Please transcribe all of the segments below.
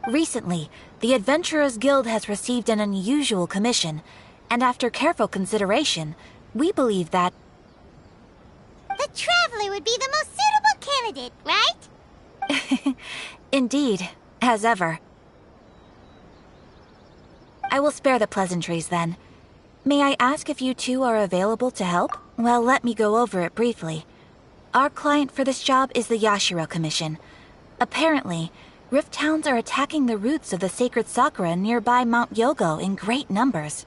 Recently, the Adventurers Guild has received an unusual commission, and after careful consideration, we believe that... The Traveler would be the most suitable candidate, right? Indeed, as ever. I will spare the pleasantries then. May I ask if you two are available to help? Well, let me go over it briefly. Our client for this job is the Yashiro Commission. Apparently, Rift Towns are attacking the roots of the sacred sakura nearby Mount Yogo in great numbers.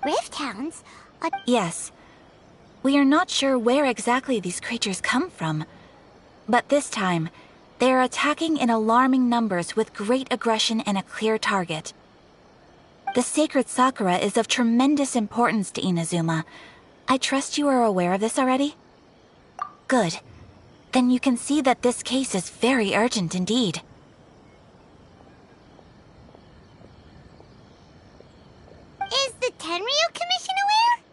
Rift Hounds? Yes. We are not sure where exactly these creatures come from. But this time, they are attacking in alarming numbers with great aggression and a clear target. The sacred sakura is of tremendous importance to Inazuma. I trust you are aware of this already? Good. Then you can see that this case is very urgent indeed. Is the Tenryu Commission aware?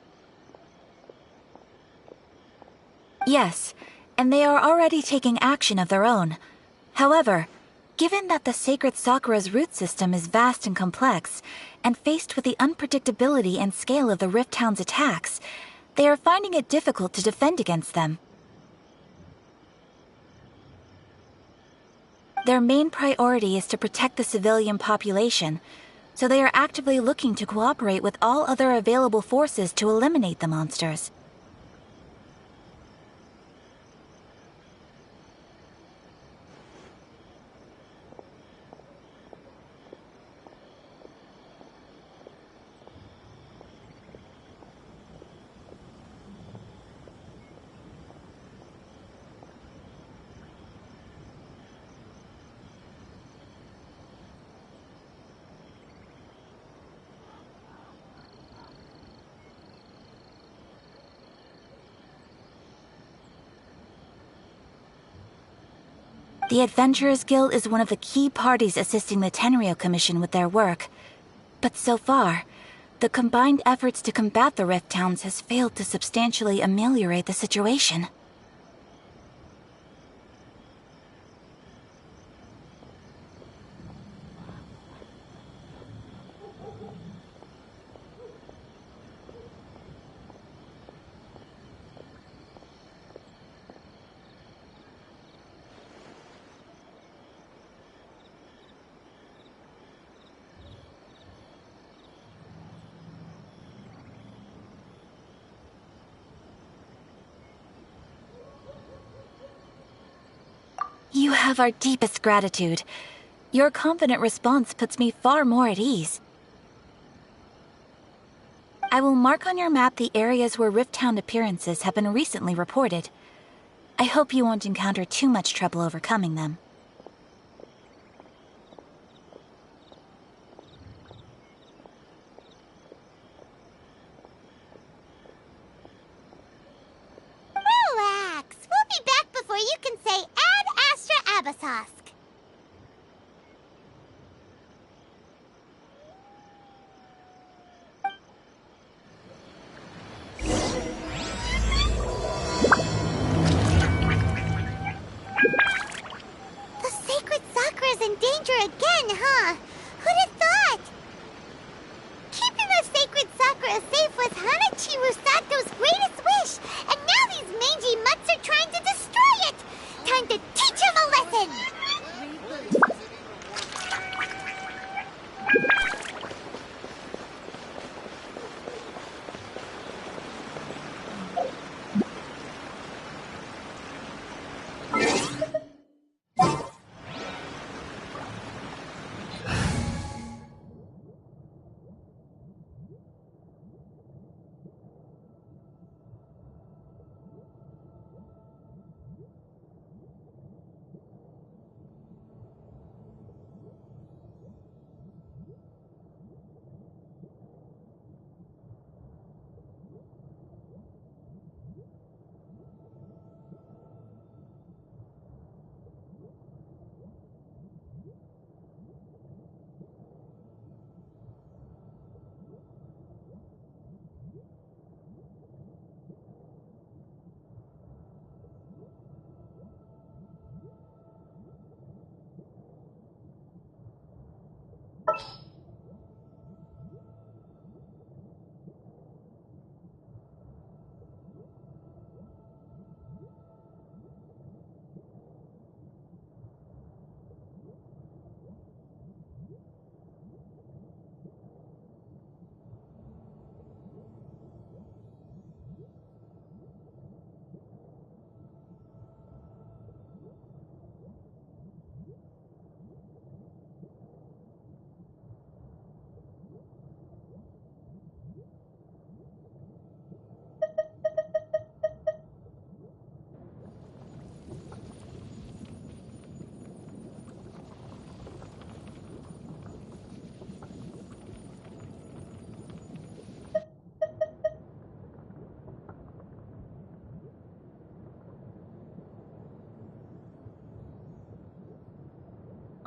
Yes, and they are already taking action of their own. However, given that the sacred sakura's root system is vast and complex, and faced with the unpredictability and scale of the Rift Hound's attacks, they are finding it difficult to defend against them. Their main priority is to protect the civilian population, so they are actively looking to cooperate with all other available forces to eliminate the monsters. The Adventurers Guild is one of the key parties assisting the Tenryu Commission with their work. But so far, the combined efforts to combat the Rift Towns has failed to substantially ameliorate the situation. You have our deepest gratitude. Your confident response puts me far more at ease. I will mark on your map the areas where Rift Town appearances have been recently reported. I hope you won't encounter too much trouble overcoming them. Relax. We'll be back before you can say Ad Astra Abasosk. The sacred Sakura's in danger again, huh? Who'd have thought? Keeping the sacred Sakura safe was Hanachiru Sato's greatest wish, and now these mangy mutts are trying to destroy it! Time to teach him a lesson!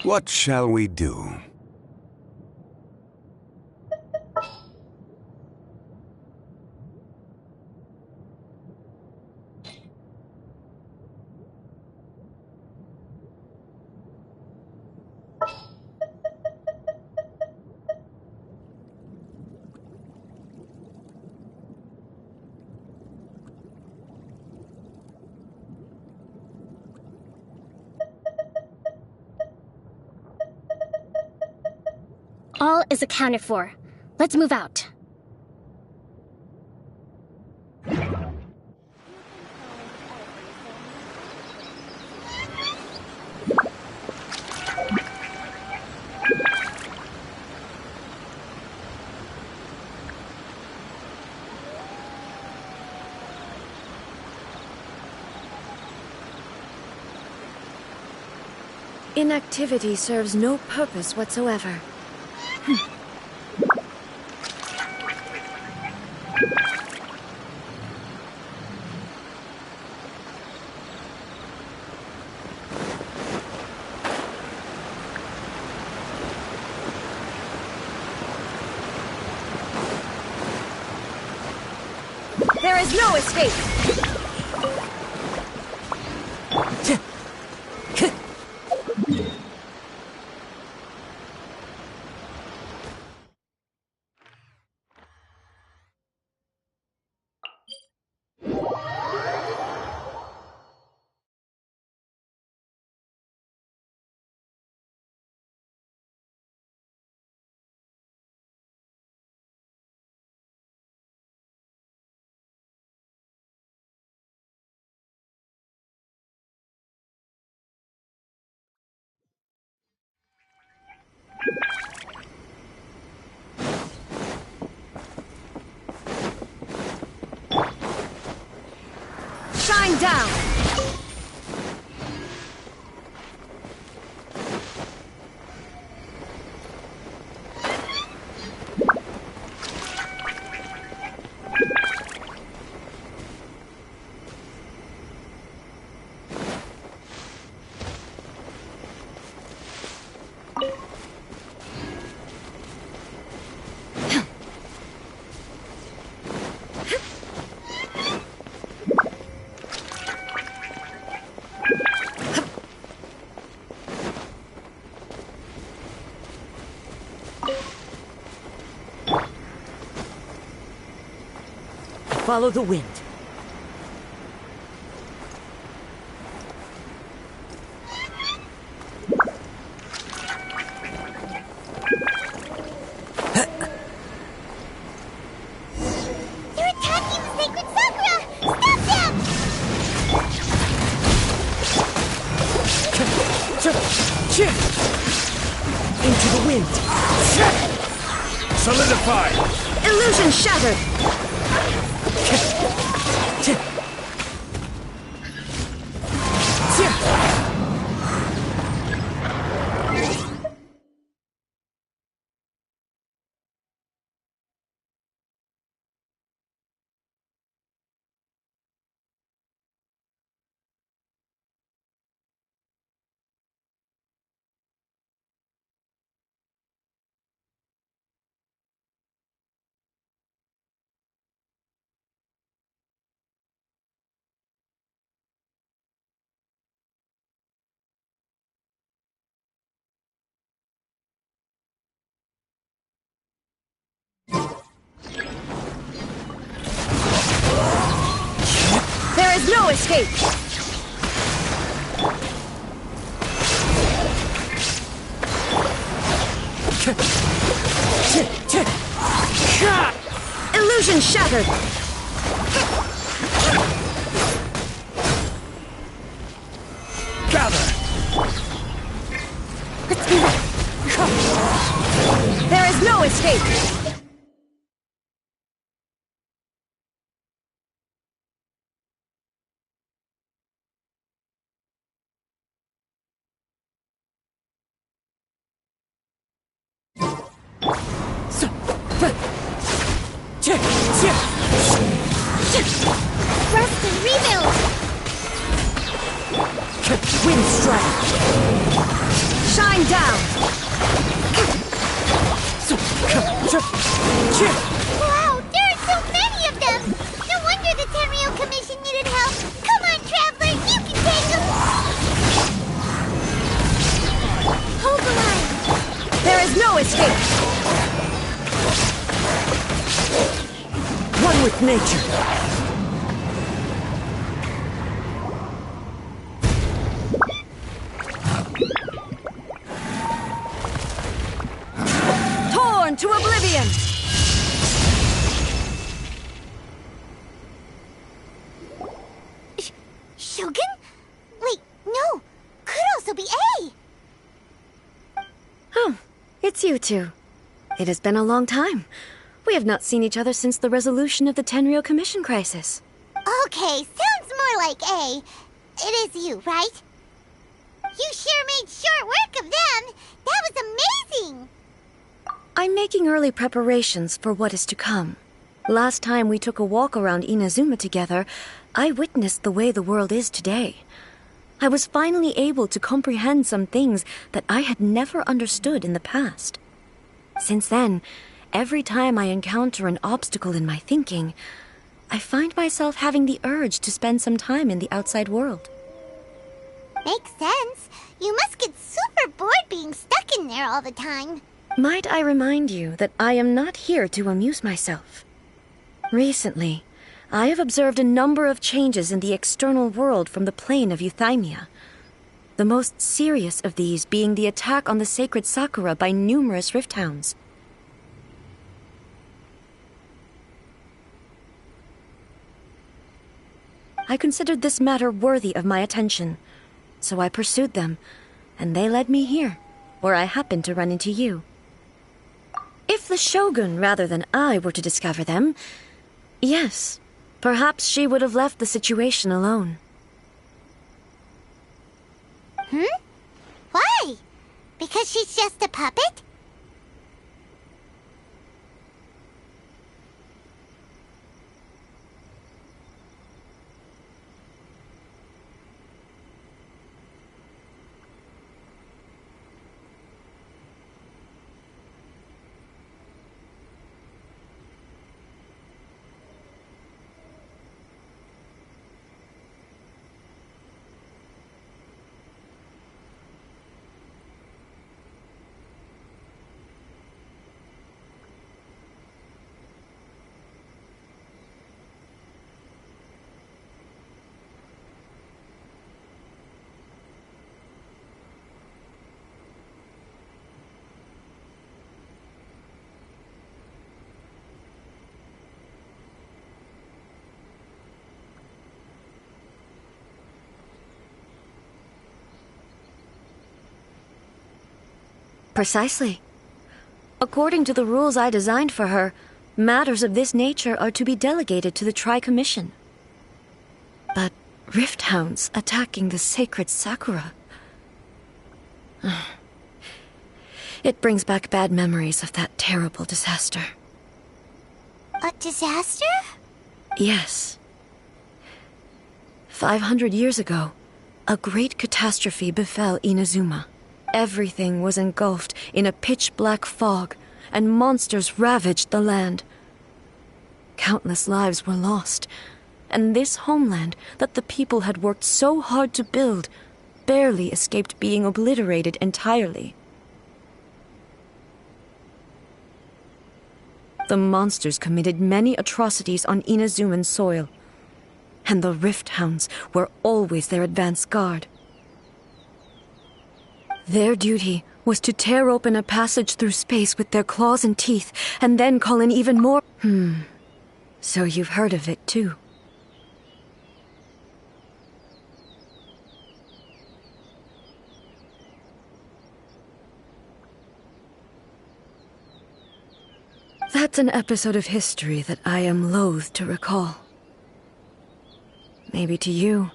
What shall we do? All is accounted for. Let's move out. Inactivity serves no purpose whatsoever. There is no escape! Shine down! Follow the wind. They're attacking the sacred Sakura! Stop them! Into the wind. Solidify! Illusion shattered! There is no escape! Illusion shattered! Gather! Let's move on! There is no escape! Rest and rebuild! Wind strike! Shine down! Wow, there are so many of them! No wonder the Tenryou Commission needed help! Come on, Traveler, you can take them! Hold the line! There is no escape! One with nature. Torn to oblivion! Shougun? Wait, no! Could also be A! Oh, it's you two. It has been a long time. We have not seen each other since the resolution of the Tenryou Commission crisis. Okay, sounds more like A. It is you, right? You sure made short work of them! That was amazing! I'm making early preparations for what is to come. Last time we took a walk around Inazuma together, I witnessed the way the world is today. I was finally able to comprehend some things that I had never understood in the past. Since then, every time I encounter an obstacle in my thinking, I find myself having the urge to spend some time in the outside world. Makes sense. You must get super bored being stuck in there all the time. Might I remind you that I am not here to amuse myself. Recently, I have observed a number of changes in the external world from the plane of Euthymia. The most serious of these being the attack on the sacred Sakura by numerous rift hounds. I considered this matter worthy of my attention, so I pursued them, and they led me here, where I happened to run into you. If the Shogun rather than I were to discover them, yes, perhaps she would have left the situation alone. Why? Because she's just a puppet? Precisely. According to the rules I designed for her, matters of this nature are to be delegated to the Tri-Commission. But rift hounds attacking the sacred Sakura... It brings back bad memories of that terrible disaster. A disaster? Yes. 500 years ago, a great catastrophe befell Inazuma. Everything was engulfed in a pitch-black fog, and monsters ravaged the land. Countless lives were lost, and this homeland that the people had worked so hard to build barely escaped being obliterated entirely. The monsters committed many atrocities on Inazuman soil, and the rift hounds were always their advance guard. Their duty was to tear open a passage through space with their claws and teeth, and then call in even more... So you've heard of it, too. That's an episode of history that I am loath to recall. Maybe to you,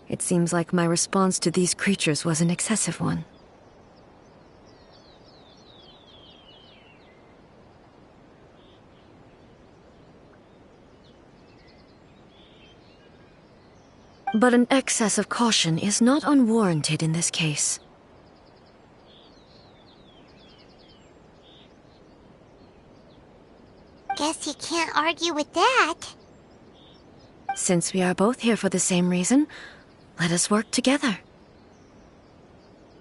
it seems like my response to these creatures was an excessive one. But an excess of caution is not unwarranted in this case. Guess you can't argue with that. Since we are both here for the same reason, let us work together.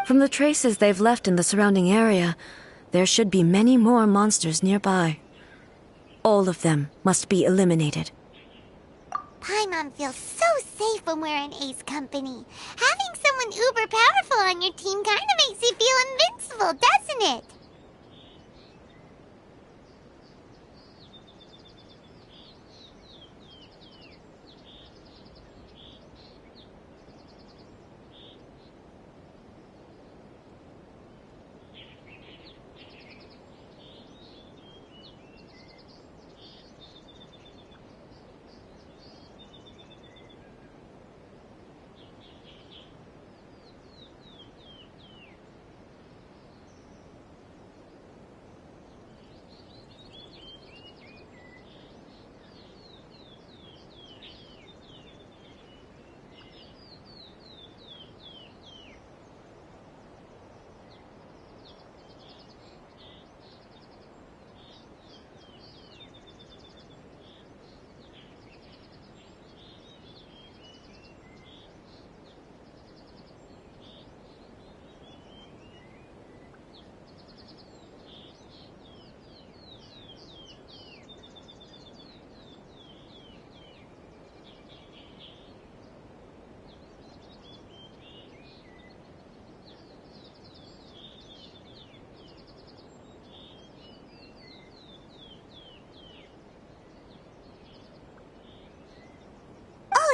From the traces they've left in the surrounding area, there should be many more monsters nearby. All of them must be eliminated. Paimon feels so safe when we're in Ace company. Having someone uber powerful on your team kinda makes you feel invincible, doesn't it?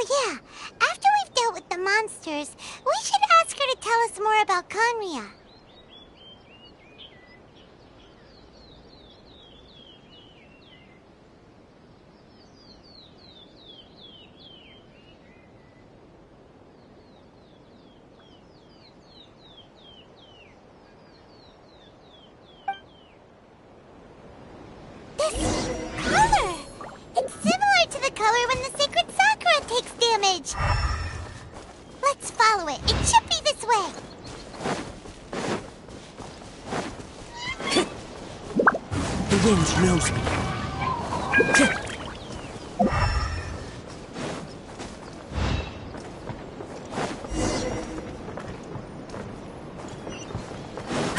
Oh yeah, after we've dealt with the monsters, we should ask her to tell us more about Conria. This color! It's similar to the color when the sacred Sakura takes damage. Let's follow it. It should be this way. The wind knows me.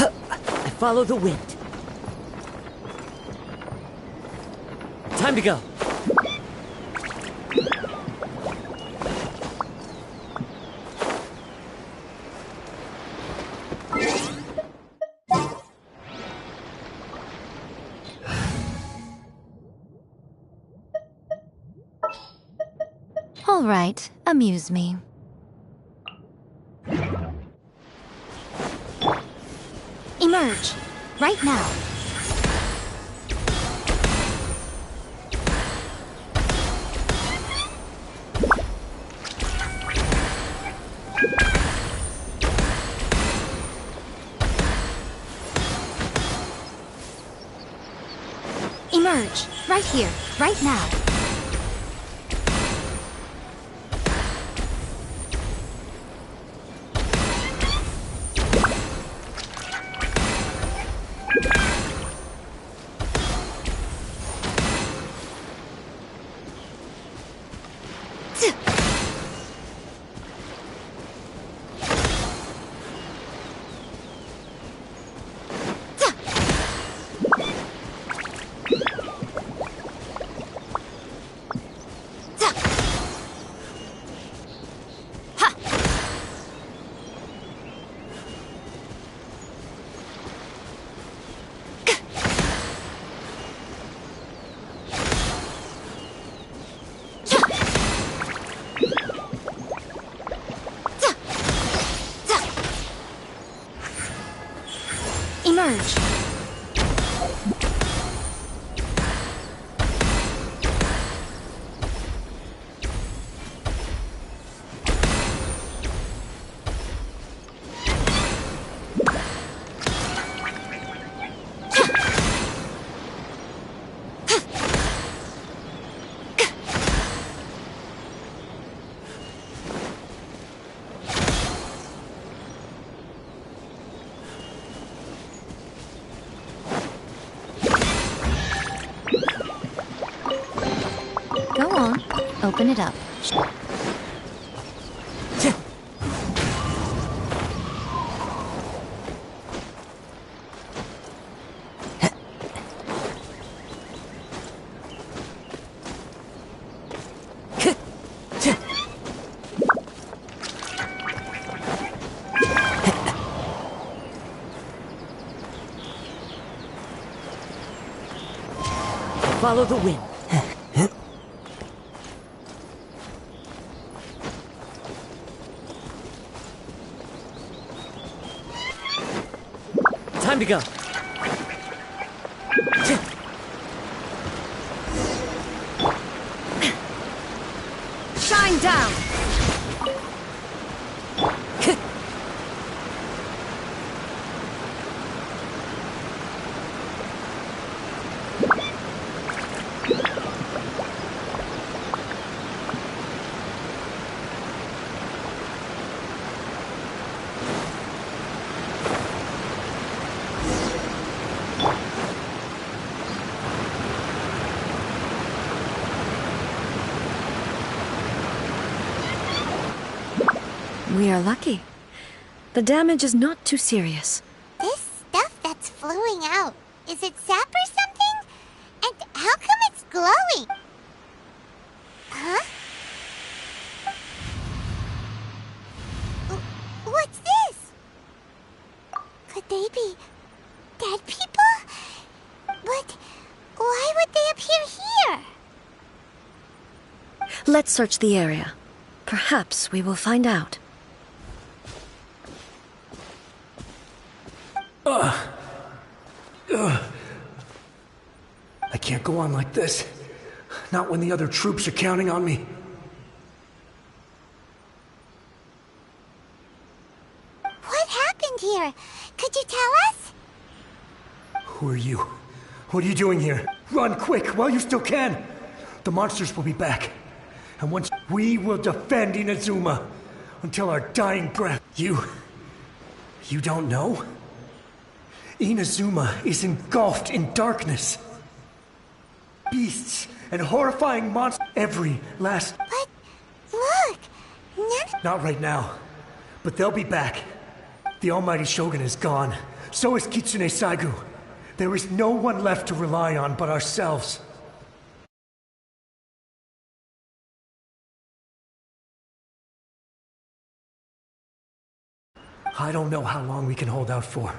I follow the wind. Time to go. All right, amuse me. Emerge, right now. Emerge, right here, right now. Emerge. open it up. Follow the wind. Time to go. Shine down! We are lucky. The damage is not too serious. This stuff that's flowing out, is it sap or something? And how come it's glowing? Huh? What's this? Could they be dead people? But why would they appear here? Let's search the area. Perhaps we will find out. I can't go on like this. Not when the other troops are counting on me. What happened here? Could you tell us? Who are you? What are you doing here? Run quick while you still can! The monsters will be back. And once we will defend Inazuma until our dying breath. You don't know? Inazuma is engulfed in darkness. Beasts and horrifying monsters. Every last... But look, Not right now. But they'll be back. The almighty Shogun is gone. So is Kitsune Saigu. There is no one left to rely on but ourselves. I don't know how long we can hold out for.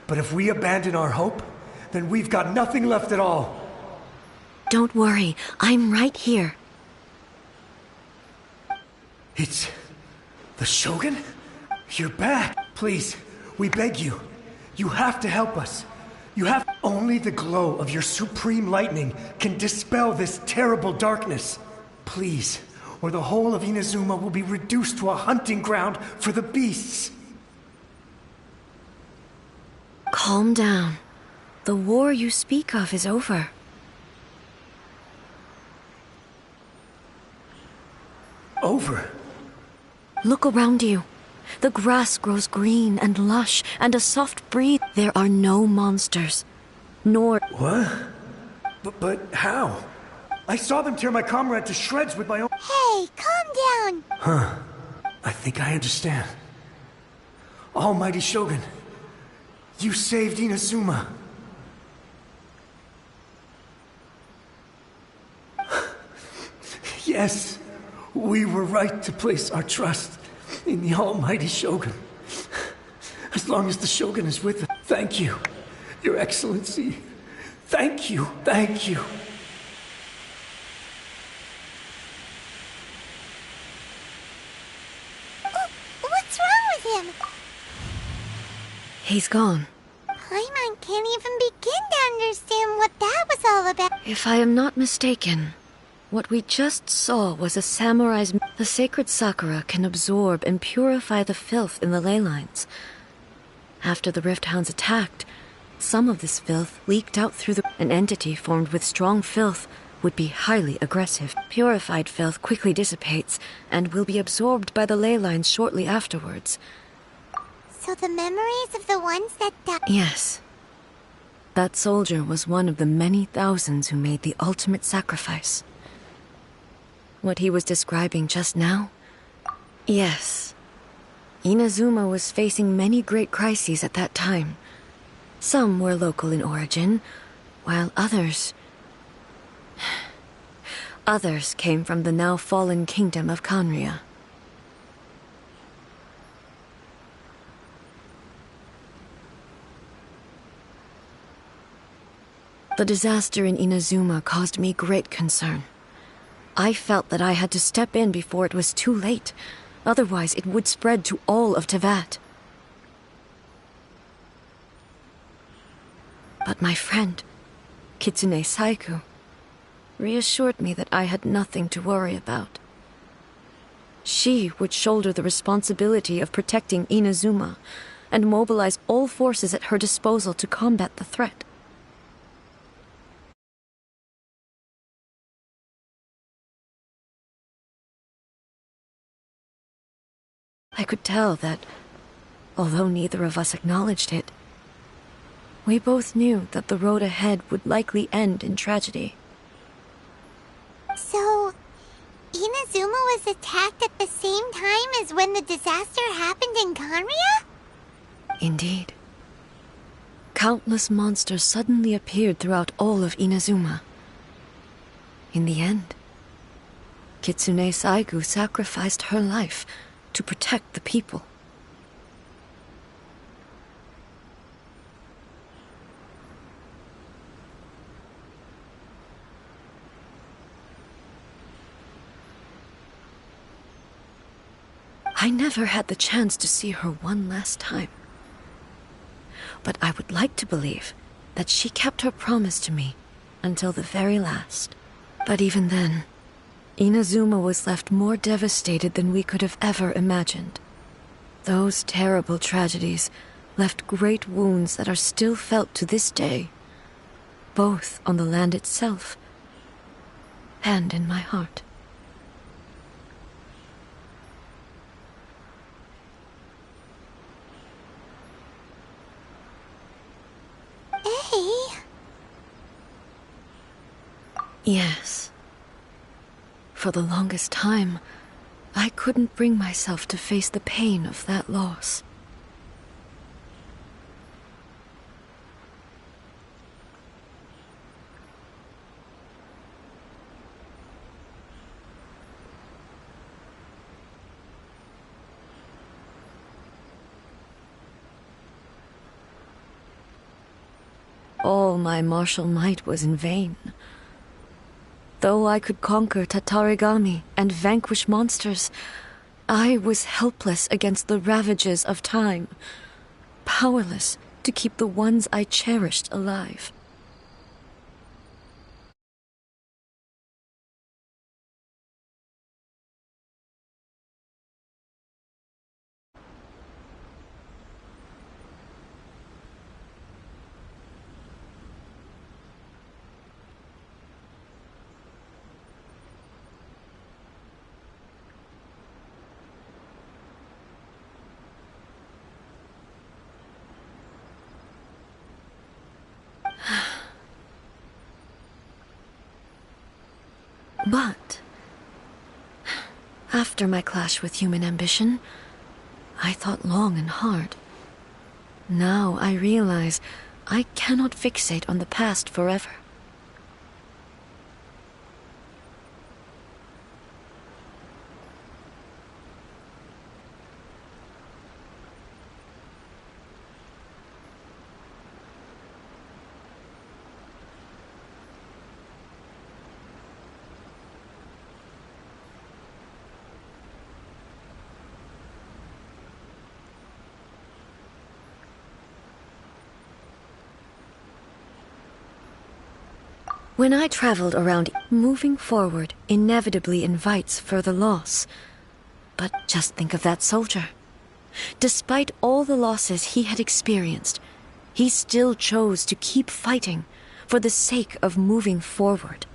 But if we abandon our hope, then we've got nothing left at all. Don't worry, I'm right here. It's... the Shogun? You're back. Please, we beg you. You have to help us. You have... Only the glow of your supreme lightning can dispel this terrible darkness. Please, or the whole of Inazuma will be reduced to a hunting ground for the beasts. Calm down. The war you speak of is over. Over? Look around you. The grass grows green and lush, and a soft breeze. There are no monsters. Nor... What? But how? I saw them tear my comrade to shreds with my own... Hey, calm down. I think I understand. Almighty Shogun, you saved Inazuma. Yes, we were right to place our trust in the Almighty Shogun. As long as the Shogun is with us. Thank you, Your Excellency. Thank you, thank you. What's wrong with him? He's gone. Paimon can't even begin to understand what that was all about. If I am not mistaken, what we just saw was a samurai's... The sacred sakura can absorb and purify the filth in the ley lines. After the Rift Hounds attacked, some of this filth leaked out through the... An entity formed with strong filth would be highly aggressive. Purified filth quickly dissipates and will be absorbed by the ley lines shortly afterwards. So the memories of the ones that died... Yes. That soldier was one of the many thousands who made the ultimate sacrifice. What he was describing just now? Yes. Inazuma was facing many great crises at that time. Some were local in origin, while others came from the now fallen kingdom of Kanria. The disaster in Inazuma caused me great concern. I felt that I had to step in before it was too late. Otherwise, it would spread to all of Tevat. But my friend, Kitsune Saiku, reassured me that I had nothing to worry about. She would shoulder the responsibility of protecting Inazuma and mobilize all forces at her disposal to combat the threat. I could tell that, although neither of us acknowledged it, we both knew that the road ahead would likely end in tragedy. So, Inazuma was attacked at the same time as when the disaster happened in Kanria? Indeed. Countless monsters suddenly appeared throughout all of Inazuma. In the end, Kitsune Saigu sacrificed her life to protect the people. I never had the chance to see her one last time. But I would like to believe that she kept her promise to me until the very last. But even then, Inazuma was left more devastated than we could have ever imagined. Those terrible tragedies left great wounds that are still felt to this day, both on the land itself and in my heart. Hey. Yes. For the longest time, I couldn't bring myself to face the pain of that loss. All my martial might was in vain. Though I could conquer Tatarigami and vanquish monsters, I was helpless against the ravages of time, powerless to keep the ones I cherished alive. But after my clash with human ambition, I thought long and hard. Now I realize I cannot fixate on the past forever. When I traveled around, moving forward inevitably invites further loss. But just think of that soldier. Despite all the losses he had experienced, he still chose to keep fighting for the sake of moving forward.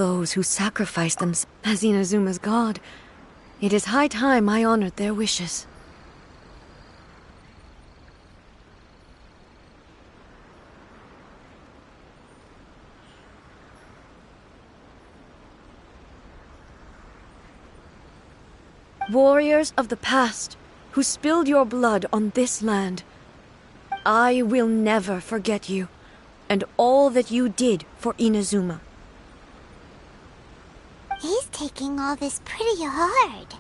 all those who sacrificed themselves as Inazuma's god. It is high time I honored their wishes. Warriors of the past, who spilled your blood on this land, I will never forget you, and all that you did for Inazuma. He's taking all this pretty hard.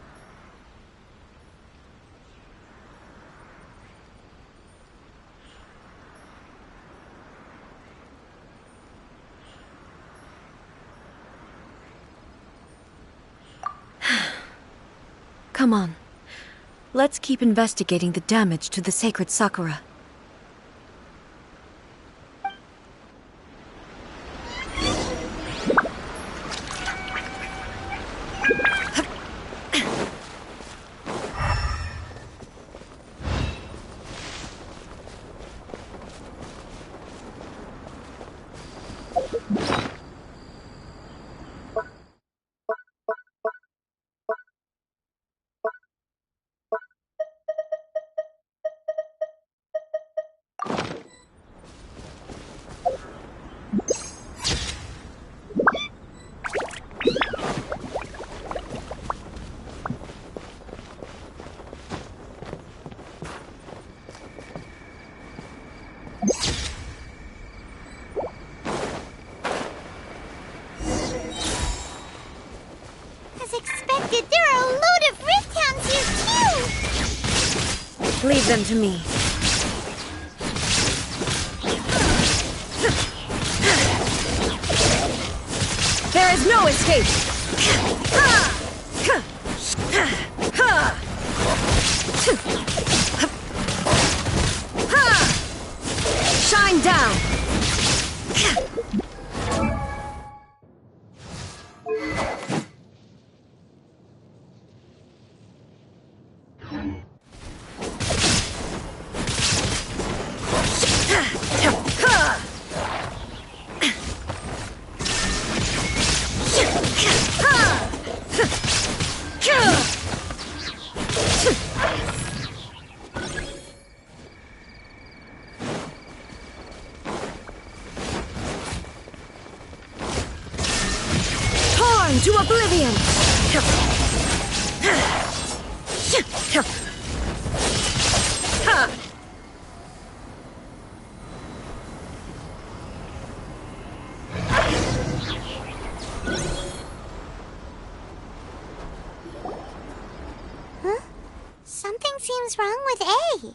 Come on. Let's keep investigating the damage to the sacred Sakura. As expected, there are a load of rift hounds here too! Leave them to me. There is no escape! Shine down! Torn to oblivion! Huh? Something seems wrong with A.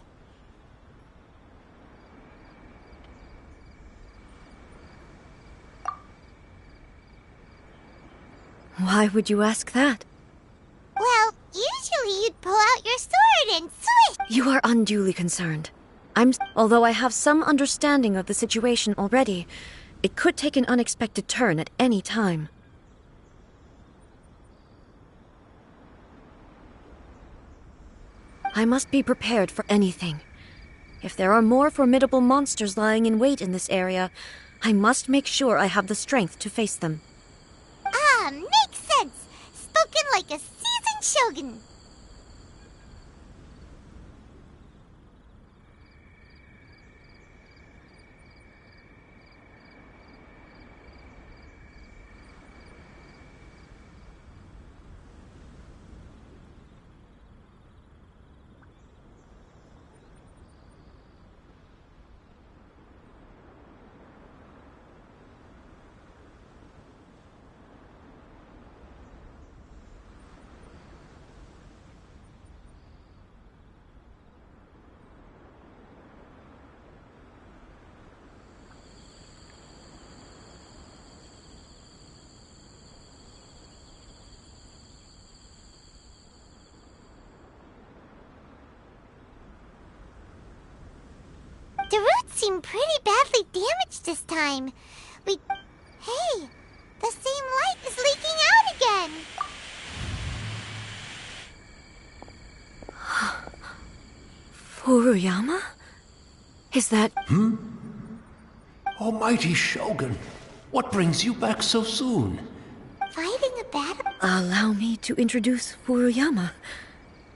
Why would you ask that? Well, usually you'd pull out your sword and swish! You are unduly concerned. Although I have some understanding of the situation already, it could take an unexpected turn at any time. I must be prepared for anything. If there are more formidable monsters lying in wait in this area, I must make sure I have the strength to face them. Ah, makes sense! Spoken like a seasoned shogun! The roots seem pretty badly damaged this time. Hey, the same light is leaking out again. Furuyama? Is that... Almighty Shogun, what brings you back so soon? Fighting a battle? Allow me to introduce Furuyama.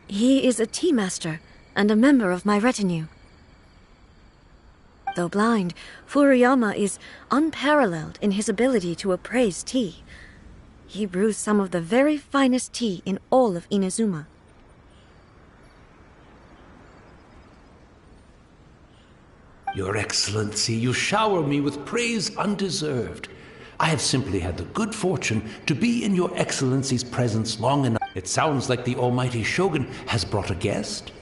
He is a tea master and a member of my retinue. Though blind, Furuyama is unparalleled in his ability to appraise tea. He brews some of the very finest tea in all of Inazuma. Your Excellency, you shower me with praise undeserved. I have simply had the good fortune to be in Your Excellency's presence long enough. It sounds like the almighty Shogun has brought a guest.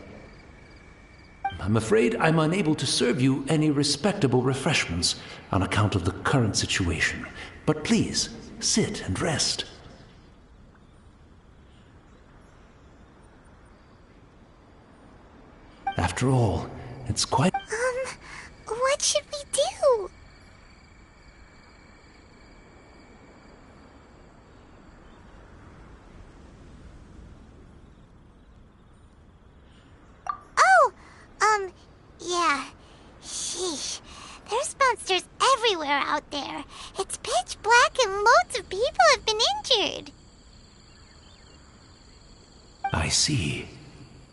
I'm afraid I'm unable to serve you any respectable refreshments on account of the current situation. But please, sit and rest. After all, it's quite... What should we do? Oh, yeah. Sheesh. There's monsters everywhere out there. It's pitch black and loads of people have been injured. I see.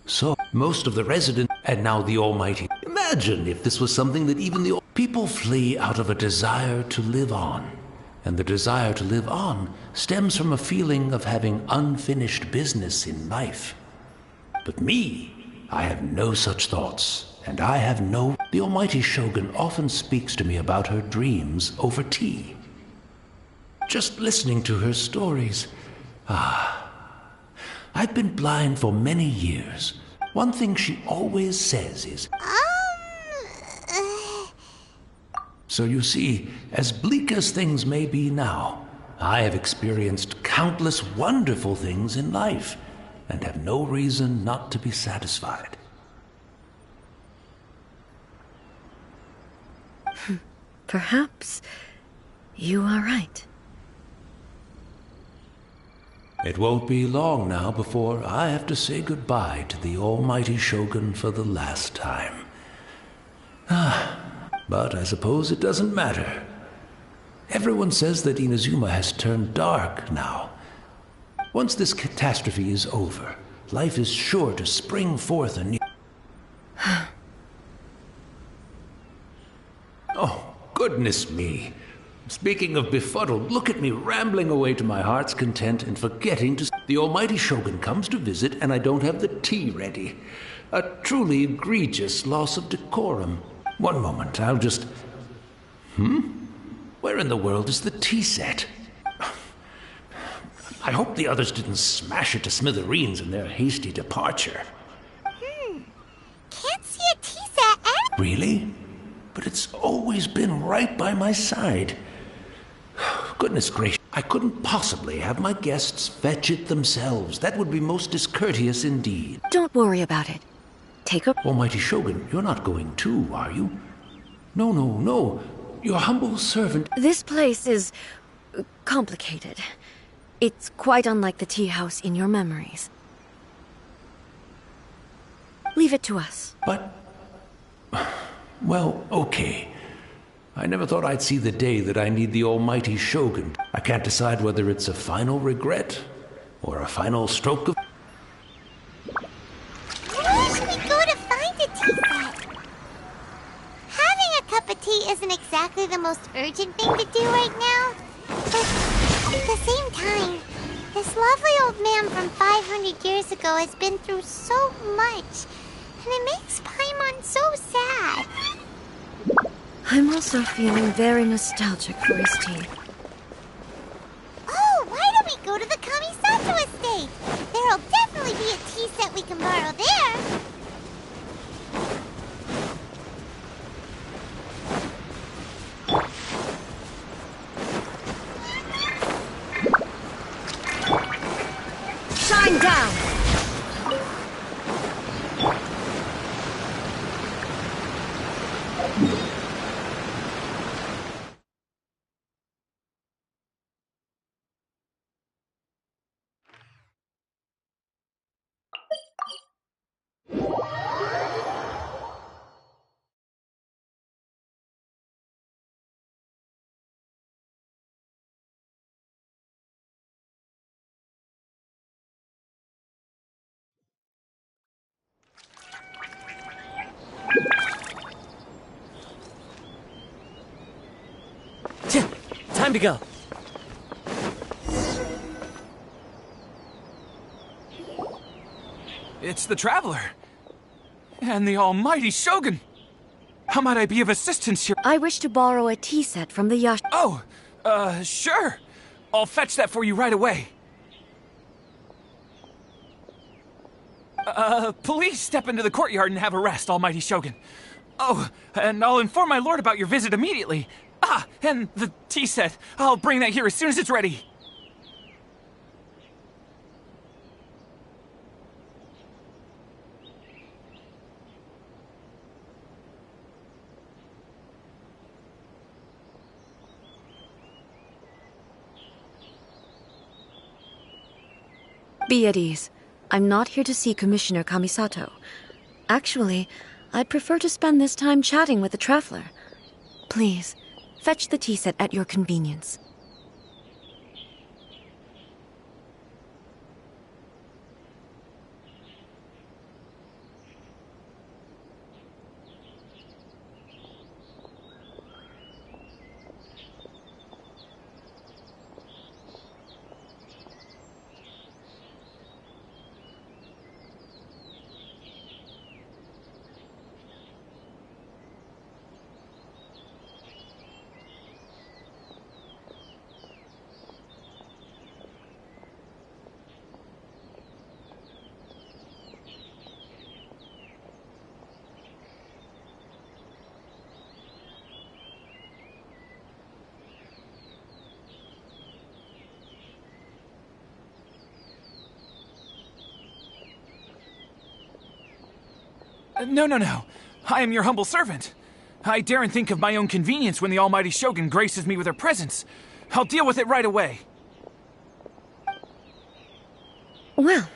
So, most of the residents, and now the Almighty. Imagine if this was something that even the people flee out of a desire to live on. And the desire to live on stems from a feeling of having unfinished business in life. But me, I have no such thoughts, and I have no... The Almighty Shogun often speaks to me about her dreams over tea. Just listening to her stories. I've been blind for many years. One thing she always says is... So you see, as bleak as things may be now, I have experienced countless wonderful things in life, and have no reason not to be satisfied. Perhaps you are right. It won't be long now before I have to say goodbye to the almighty Shogun for the last time. But I suppose it doesn't matter. Everyone says that Inazuma has turned dark now. Once this catastrophe is over, life is sure to spring forth anew. Oh, goodness me. Speaking of befuddled, look at me rambling away to my heart's content and forgetting to... The almighty Shogun comes to visit and I don't have the tea ready. A truly egregious loss of decorum. One moment, I'll just... Where in the world is the tea set? I hope the others didn't smash it to smithereens in their hasty departure. Can't see a tea set and... Really? But it's always been right by my side. Goodness gracious, I couldn't possibly have my guests fetch it themselves. That would be most discourteous indeed. Don't worry about it. Take a... Almighty Shogun, you're not going too, are you? No, no, no. Your humble servant... This place is... complicated. It's quite unlike the tea house in your memories. Leave it to us. But... Well, okay. I never thought I'd see the day that I need the almighty Shogun. I can't decide whether it's a final regret or a final stroke of... Where should we go to find a tea set? Having a cup of tea isn't exactly the most urgent thing to do right now. But at the same time, this lovely old man from 500 years ago has been through so much. And it makes Paimon so sad. I'm also feeling very nostalgic for his tea. Oh, why don't we go to the Kamisato estate? There'll definitely be a tea set we can borrow there. Shine down! to go. It's the Traveler. And the almighty Shogun. How might I be of assistance here? I wish to borrow a tea set from the yacht. Oh, sure. I'll fetch that for you right away. Please step into the courtyard and have a rest, almighty Shogun. Oh, and I'll inform my lord about your visit immediately. Ah, and the tea set. I'll bring that here as soon as it's ready. Be at ease. I'm not here to see Commissioner Kamisato. Actually, I'd prefer to spend this time chatting with the Traveler. Please, fetch the tea set at your convenience. No. I am your humble servant. I daren't think of my own convenience when the almighty Shogun graces me with her presence. I'll deal with it right away. Well,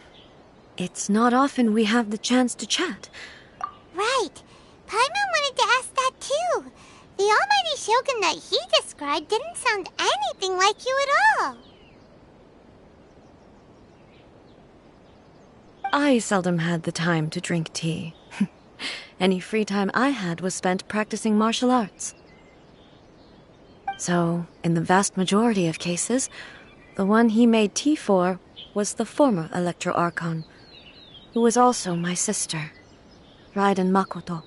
it's not often we have the chance to chat. Right. Paimon wanted to ask that too. The almighty Shogun that he described didn't sound anything like you at all. I seldom had the time to drink tea. Any free time I had was spent practicing martial arts. So, in the vast majority of cases, the one he made tea for was the former Electro Archon, who was also my sister, Raiden Makoto.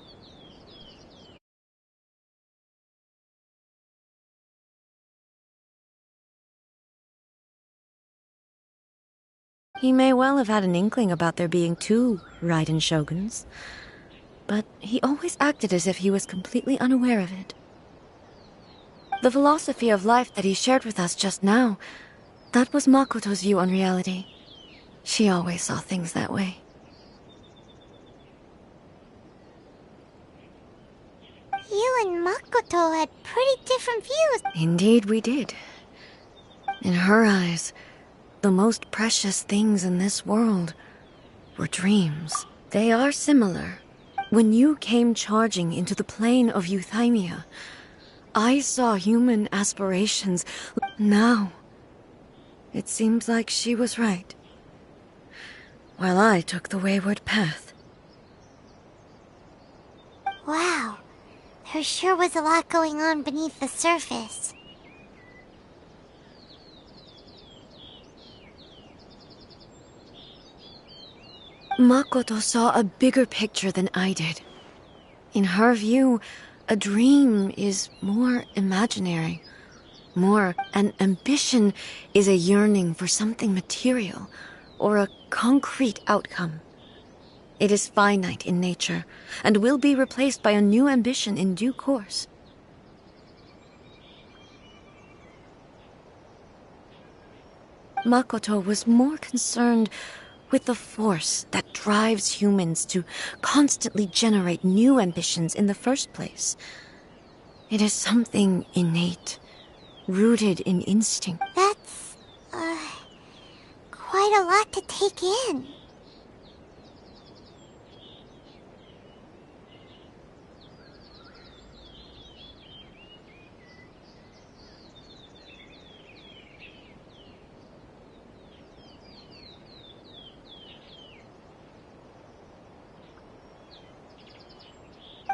He may well have had an inkling about there being two Raiden Shoguns, but he always acted as if he was completely unaware of it. The philosophy of life that he shared with us just now, that was Makoto's view on reality. She always saw things that way. You and Makoto had pretty different views. Indeed we did. In her eyes, the most precious things in this world were dreams. They are similar. When you came charging into the plane of Euthymia, I saw human aspirations. Now, it seems like she was right, while I took the wayward path. Wow. There sure was a lot going on beneath the surface. Makoto saw a bigger picture than I did. In her view, a dream is more imaginary, more an ambition is a yearning for something material or a concrete outcome. It is finite in nature and will be replaced by a new ambition in due course. Makoto was more concerned with the force that drives humans to constantly generate new ambitions in the first place. It is something innate, rooted in instinct. That's, quite a lot to take in.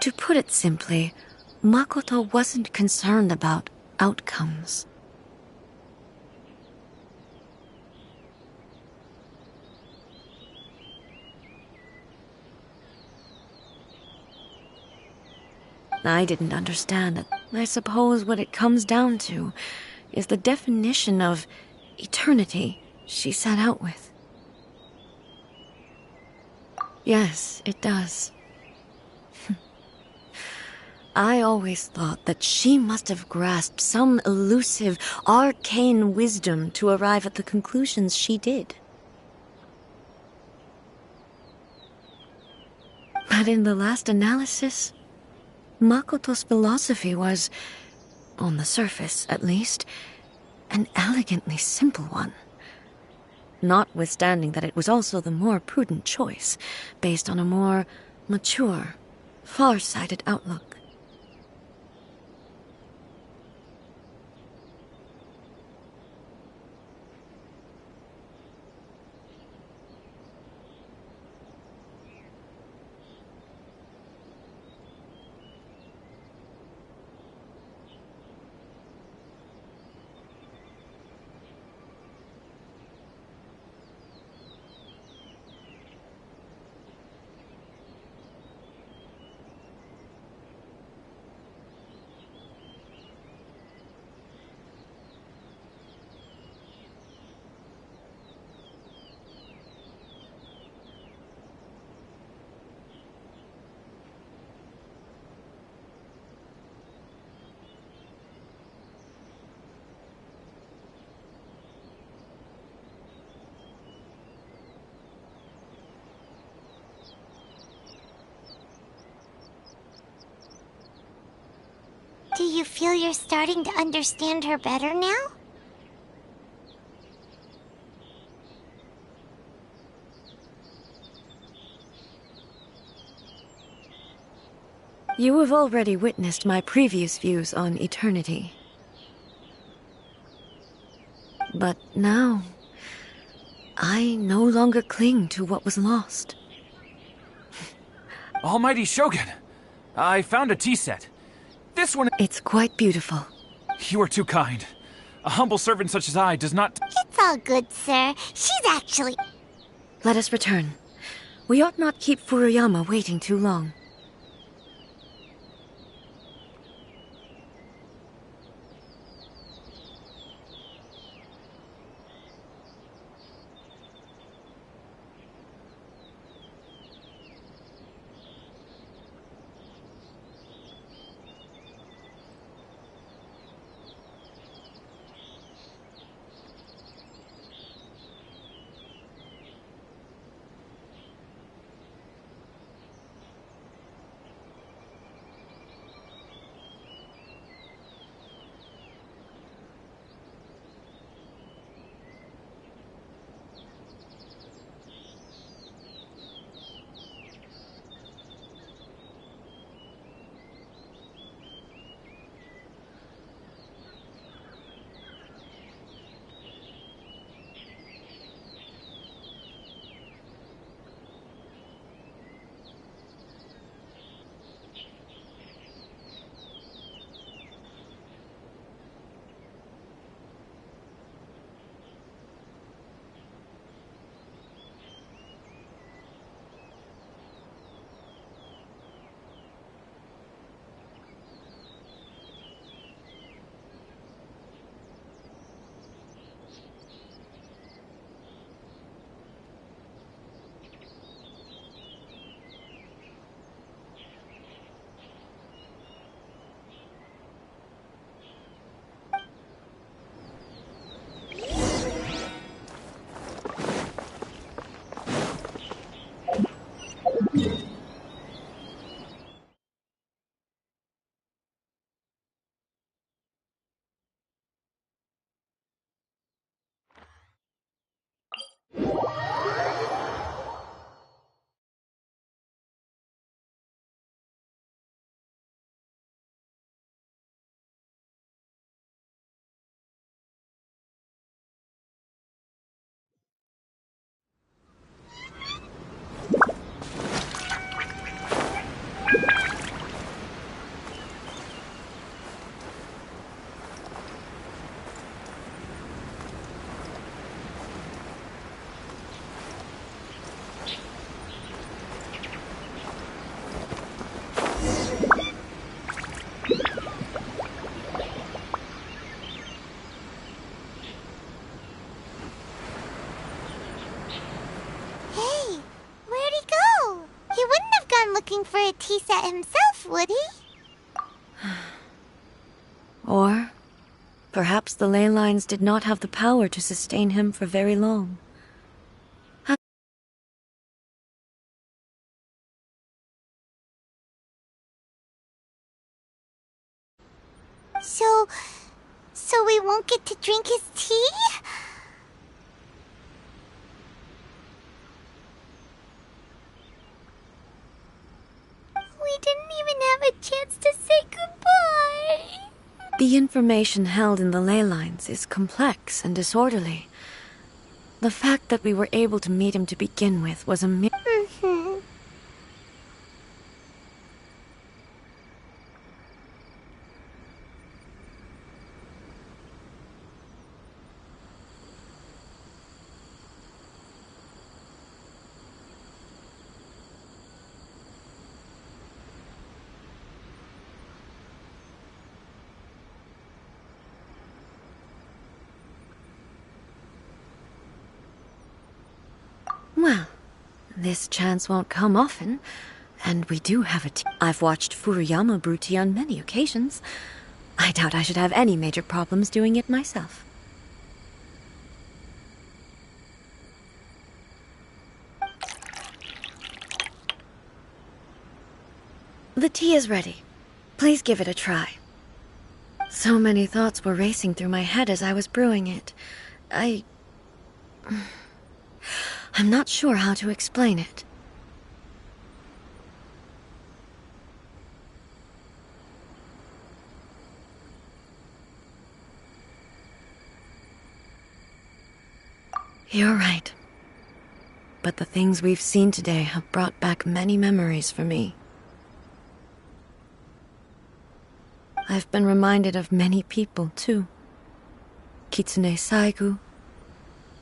To put it simply, Makoto wasn't concerned about outcomes. I didn't understand it. I suppose what it comes down to is the definition of eternity she set out with. Yes, it does. I always thought that she must have grasped some elusive, arcane wisdom to arrive at the conclusions she did. But in the last analysis, Makoto's philosophy was, on the surface at least, an elegantly simple one. Notwithstanding that it was also the more prudent choice, based on a more mature, far-sighted outlook. Do you feel you're starting to understand her better now? You have already witnessed my previous views on eternity. But now, I no longer cling to what was lost. Almighty Shogun, I found a tea set. This one... It's quite beautiful. You are too kind. A humble servant such as I does not... It's all good, sir. She's actually... Let us return. We ought not keep Furuyama waiting too long. reset himself, would he? Or perhaps the ley lines did not have the power to sustain him for very long. So we won't get to drink his tea? We didn't even have a chance to say goodbye. The information held in the ley lines is complex and disorderly. The fact that we were able to meet him to begin with was a Mm-hmm. Well, this chance won't come often, and we do have a tea. I've watched Furuyama brew tea on many occasions. I doubt I should have any major problems doing it myself. The tea is ready. Please give it a try. So many thoughts were racing through my head as I was brewing it. I'm not sure how to explain it. You're right. But the things we've seen today have brought back many memories for me. I've been reminded of many people, too. Kitsune Saigu,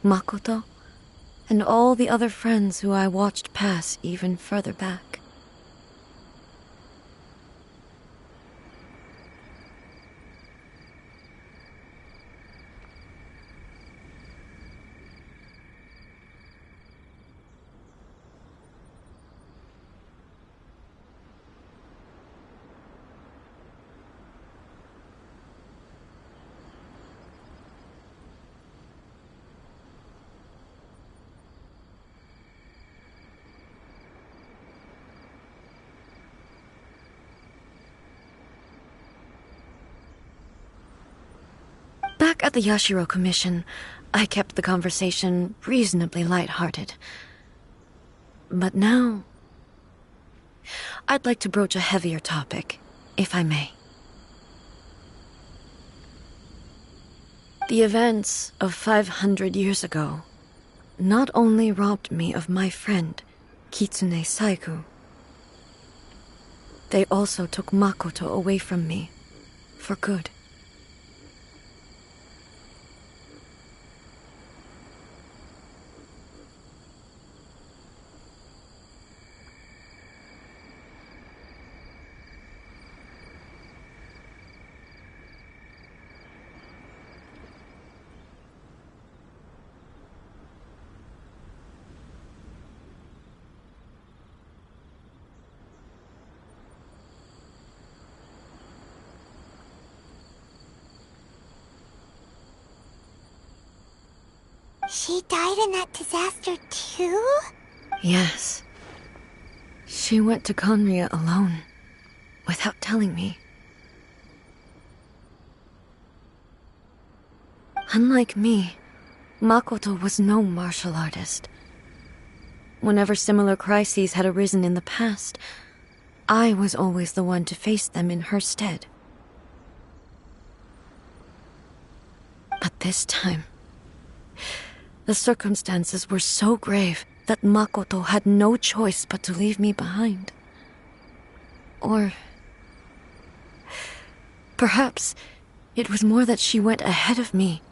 Makoto, and all the other friends who I watched pass even further back. Back at the Yashiro Commission, I kept the conversation reasonably light-hearted. But now, I'd like to broach a heavier topic, if I may. The events of 500 years ago not only robbed me of my friend, Kitsune Saigu, they also took Makoto away from me, for good. She died in that disaster too? Yes. She went to Conria alone, without telling me. Unlike me, Makoto was no martial artist. Whenever similar crises had arisen in the past, I was always the one to face them in her stead. But this time, the circumstances were so grave that Makoto had no choice but to leave me behind. Or perhaps it was more that she went ahead of me,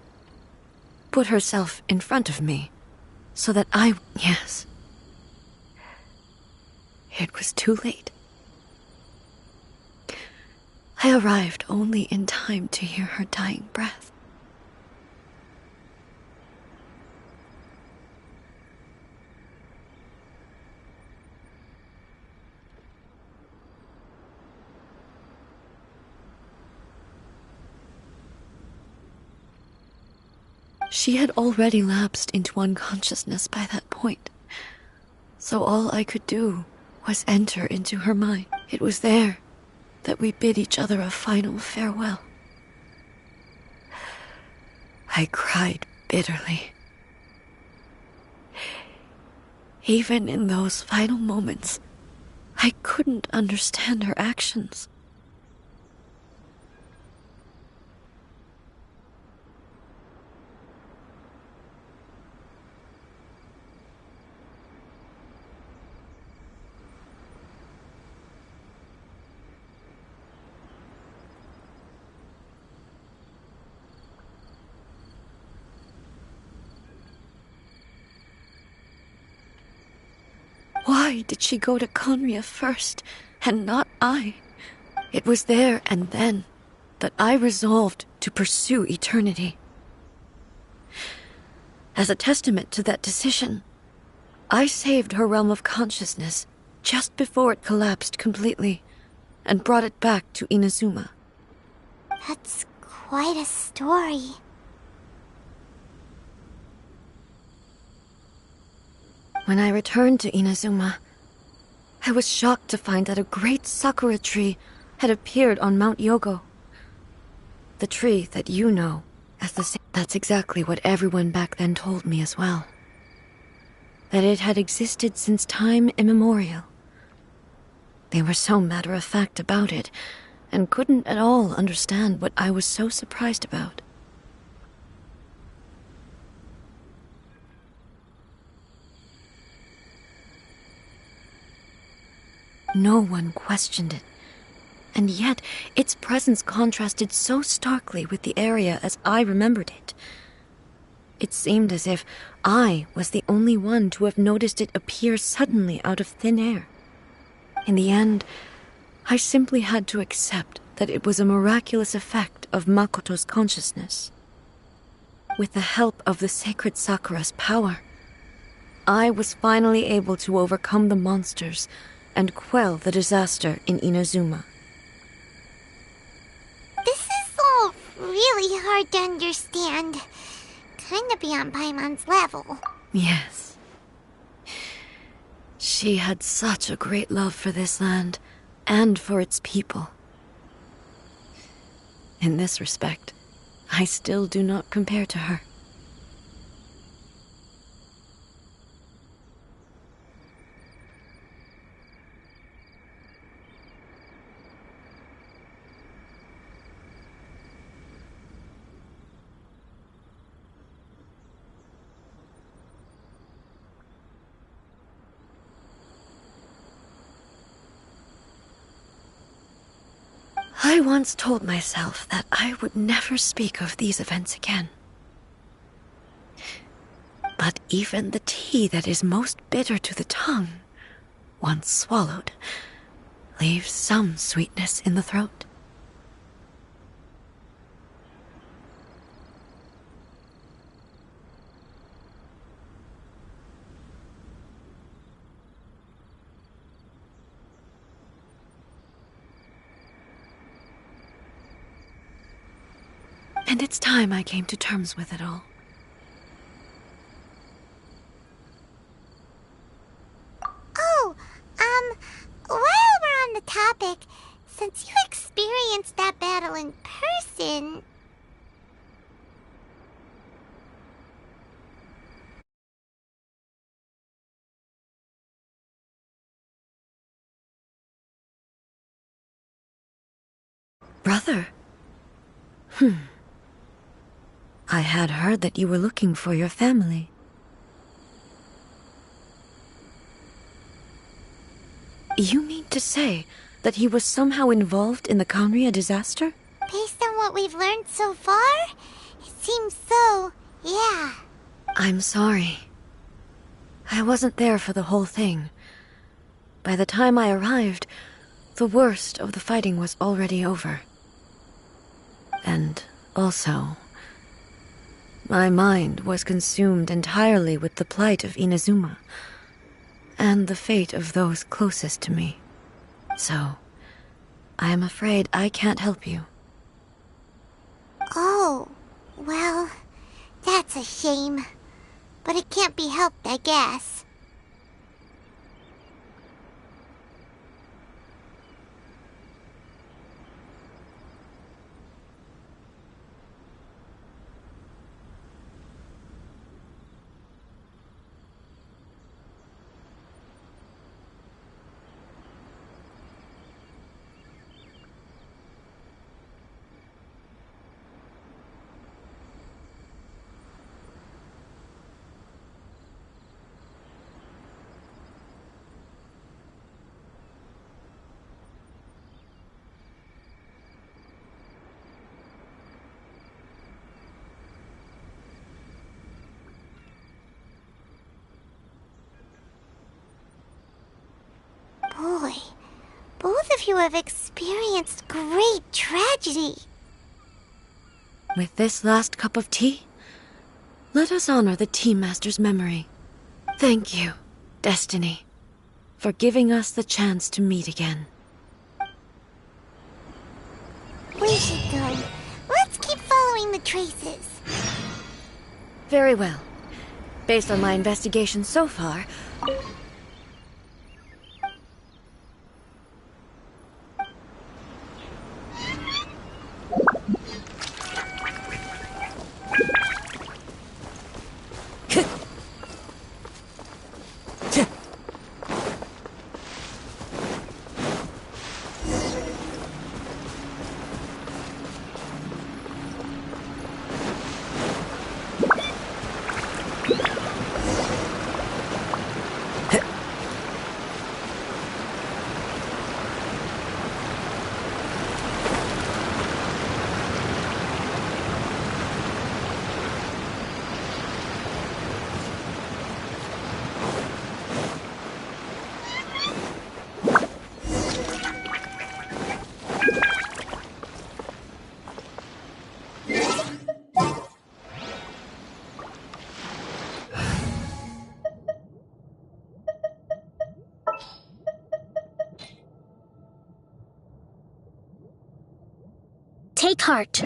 put herself in front of me, so that yes. It was too late. I arrived only in time to hear her dying breath. She had already lapsed into unconsciousness by that point, so all I could do was enter into her mind. It was there that we bid each other a final farewell. I cried bitterly. Even in those final moments, I couldn't understand her actions. Why did she go to Conria first, and not I? It was there and then that I resolved to pursue eternity. As a testament to that decision, I saved her realm of consciousness just before it collapsed completely, and brought it back to Inazuma. That's quite a story. When I returned to Inazuma, I was shocked to find that a great sakura tree had appeared on Mount Yogo. The tree that you know as the... That's exactly what everyone back then told me as well. That it had existed since time immemorial. They were so matter-of-fact about it, and couldn't at all understand what I was so surprised about. No one questioned it, and yet its presence contrasted so starkly with the area as I remembered it. It seemed as if I was the only one to have noticed it appear suddenly out of thin air. In the end, I simply had to accept that it was a miraculous effect of Makoto's consciousness. With the help of the sacred Sakura's power, I was finally able to overcome the monsters and quell the disaster in Inazuma. This is all really hard to understand. Kinda beyond Paimon's level. Yes. She had such a great love for this land, and for its people. In this respect, I still do not compare to her. I once told myself that I would never speak of these events again. But even the tea that is most bitter to the tongue, once swallowed, leaves some sweetness in the throat. And it's time I came to terms with it all. Oh, while we're on the topic, since you experienced that battle in person... Brother? I had heard that you were looking for your family. You mean to say that he was somehow involved in the Conria disaster? Based on what we've learned so far, it seems so, yeah. I'm sorry. I wasn't there for the whole thing. By the time I arrived, the worst of the fighting was already over. And also, my mind was consumed entirely with the plight of Inazuma, and the fate of those closest to me. So, I am afraid I can't help you. Oh, well, That's a shame. But it can't be helped, I guess. Boy, both of you have experienced great tragedy. With this last cup of tea, let us honor the Tea Master's memory. Thank you, Destiny, for giving us the chance to meet again. We should go. Let's keep following the traces. Very well. Based on my investigation so far, Take heart.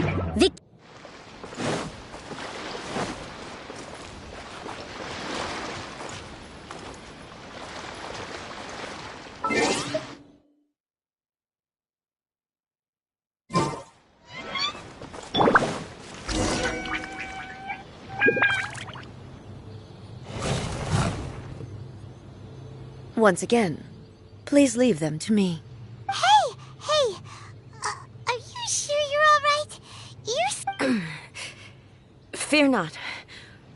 once again, please leave them to me. Hey! Are you sure you're all right? You're... Fear not.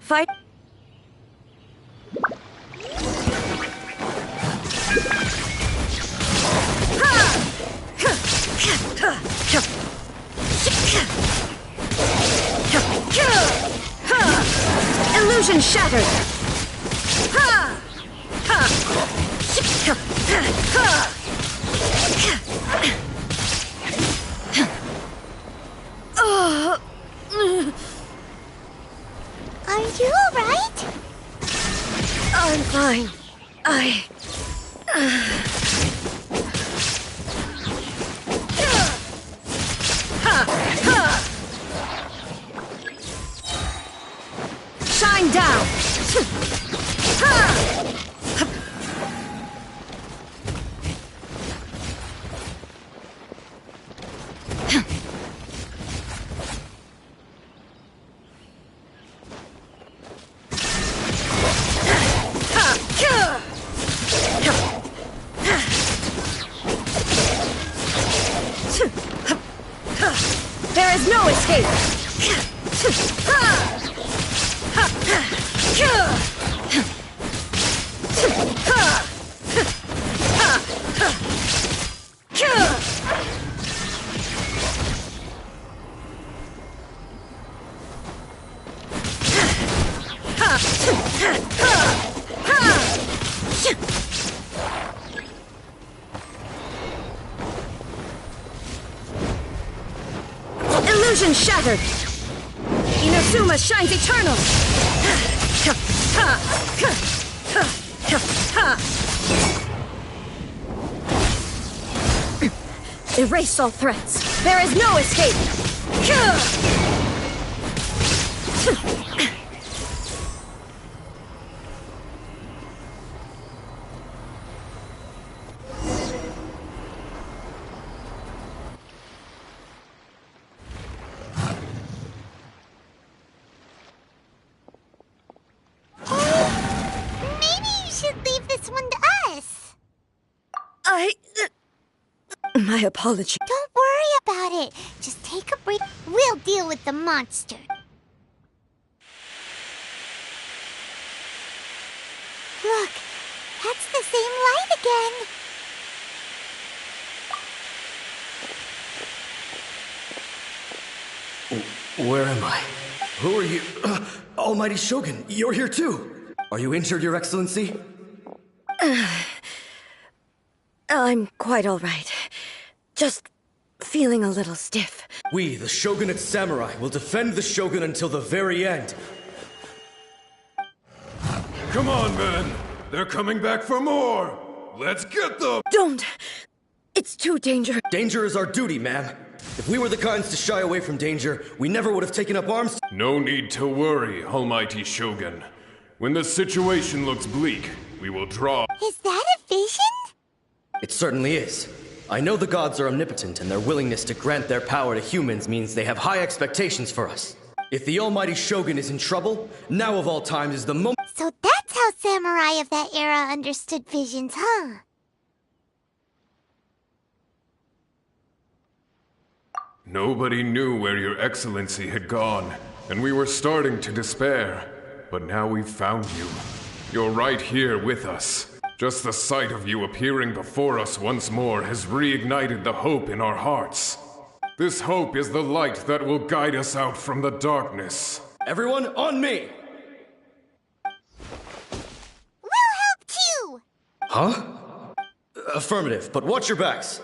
Fight... Illusion shattered! Are you all right? I'm fine. Shine down! There is no escape! Illusion shattered! Inazuma shines eternal! Erase all threats! There is no escape! Maybe you should leave this one to us. My apology. Don't worry about it. Just take a break. We'll deal with the monster. Look, that's the same light again. Where am I? Who are you? Almighty Shogun, you're here too! Are you injured, Your Excellency? I'm quite all right. Just feeling a little stiff. We, the Shogunate Samurai, will defend the Shogun until the very end. Come on, men! They're coming back for more! Let's get them! Don't! It's too dangerous. Danger is our duty, ma'am. If we were the kinds to shy away from danger, we never would have taken up arms. No need to worry, Almighty Shogun. When the situation looks bleak, we will draw. Is that a vision? It certainly is. I know the gods are omnipotent, and their willingness to grant their power to humans means they have high expectations for us. If the Almighty Shogun is in trouble, now of all times is the moment. So that's how samurai of that era understood visions, huh? Nobody knew where Your Excellency had gone, and we were starting to despair. But now we've found you. You're right here with us. Just the sight of you appearing before us once more has reignited the hope in our hearts. This hope is the light that will guide us out from the darkness. Everyone, on me! We'll help too! Huh? Affirmative, but watch your backs.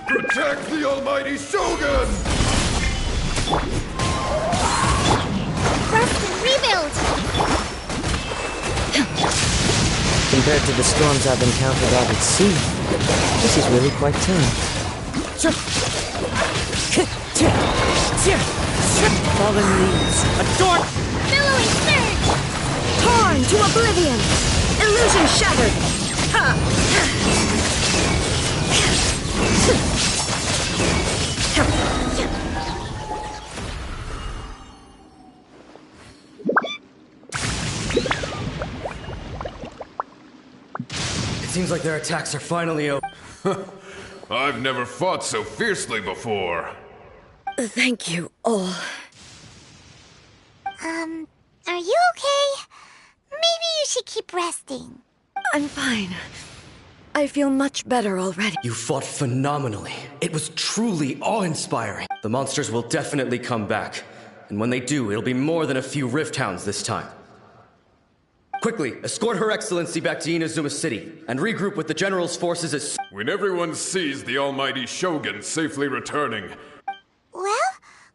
Protect the Almighty Shogun! First rebuild! Compared to the storms I've encountered out at sea, this is really quite tame. Fallen leaves, a dork! Billowing surge! Torn to oblivion! Illusion shattered! Ha! It seems like their attacks are finally over. I've never fought so fiercely before. Thank you all. Are you okay? Maybe you should keep resting. I'm fine. I feel much better already. You fought phenomenally. It was truly awe-inspiring. The monsters will definitely come back. And when they do, it'll be more than a few Rift Hounds this time. Quickly, escort Her Excellency back to Inazuma City, and regroup with the General's forces as... When everyone sees the Almighty Shogun safely returning... Well,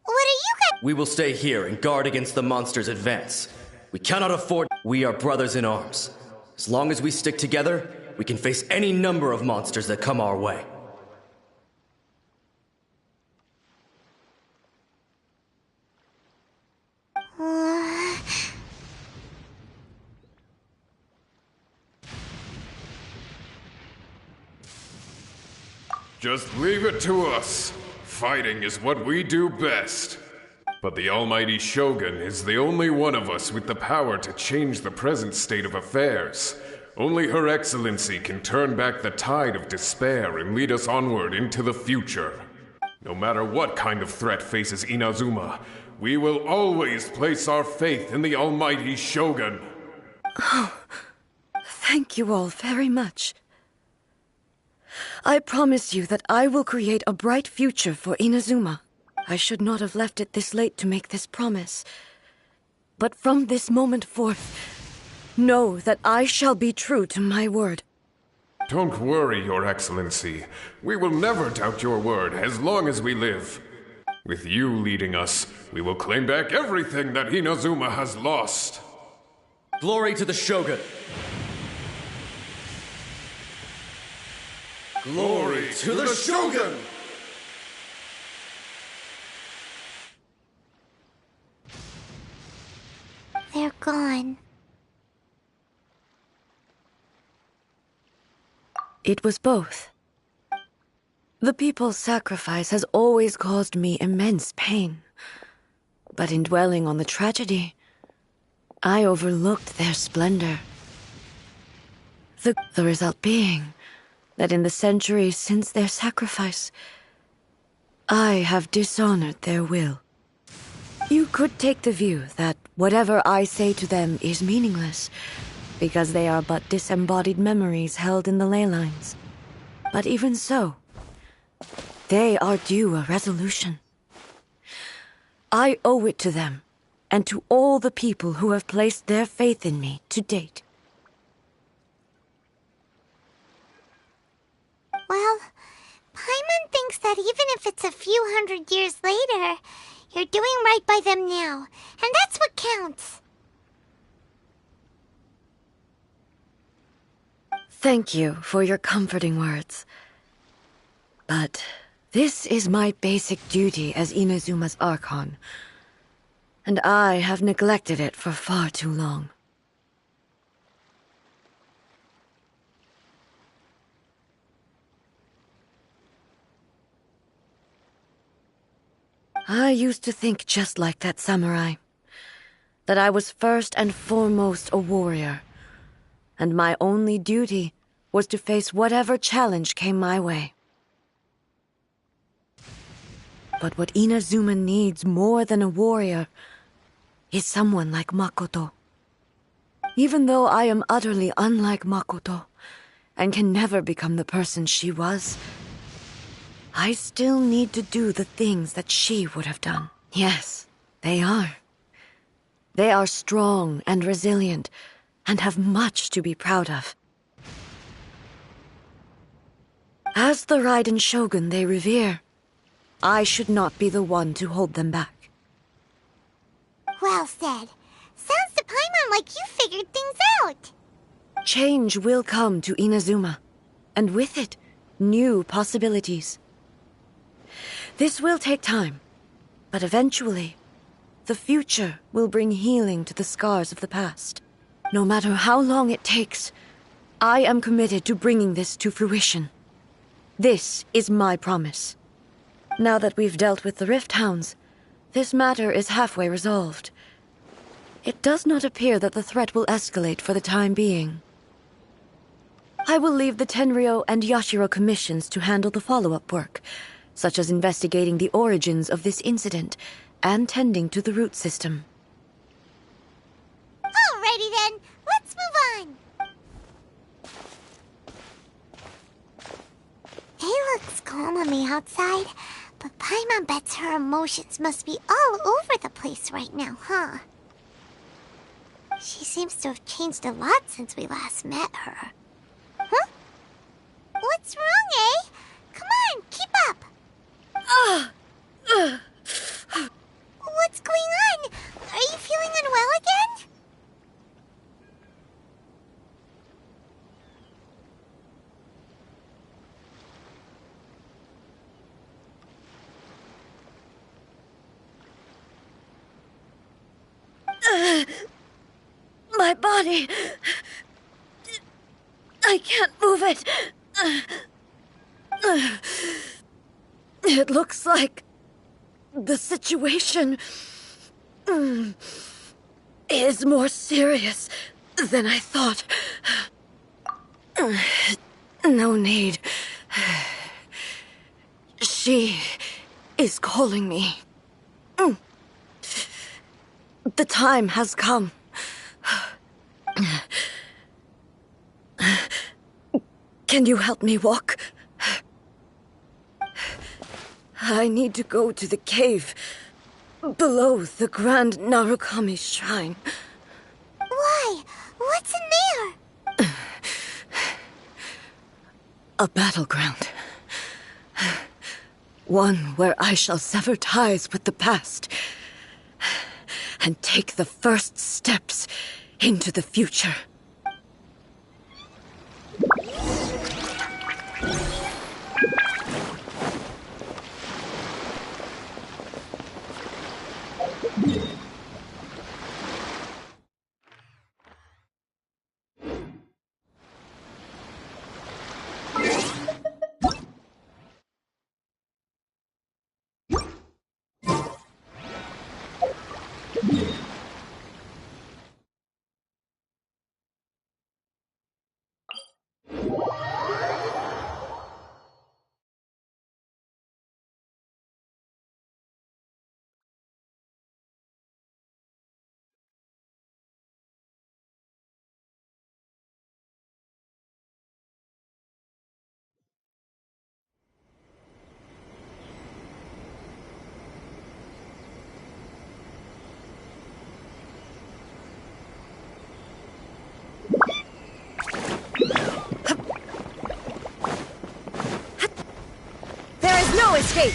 what are you guys... We will stay here and guard against the monster's advance. We cannot afford... We are brothers in arms. As long as we stick together, we can face any number of monsters that come our way. Just leave it to us. Fighting is what we do best. But the Almighty Shogun is the only one of us with the power to change the present state of affairs. Only Her Excellency can turn back the tide of despair and lead us onward into the future. No matter what kind of threat faces Inazuma, we will always place our faith in the Almighty Shogun. Oh, thank you all very much. I promise you that I will create a bright future for Inazuma. I should not have left it this late to make this promise. But from this moment forth, know that I shall be true to my word. Don't worry, Your Excellency. We will never doubt your word as long as we live. With you leading us, we will claim back everything that Inazuma has lost. Glory to the Shogun! Glory to the Shogun! gone? It was both. The people's sacrifice has always caused me immense pain. But in dwelling on the tragedy, I overlooked their splendor. The result being that in the centuries since their sacrifice, I have dishonored their will. You could take the view that whatever I say to them is meaningless, because they are but disembodied memories held in the ley lines. But even so, they are due a resolution. I owe it to them, and to all the people who have placed their faith in me to date. Well, Paimon thinks that even if it's a few hundred years later, you're doing right by them now, and that's what counts. Thank you for your comforting words. But this is my basic duty as Inazuma's Archon, and I have neglected it for far too long. I used to think just like that samurai, that I was first and foremost a warrior, and my only duty was to face whatever challenge came my way. But what Inazuma needs more than a warrior is someone like Makoto. Even though I am utterly unlike Makoto, and can never become the person she was, I still need to do the things that she would have done. Yes, they are. They are strong and resilient, and have much to be proud of. As the Raiden Shogun they revere, I should not be the one to hold them back. Well said. Sounds to Paimon like you figured things out. Change will come to Inazuma, and with it, new possibilities. This will take time, but eventually, the future will bring healing to the scars of the past. No matter how long it takes, I am committed to bringing this to fruition. This is my promise. Now that we've dealt with the Rift Hounds, this matter is halfway resolved. It does not appear that the threat will escalate for the time being. I will leave the Tenryo and Yashiro commissions to handle the follow-up work, such as investigating the origins of this incident and tending to the root system. Alrighty then, let's move on. It looks calm on the outside, but Paimon bets her emotions must be all over the place right now, huh? She seems to have changed a lot since we last met her. Huh? What's wrong, eh? Come on, keep up! What's going on? Are you feeling unwell again? My body... I can't move it. It looks like the situation is more serious than I thought. No need. She is calling me. The time has come. Can you help me walk? I need to go to the cave below the Grand Narukami Shrine. Why? What's in there? A battleground. One where I shall sever ties with the past and take the first steps into the future. There is no escape!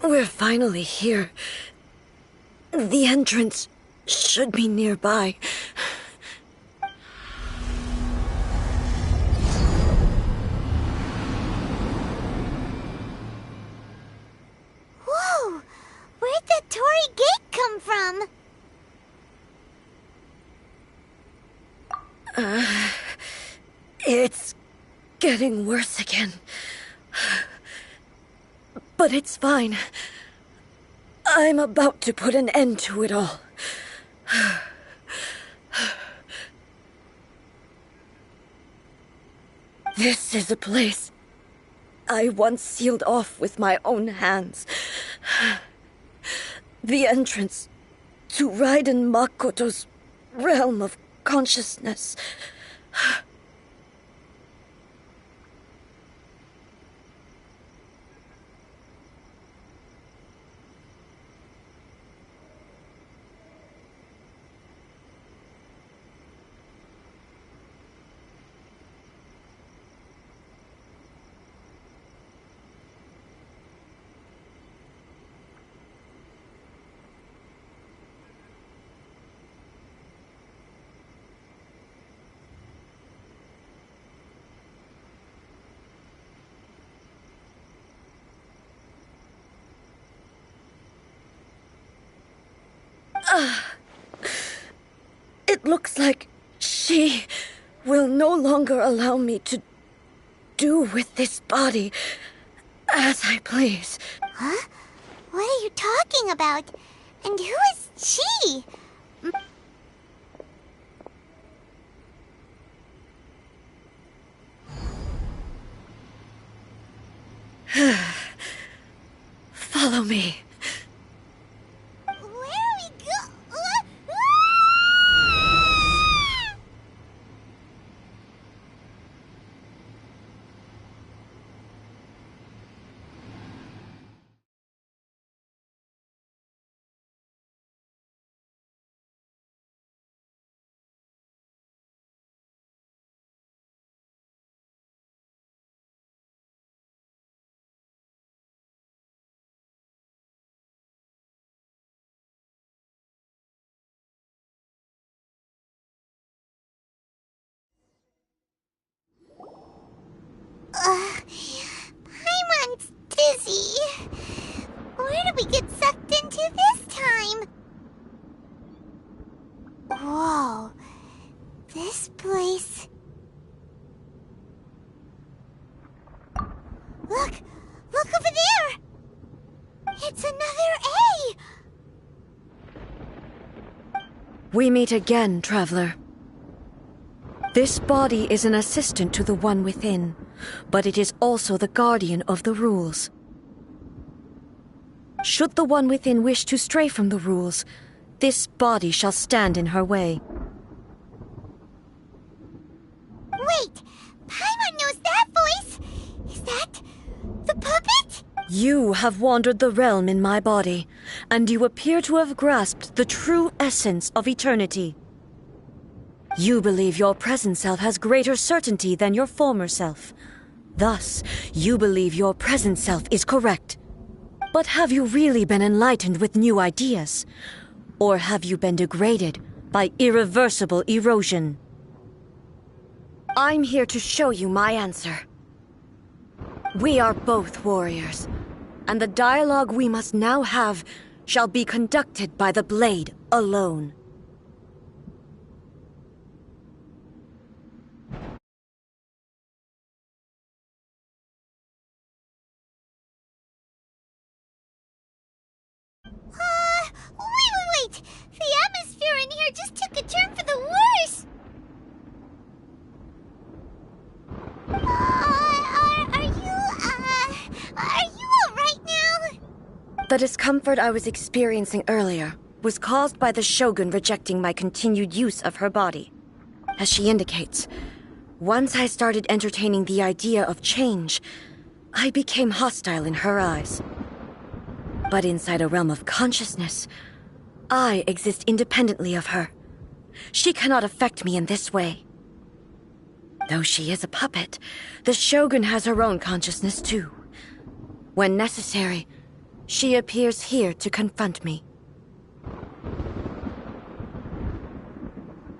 We're finally here. The entrance should be nearby. Whoa! Where'd the Torii Gate come from? It's getting worse again. But it's fine. I'm about to put an end to it all. This is a place I once sealed off with my own hands. The entrance to Raiden Makoto's realm of consciousness. It looks like she will no longer allow me to do with this body as I please. Huh? What are you talking about? And who is she? Follow me. dizzy. Where did we get sucked into this time? Whoa. This place... Look! Look over there! It's another A! We meet again, traveler. This body is an assistant to the one within, but it is also the guardian of the rules. Should the one within wish to stray from the rules, this body shall stand in her way. Wait! Paimon knows that voice! Is that... the puppet? You have wandered the realm in my body, and you appear to have grasped the true essence of eternity. You believe your present self has greater certainty than your former self. Thus, you believe your present self is correct. But have you really been enlightened with new ideas? Or have you been degraded by irreversible erosion? I'm here to show you my answer. We are both warriors, and the dialogue we must now have shall be conducted by the blade alone. Wait! The atmosphere in here just took a turn for the worse! Are you alright now? The discomfort I was experiencing earlier was caused by the Shogun rejecting my continued use of her body. As she indicates, once I started entertaining the idea of change, I became hostile in her eyes. But inside a realm of consciousness, I exist independently of her. She cannot affect me in this way. Though she is a puppet, the Shogun has her own consciousness too. When necessary, she appears here to confront me.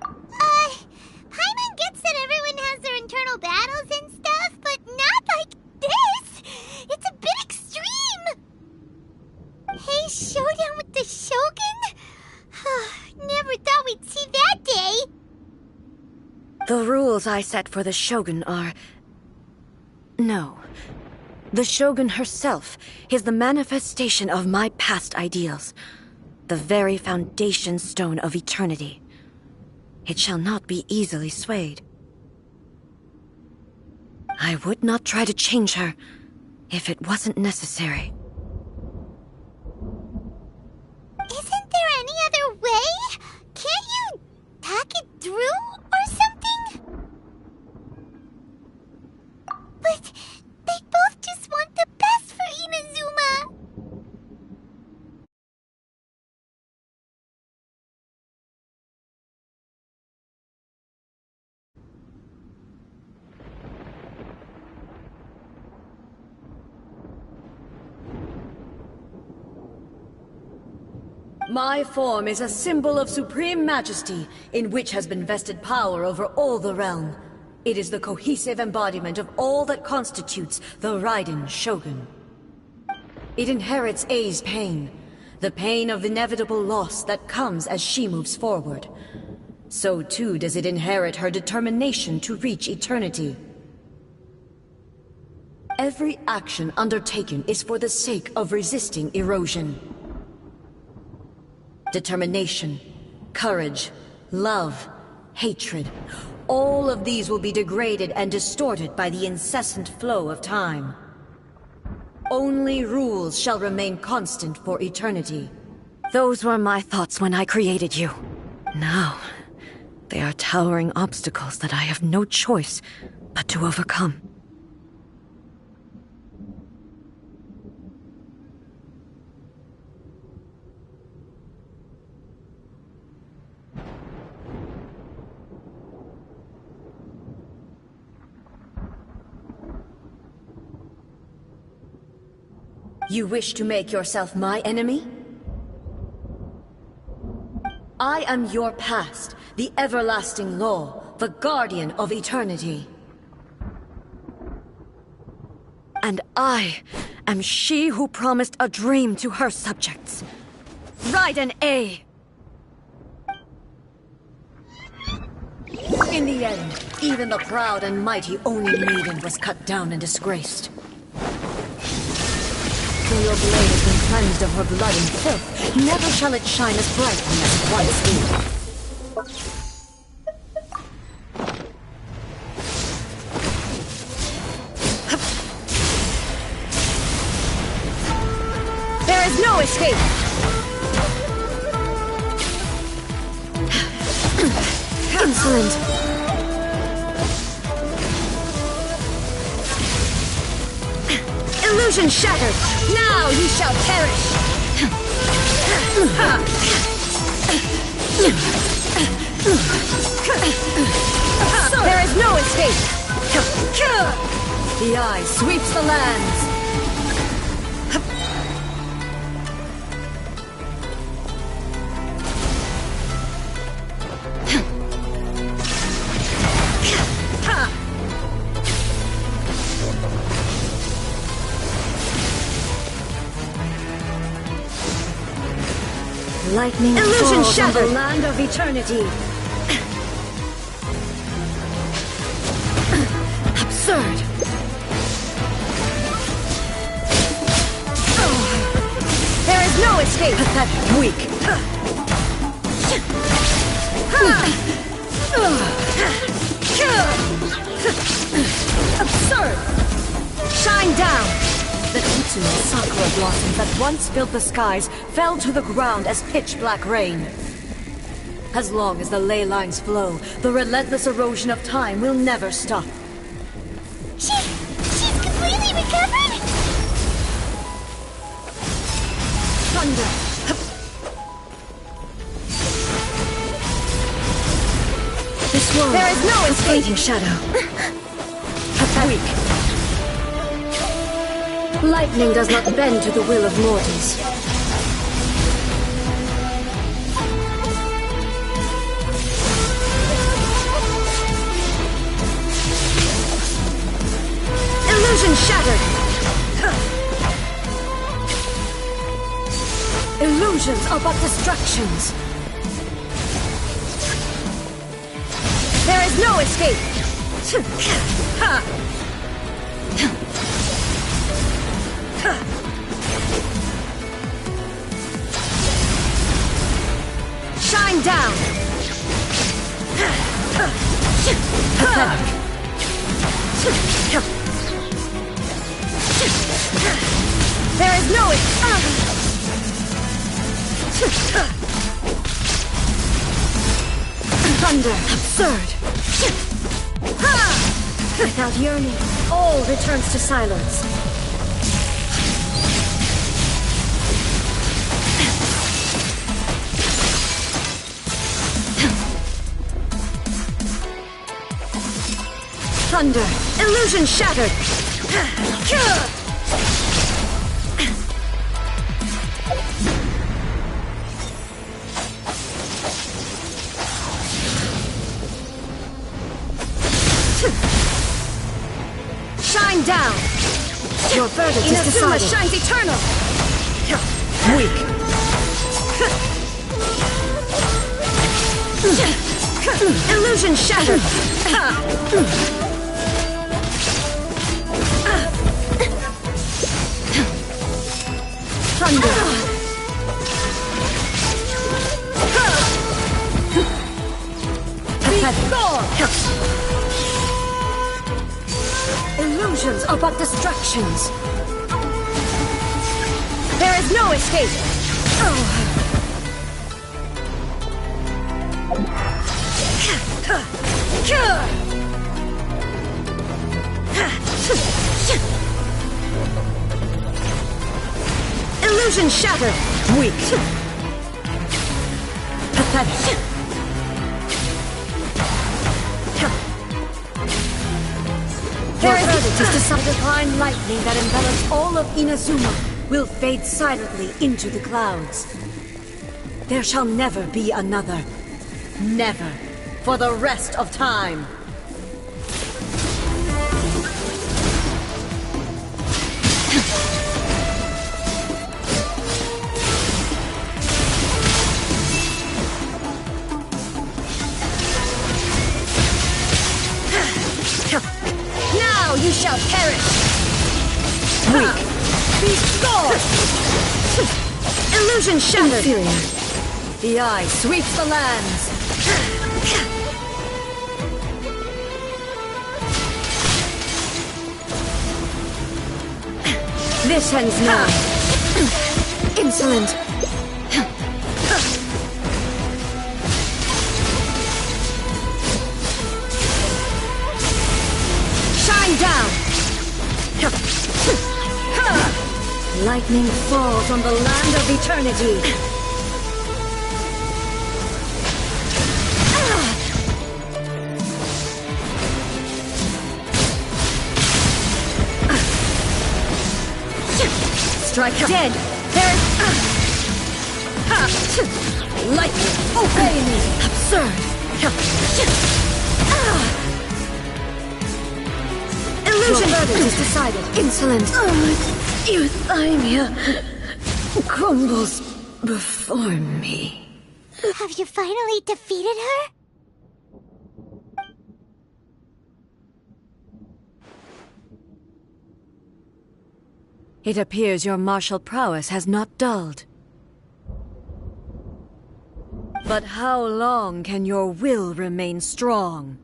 Paimon gets that everyone has their internal battles and stuff, but not like this! It's a bit extreme! Hey, showdown with the Shogun? Never thought we'd see that day! The rules I set for the Shogun are... No. The Shogun herself is the manifestation of my past ideals. The very foundation stone of eternity. It shall not be easily swayed. I would not try to change her if it wasn't necessary. Isn't there any other way? Can't you hack it through or something? But they both just want the best for Inazuma. My form is a symbol of supreme majesty, in which has been vested power over all the realm. It is the cohesive embodiment of all that constitutes the Raiden Shogun. It inherits Ei's pain, the pain of inevitable loss that comes as she moves forward. So too does it inherit her determination to reach eternity. Every action undertaken is for the sake of resisting erosion. Determination, courage, love, hatred, all of these will be degraded and distorted by the incessant flow of time. Only rules shall remain constant for eternity. Those were my thoughts when I created you. Now, they are towering obstacles that I have no choice but to overcome. You wish to make yourself my enemy? I am your past, the everlasting law, the guardian of eternity. And I am she who promised a dream to her subjects. Raiden A. In the end, even the proud and mighty Oni maiden was cut down and disgraced. Till your blade has been cleansed of her blood and filth, never shall it shine as brightly as it once did. There is no escape! Insolent! Illusion shattered! Now you shall perish! There is no escape! The eye sweeps the lands! Lightning illusion shattered the land of eternity. Absurd. There is no escape. Pathetic. Weak. Absurd. Shine down. The Kitsune sakura blossoms that once filled the skies fell to the ground as pitch-black rain. As long as the ley lines flow, the relentless erosion of time will never stop. She's completely recovered? Thunder! This world there is no escaping shadow. Weak. Lightning does not bend to the will of mortals. Illusion shattered! Illusions are but distractions. There is no escape! Shine down! Pathetic. There is no thunder. Absurd. Without yearning, all returns to silence. Thunder! Illusion shattered! Shine down! Your verdict is decided. Shines eternal! Weak! Illusion shattered! Thunder! Illusions are but distractions. There is no escape. Illusion shattered. Weak. Pathetic. Your verdict is decided. The divine lightning that envelops all of Inazuma will fade silently into the clouds. There shall never be another. Never. For the rest of time. Weak. Be gone! Illusion shattered! Inferior. The eye sweeps the lands! This ends now. Insolent. Shine down! Lightning falls on the land of eternity. Strike dead. There is lightning. Obey me. Absurd. Illusion verdict is decided. Insolent. Euthymia crumbles before me. Have you finally defeated her? It appears your martial prowess has not dulled. But how long can your will remain strong?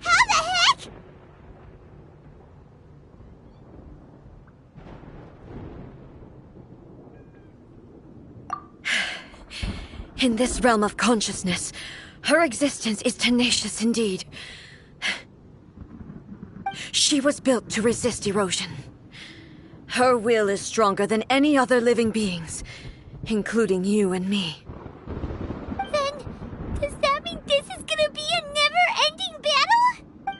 How the heck? In this realm of consciousness, her existence is tenacious indeed. She was built to resist erosion. Her will is stronger than any other living being's, including you and me. Then, does that mean this is gonna be a never-ending battle?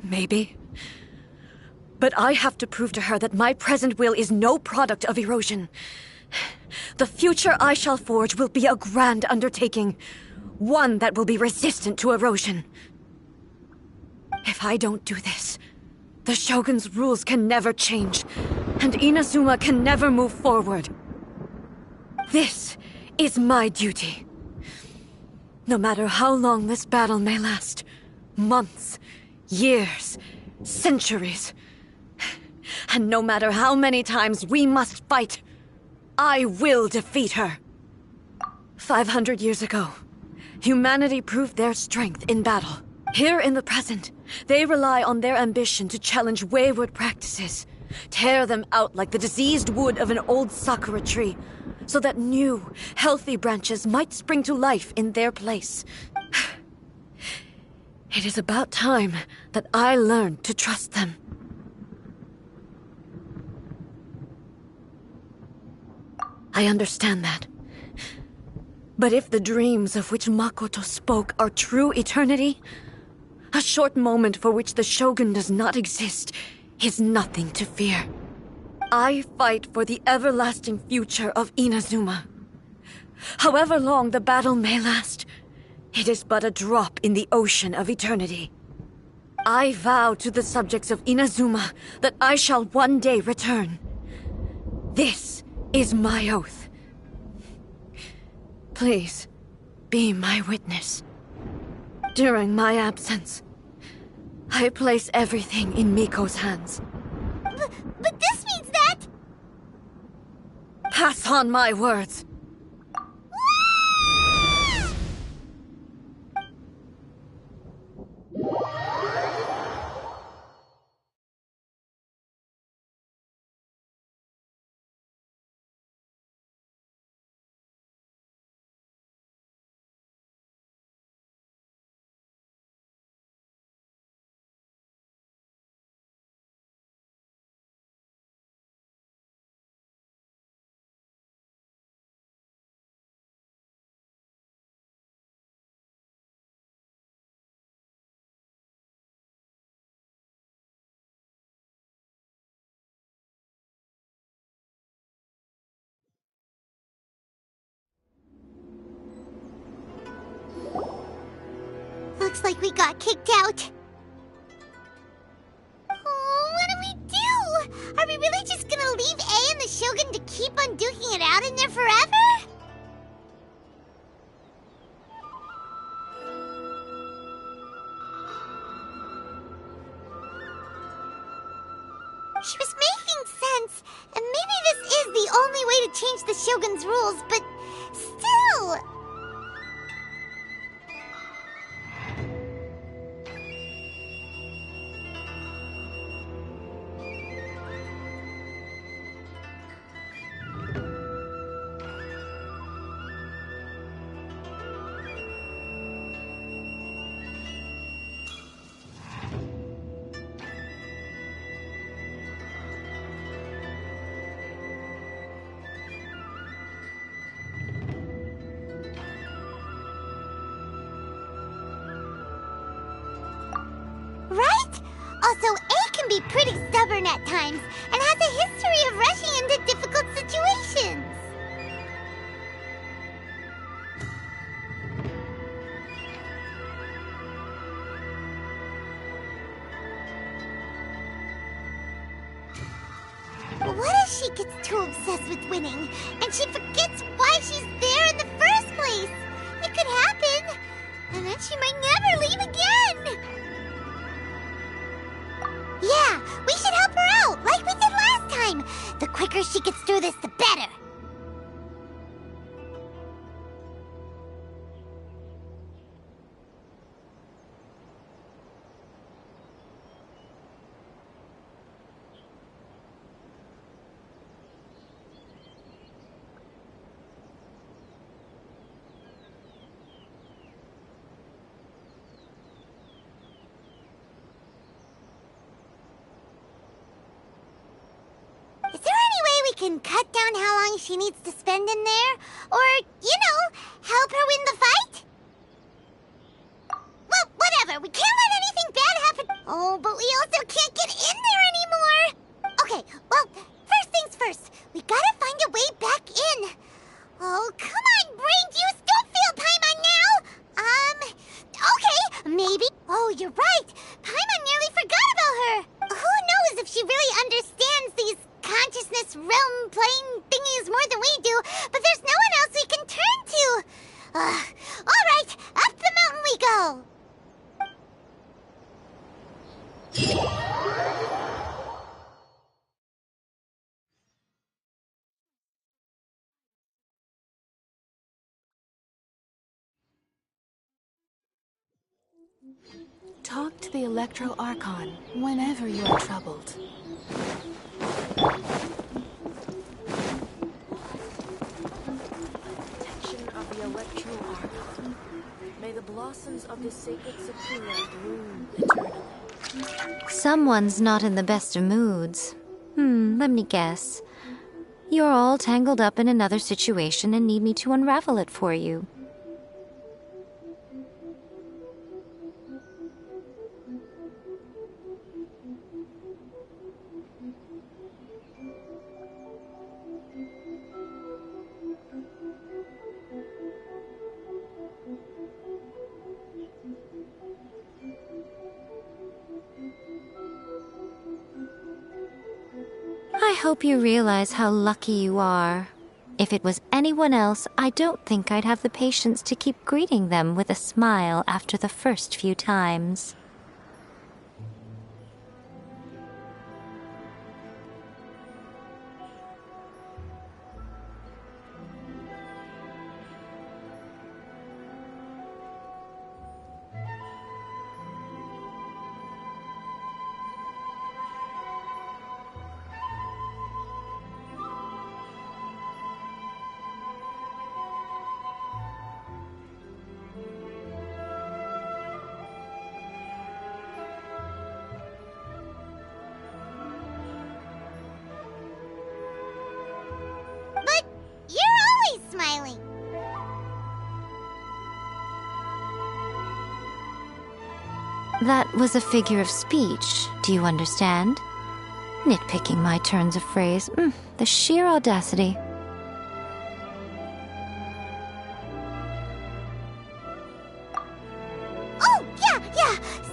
Maybe. But I have to prove to her that my present will is no product of erosion. The future I shall forge will be a grand undertaking, one that will be resistant to erosion. If I don't do this, the Shogun's rules can never change, and Inazuma can never move forward. This is my duty. No matter how long this battle may last, months, years, centuries, and no matter how many times we must fight, I will defeat her. 500 years ago, humanity proved their strength in battle. Here in the present, they rely on their ambition to challenge wayward practices, tear them out like the diseased wood of an old sakura tree, so that new, healthy branches might spring to life in their place. It is about time that I learned to trust them. I understand that. But if the dreams of which Makoto spoke are true eternity, a short moment for which the Shogun does not exist is nothing to fear. I fight for the everlasting future of Inazuma. However long the battle may last, it is but a drop in the ocean of eternity. I vow to the subjects of Inazuma that I shall one day return. This is my oath. Please, be my witness. During my absence, I place everything in Miko's hands. But this means that... Pass on my words. Looks like we got kicked out. Oh, what do we do? Are we really just gonna leave A in and the Shogun to keep on duking it out in there forever? She was making sense, and maybe this is the only way to change the Shogun's rules, but still... Right? Also, A can be pretty stubborn at times, and has a history of rushing into difficult situations. What if she gets too obsessed with winning, and she forgets why she's there in the first place? It could happen, and then she might never leave again. Yeah, we should help her out, like we did last time. The quicker she gets through this, the better. Is there any way we can cut down how long she needs to spend in there? Or, help her win the fight? Well, whatever. We can't let anything bad happen. Oh, but we also can't get in there anymore. Okay, well, first things first. We gotta find a way back in. Oh, come on, brain juice. Don't feel Paimon now. Okay, maybe. Oh, you're right. Paimon nearly forgot about her. Who knows if she really understands these consciousness realm plane thingies more than we do, but there's no one else we can turn to. All right, up the mountain we go. Talk to the Electro Archon whenever you are troubled. Protection of the Electro Archon. May the blossoms of the sacred Sakura bloom eternally. Someone's not in the best of moods. Let me guess. You're all tangled up in another situation and need me to unravel it for you. I hope you realize how lucky you are. If it was anyone else, I don't think I'd have the patience to keep greeting them with a smile after the first few times. But you're always smiling. That was a figure of speech, do you understand? Nitpicking my turns of phrase. The sheer audacity. Oh, yeah.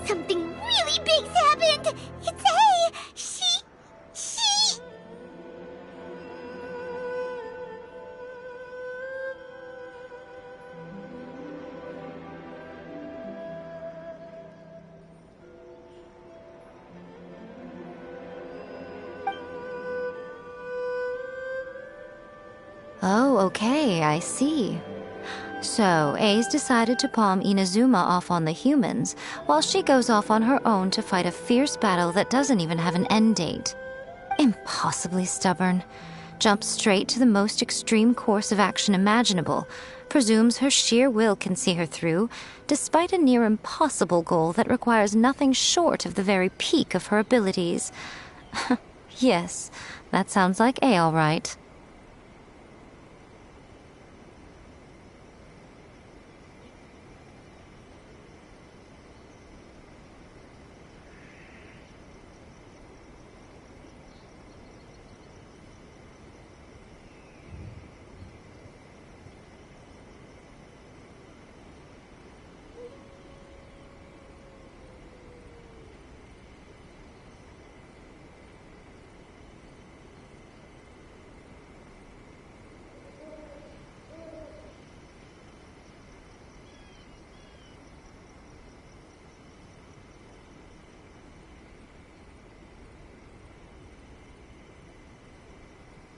Something really big's happened. It's A. She... Oh, okay, I see. So, A's decided to palm Inazuma off on the humans, while she goes off on her own to fight a fierce battle that doesn't even have an end date. Impossibly stubborn. Jumps straight to the most extreme course of action imaginable, presumes her sheer will can see her through, despite a near impossible goal that requires nothing short of the very peak of her abilities. Yes, that sounds like A all right.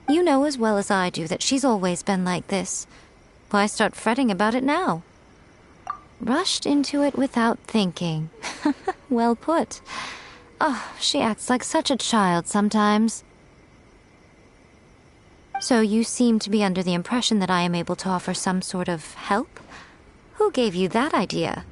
You know as well as I do that she's always been like this. Why start fretting about it now? Rushed into it without thinking. Well put. Oh, she acts like such a child sometimes. So you seem to be under the impression that I am able to offer some sort of help? Who gave you that idea?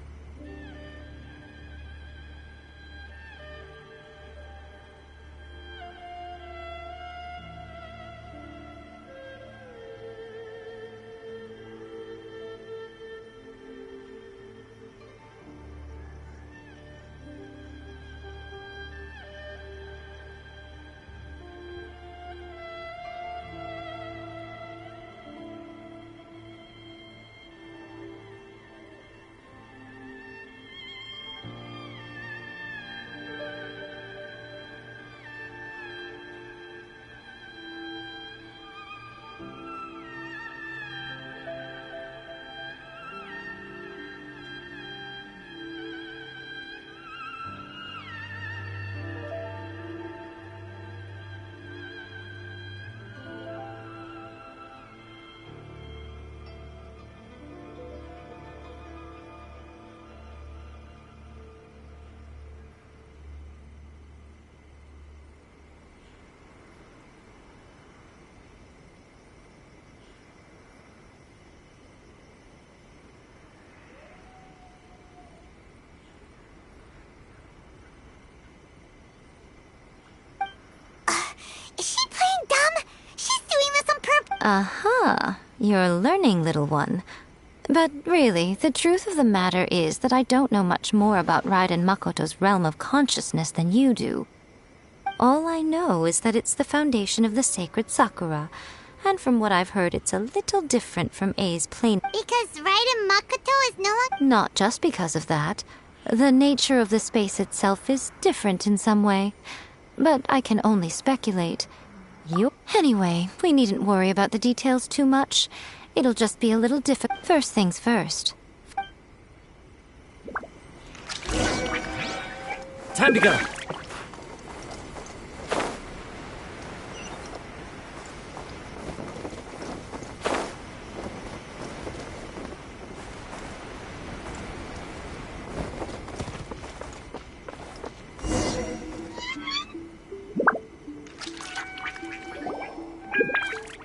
Is she playing dumb? She's doing this on purpose. Aha, you're learning, little one. But really, the truth of the matter is that I don't know much more about Raiden Makoto's realm of consciousness than you do. All I know is that it's the foundation of the sacred Sakura, and from what I've heard, it's a little different from A's plain. Because Raiden Makoto is no longer... Not just because of that. The nature of the space itself is different in some way. But I can only speculate. Anyway, we needn't worry about the details too much. It'll just be a little difficult. First things first. Time to go.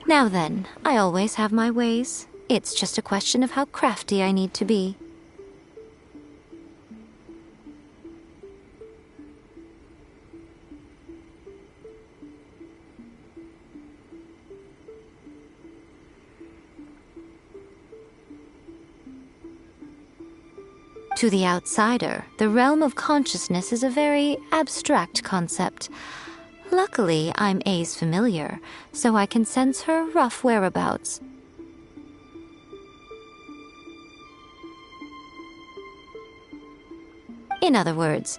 Now then, I always have my ways. It's just a question of how crafty I need to be. To the outsider, the realm of consciousness is a very abstract concept. Luckily, I'm A's familiar, so I can sense her rough whereabouts. In other words,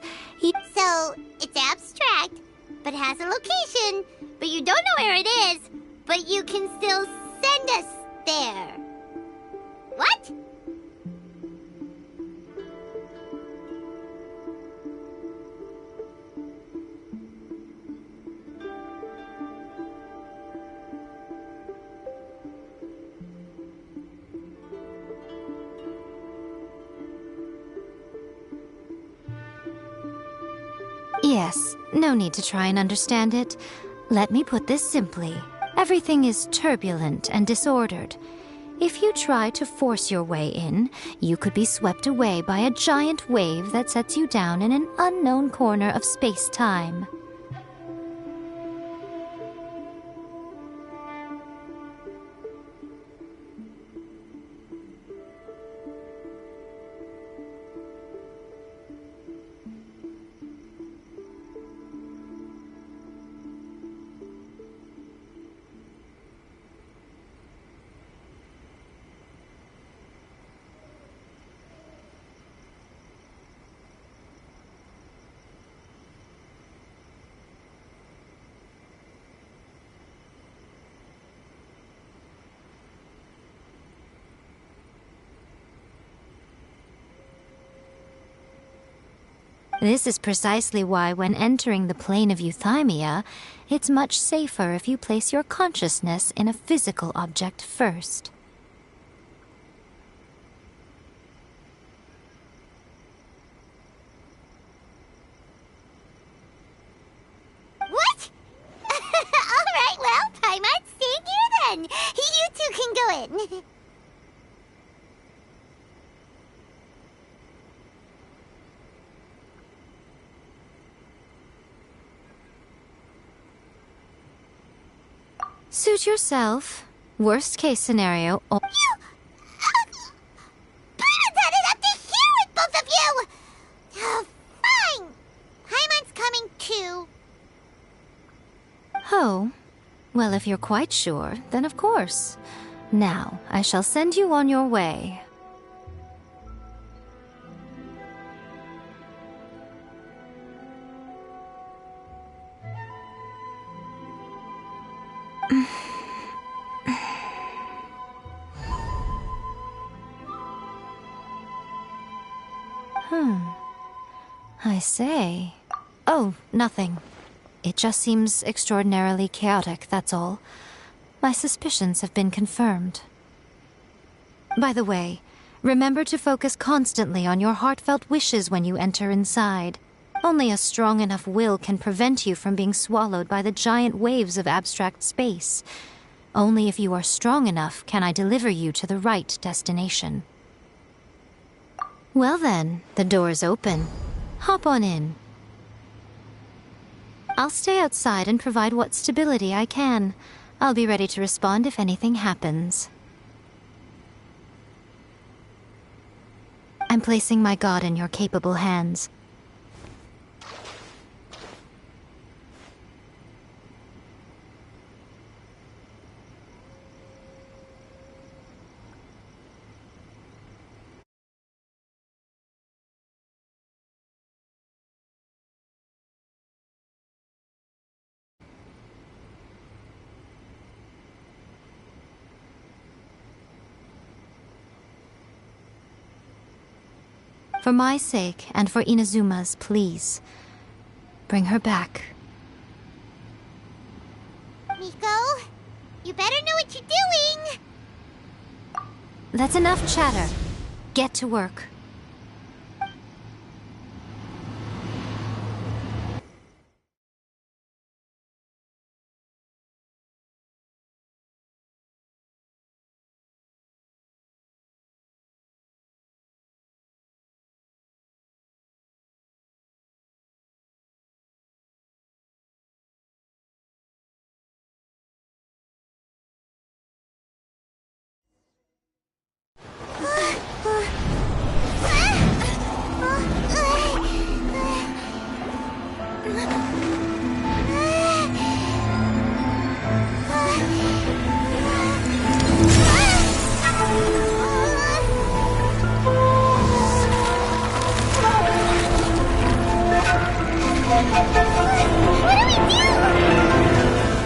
So, it's abstract, but has a location, but you don't know where it is, but you can still send us there. What? Yes, no need to try and understand it. Let me put this simply. Everything is turbulent and disordered. If you try to force your way in, you could be swept away by a giant wave that sets you down in an unknown corner of space-time. This is precisely why, when entering the plane of euthymia, it's much safer if you place your consciousness in a physical object first. What? Alright, well, Paimon, stay here then. You two can go in. Suit yourself. Worst case scenario. You... Paimon's had it up to here with both of you! Fine! Paimon's coming too. Oh. Well, if you're quite sure, then of course. Now, I shall send you on your way. I say. Oh, nothing. It just seems extraordinarily chaotic, that's all. My suspicions have been confirmed. By the way, remember to focus constantly on your heartfelt wishes when you enter inside. Only a strong enough will can prevent you from being swallowed by the giant waves of abstract space. Only if you are strong enough can I deliver you to the right destination. Well then, the door's open. Hop on in. I'll stay outside and provide what stability I can. I'll be ready to respond if anything happens. I'm placing my god in your capable hands. For my sake, and for Inazuma's, please. Bring her back. Miko, you better know what you're doing! That's enough chatter. Get to work.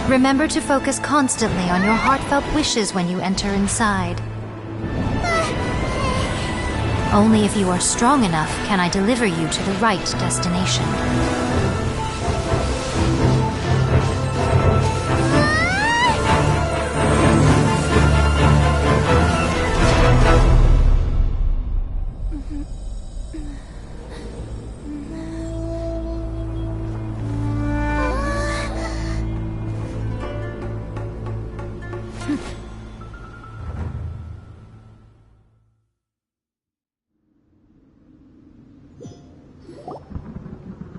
Remember to focus constantly on your heartfelt wishes when you enter inside. Only if you are strong enough can I deliver you to the right destination.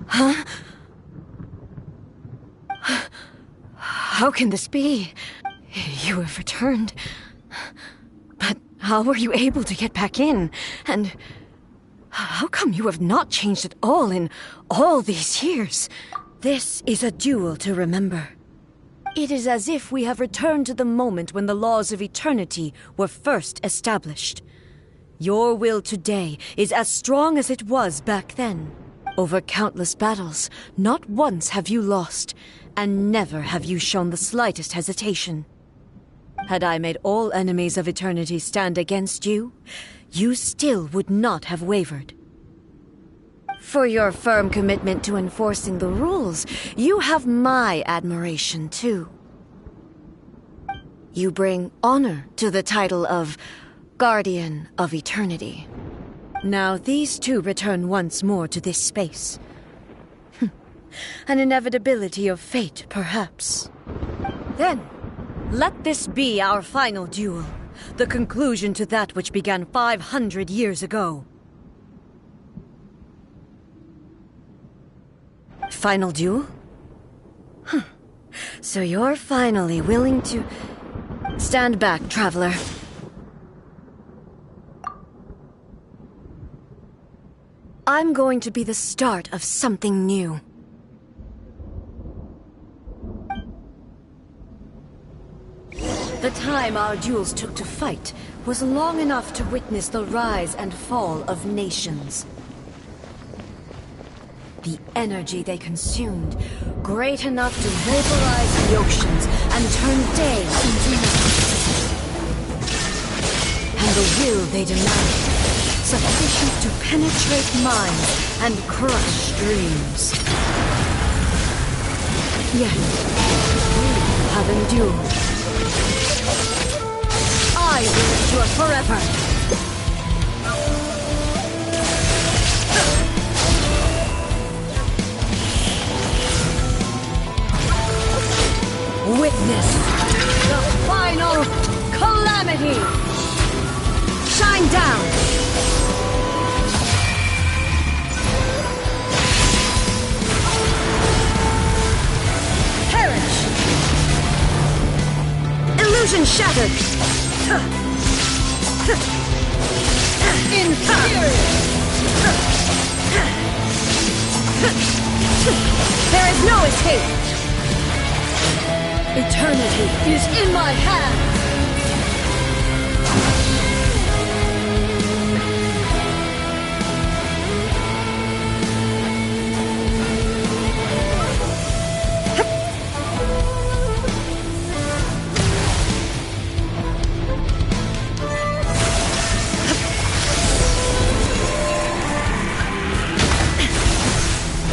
Huh? How can this be? You have returned. But how were you able to get back in? And how come you have not changed at all in all these years? This is a duel to remember. It is as if we have returned to the moment when the laws of eternity were first established. Your will today is as strong as it was back then. Over countless battles, not once have you lost, and never have you shown the slightest hesitation. Had I made all enemies of eternity stand against you, you still would not have wavered. For your firm commitment to enforcing the rules, you have my admiration too. You bring honor to the title of Guardian of Eternity. Now these two return once more to this space. An inevitability of fate, perhaps. Then, let this be our final duel, the conclusion to that which began 500 years ago. Final duel? So you're finally willing to... Stand back, traveler. I'm going to be the start of something new. The time our duels took to fight was long enough to witness the rise and fall of nations. The energy they consumed, great enough to vaporize the oceans and turn day into night. And the will they demanded, sufficient to penetrate minds and crush dreams. Yet, we have endured. I will endure forever. Witness the final calamity. Shine down. Perish. Illusion shattered. Inferior. There is no escape. Eternity is in my hands.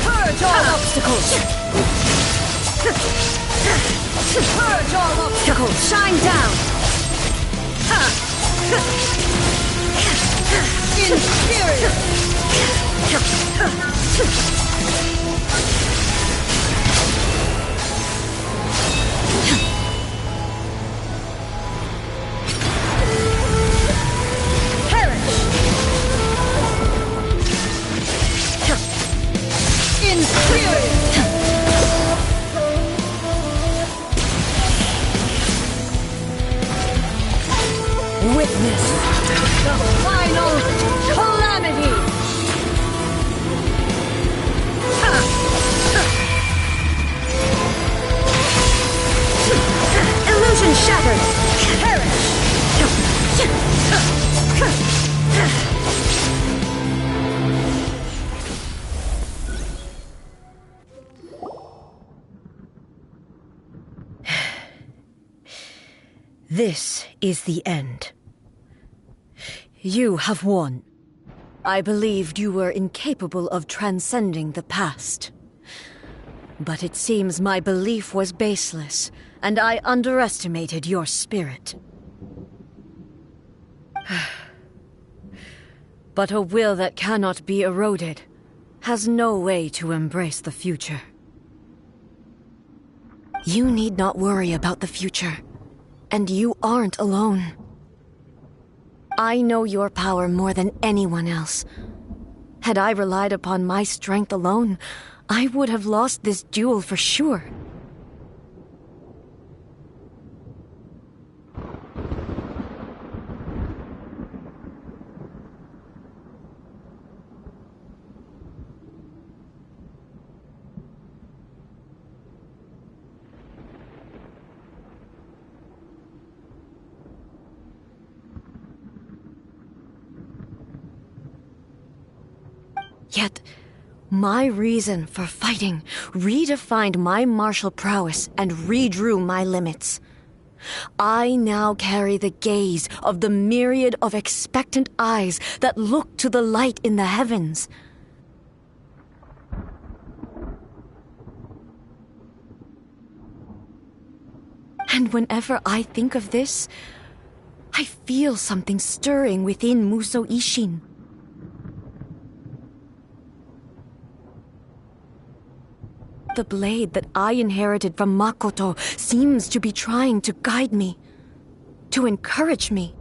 Purge all obstacles! Purge all obstacles! Shine down! Inferior! Perish! Inferior! Witness the final calamity! Illusion shattered! Perish! This is the end. You have won. I believed you were incapable of transcending the past. But it seems my belief was baseless, and I underestimated your spirit. But a will that cannot be eroded has no way to embrace the future. You need not worry about the future. And you aren't alone. I know your power more than anyone else. Had I relied upon my strength alone, I would have lost this duel for sure. Yet, my reason for fighting redefined my martial prowess and redrew my limits. I now carry the gaze of the myriad of expectant eyes that look to the light in the heavens. And whenever I think of this, I feel something stirring within Muso Ishin. The blade that I inherited from Makoto seems to be trying to guide me, to encourage me.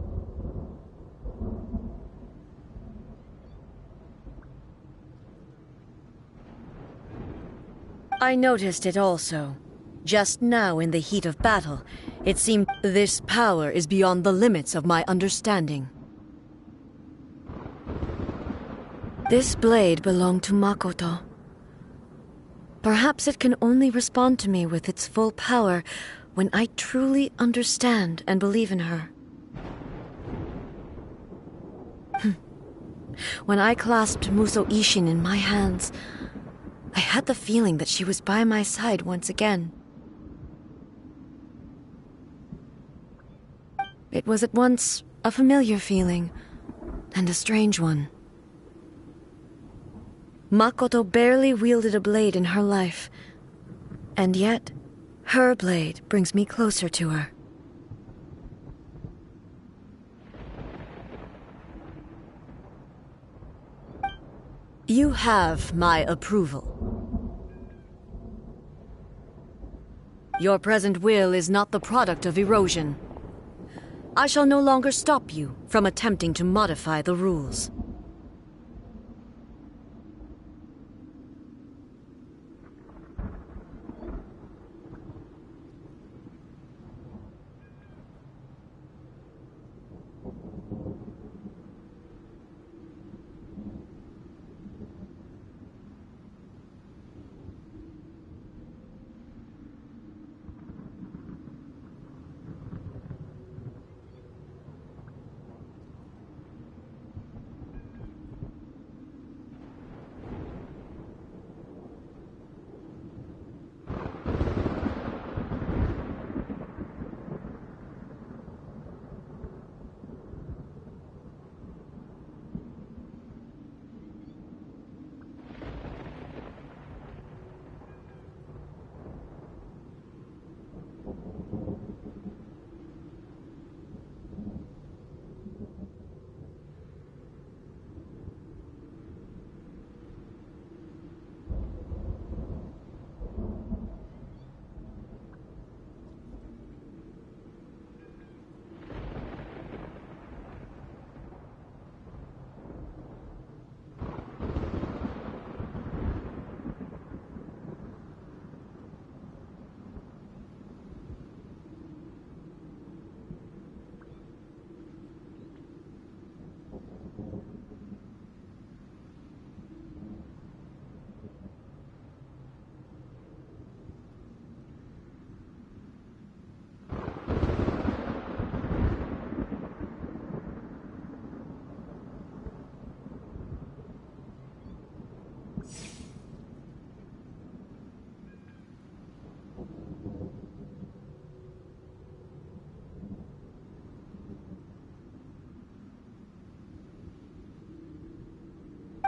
I noticed it also. Just now in the heat of battle, it seemed this power is beyond the limits of my understanding. This blade belonged to Makoto. Perhaps it can only respond to me with its full power when I truly understand and believe in her. When I clasped Muso Ishin in my hands, I had the feeling that she was by my side once again. It was at once a familiar feeling and a strange one. Makoto barely wielded a blade in her life, and yet her blade brings me closer to her. You have my approval. Your present will is not the product of erosion. I shall no longer stop you from attempting to modify the rules.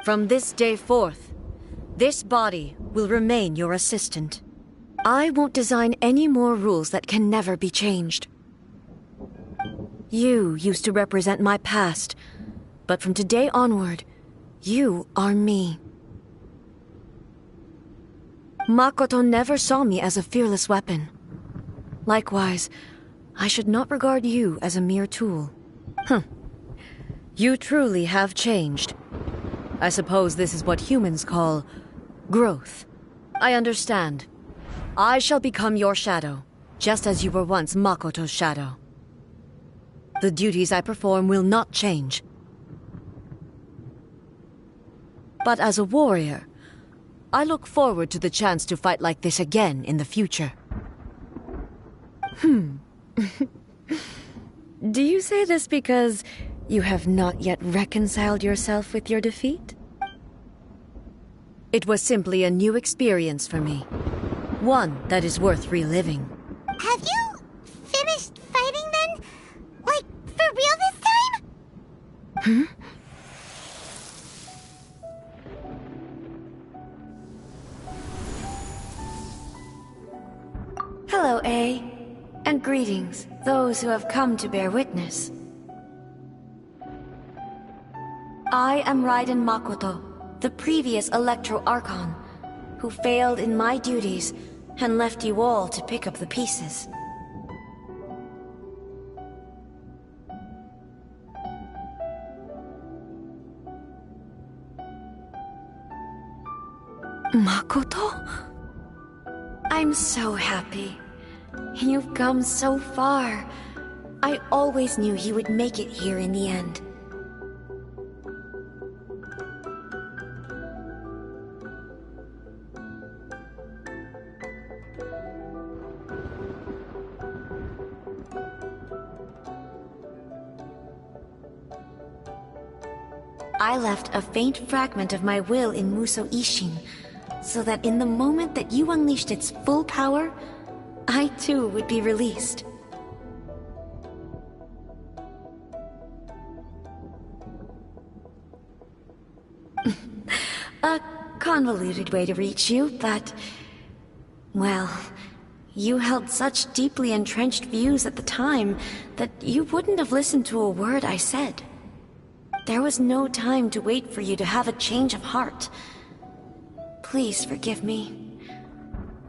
From this day forth, this body will remain your assistant. I won't design any more rules that can never be changed. You used to represent my past, but from today onward, you are me. Makoto never saw me as a fearless weapon. Likewise, I should not regard you as a mere tool. You truly have changed. I suppose this is what humans call growth. I understand. I shall become your shadow, just as you were once Makoto's shadow. The duties I perform will not change. But as a warrior, I look forward to the chance to fight like this again in the future. Do you say this because you have not yet reconciled yourself with your defeat? It was simply a new experience for me. One that is worth reliving. Have you finished fighting then? Like, for real this time? Hello, A. And greetings, those who have come to bear witness. I am Raiden Makoto, the previous Electro Archon, who failed in my duties and left you all to pick up the pieces. Makoto? I'm so happy. You've come so far. I always knew you would make it here in the end. I left a faint fragment of my will in Muso Ishin, so that in the moment that you unleashed its full power, I too would be released. A convoluted way to reach you, but... well, you held such deeply entrenched views at the time that you wouldn't have listened to a word I said. There was no time to wait for you to have a change of heart. Please forgive me.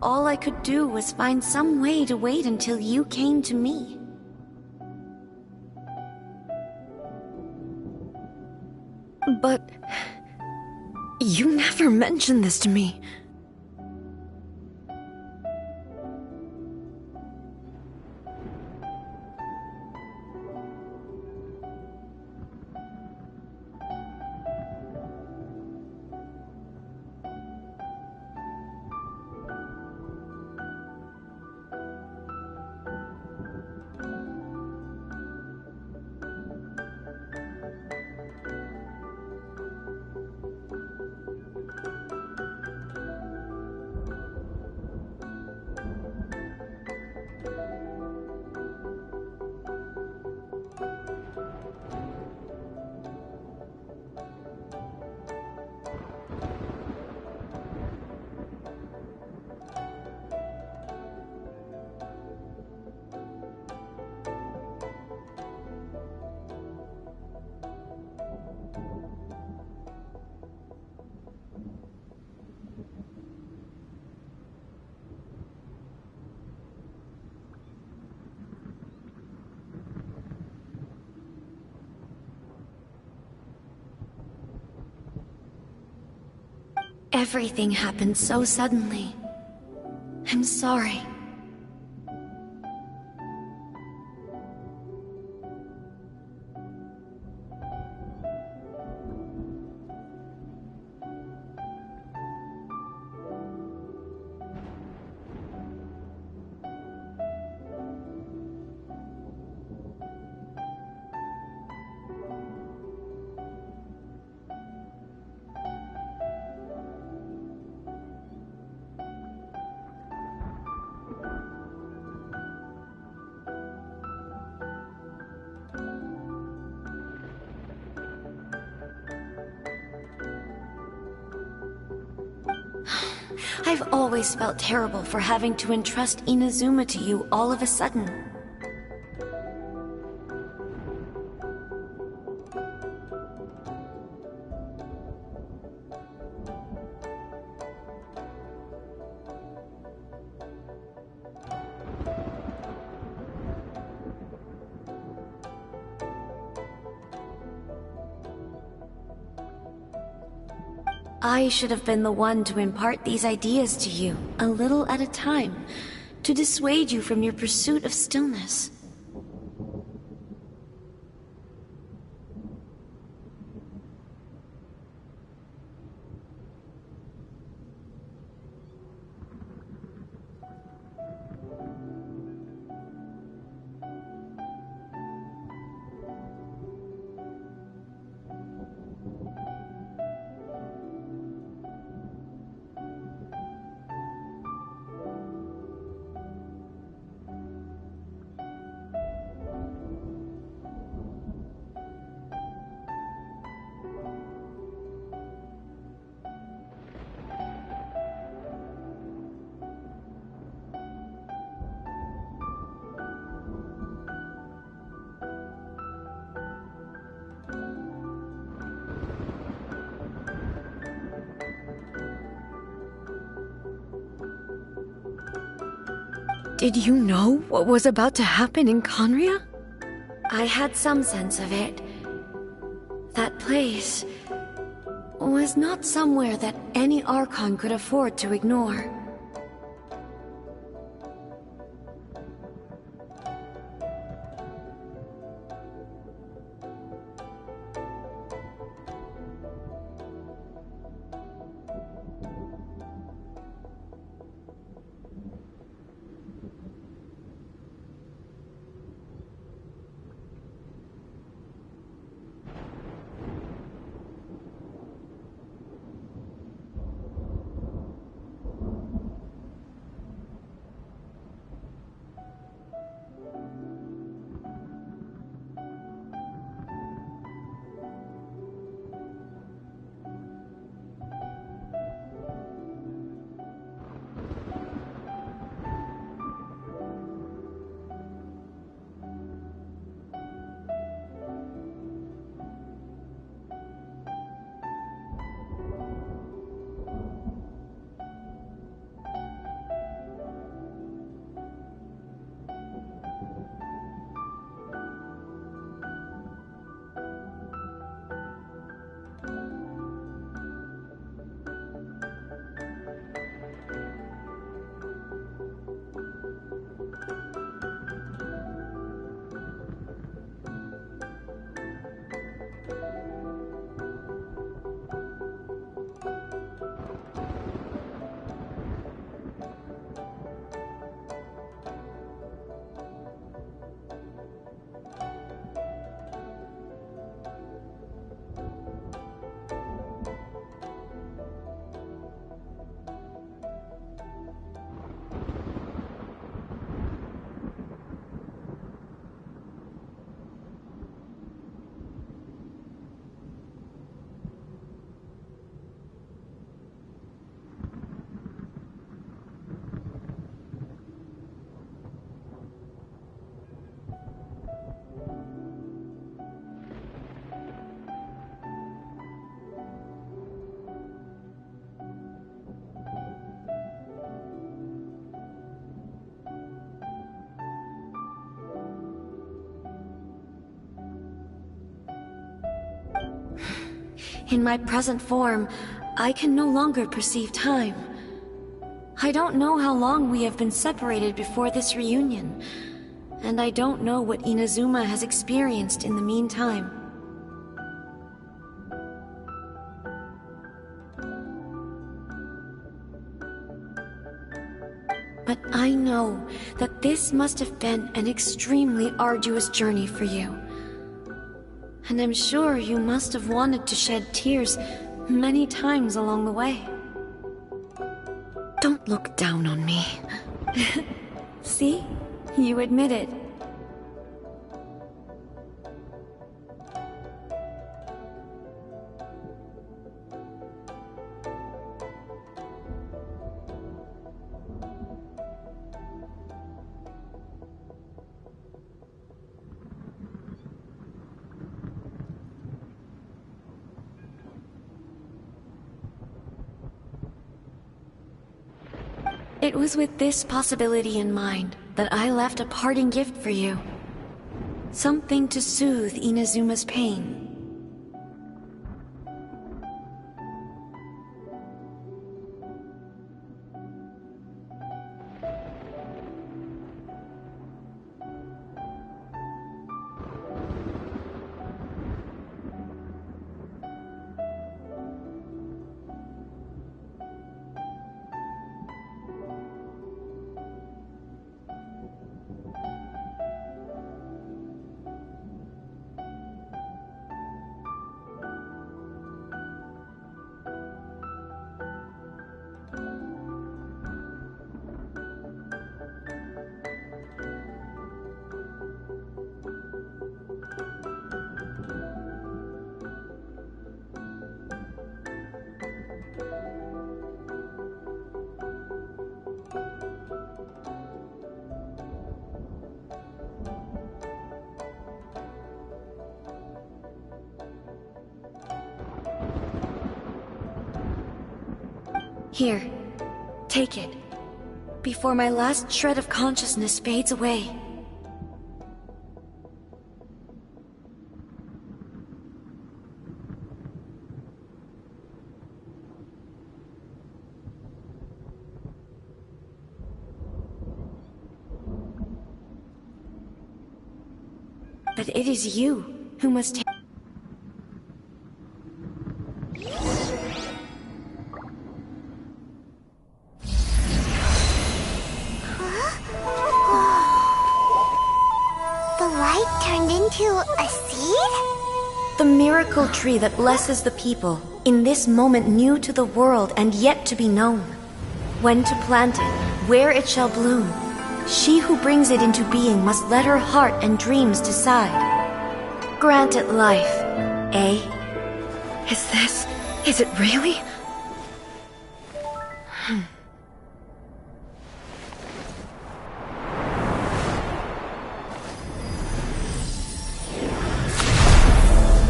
All I could do was find some way to wait until you came to me. But... you never mentioned this to me. Everything happened so suddenly. I'm sorry. I've always felt terrible for having to entrust Inazuma to you all of a sudden. I should have been the one to impart these ideas to you, a little at a time, to dissuade you from your pursuit of stillness. Did you know what was about to happen in Conria? I had some sense of it. That place was not somewhere that any Archon could afford to ignore. In my present form, I can no longer perceive time. I don't know how long we have been separated before this reunion, and I don't know what Inazuma has experienced in the meantime. But I know that this must have been an extremely arduous journey for you. And I'm sure you must have wanted to shed tears many times along the way. Don't look down on me. See? You admit it. It was with this possibility in mind that I left a parting gift for you. Something to soothe Inazuma's pain. Here, take it, before my last shred of consciousness fades away. But it is you who must take... The light turned into a seed? The miracle tree that blesses the people, in this moment new to the world and yet to be known. When to plant it, where it shall bloom. She who brings it into being must let her heart and dreams decide. Grant it life, eh? Is it really?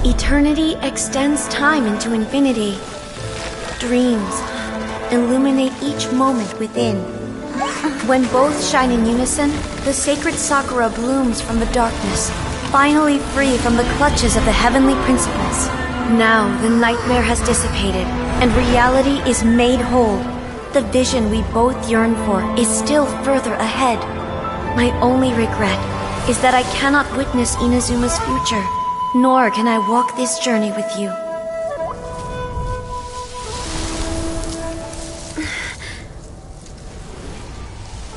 Eternity extends time into infinity. Dreams illuminate each moment within. When both shine in unison, the sacred Sakura blooms from the darkness, finally free from the clutches of the heavenly principles. Now the nightmare has dissipated, and reality is made whole. The vision we both yearn for is still further ahead. My only regret is that I cannot witness Inazuma's future, nor can I walk this journey with you.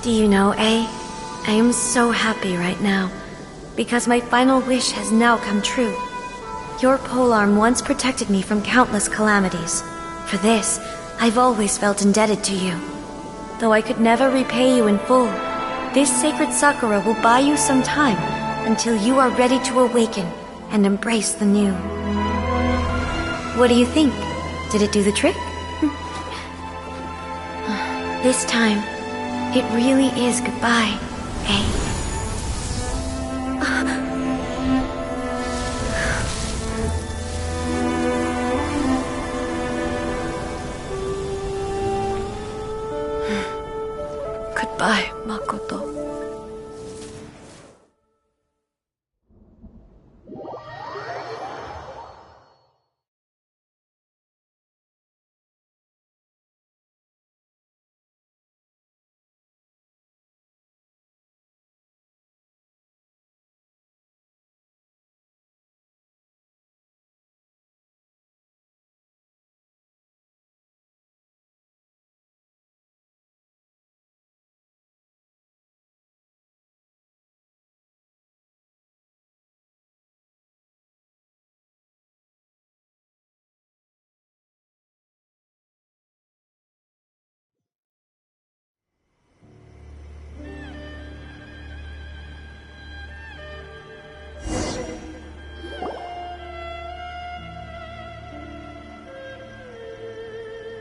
Do you know, I am so happy right now, because my final wish has now come true. Your polearm once protected me from countless calamities. For this, I've always felt indebted to you. Though I could never repay you in full, this sacred Sakura will buy you some time until you are ready to awaken and embrace the new. What do you think? Did it do the trick? This time, it really is goodbye, eh? Goodbye, Makoto.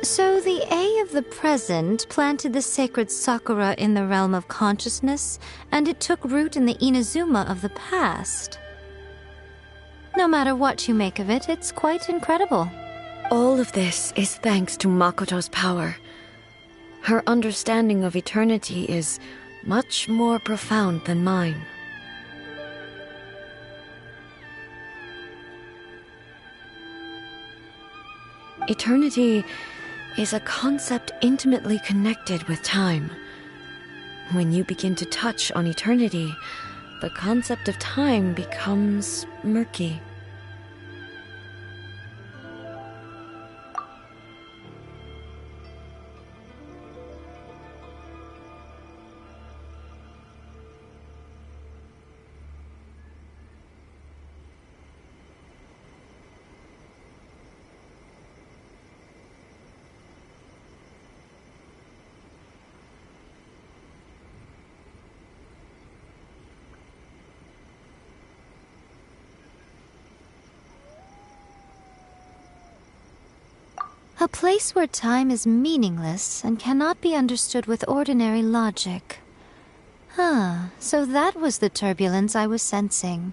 So the A of the present planted the sacred Sakura in the realm of consciousness, and it took root in the Inazuma of the past. No matter what you make of it, it's quite incredible. All of this is thanks to Makoto's power. Her understanding of eternity is much more profound than mine. Eternity is a concept intimately connected with time. When you begin to touch on eternity, the concept of time becomes murky. A place where time is meaningless and cannot be understood with ordinary logic. So that was the turbulence I was sensing.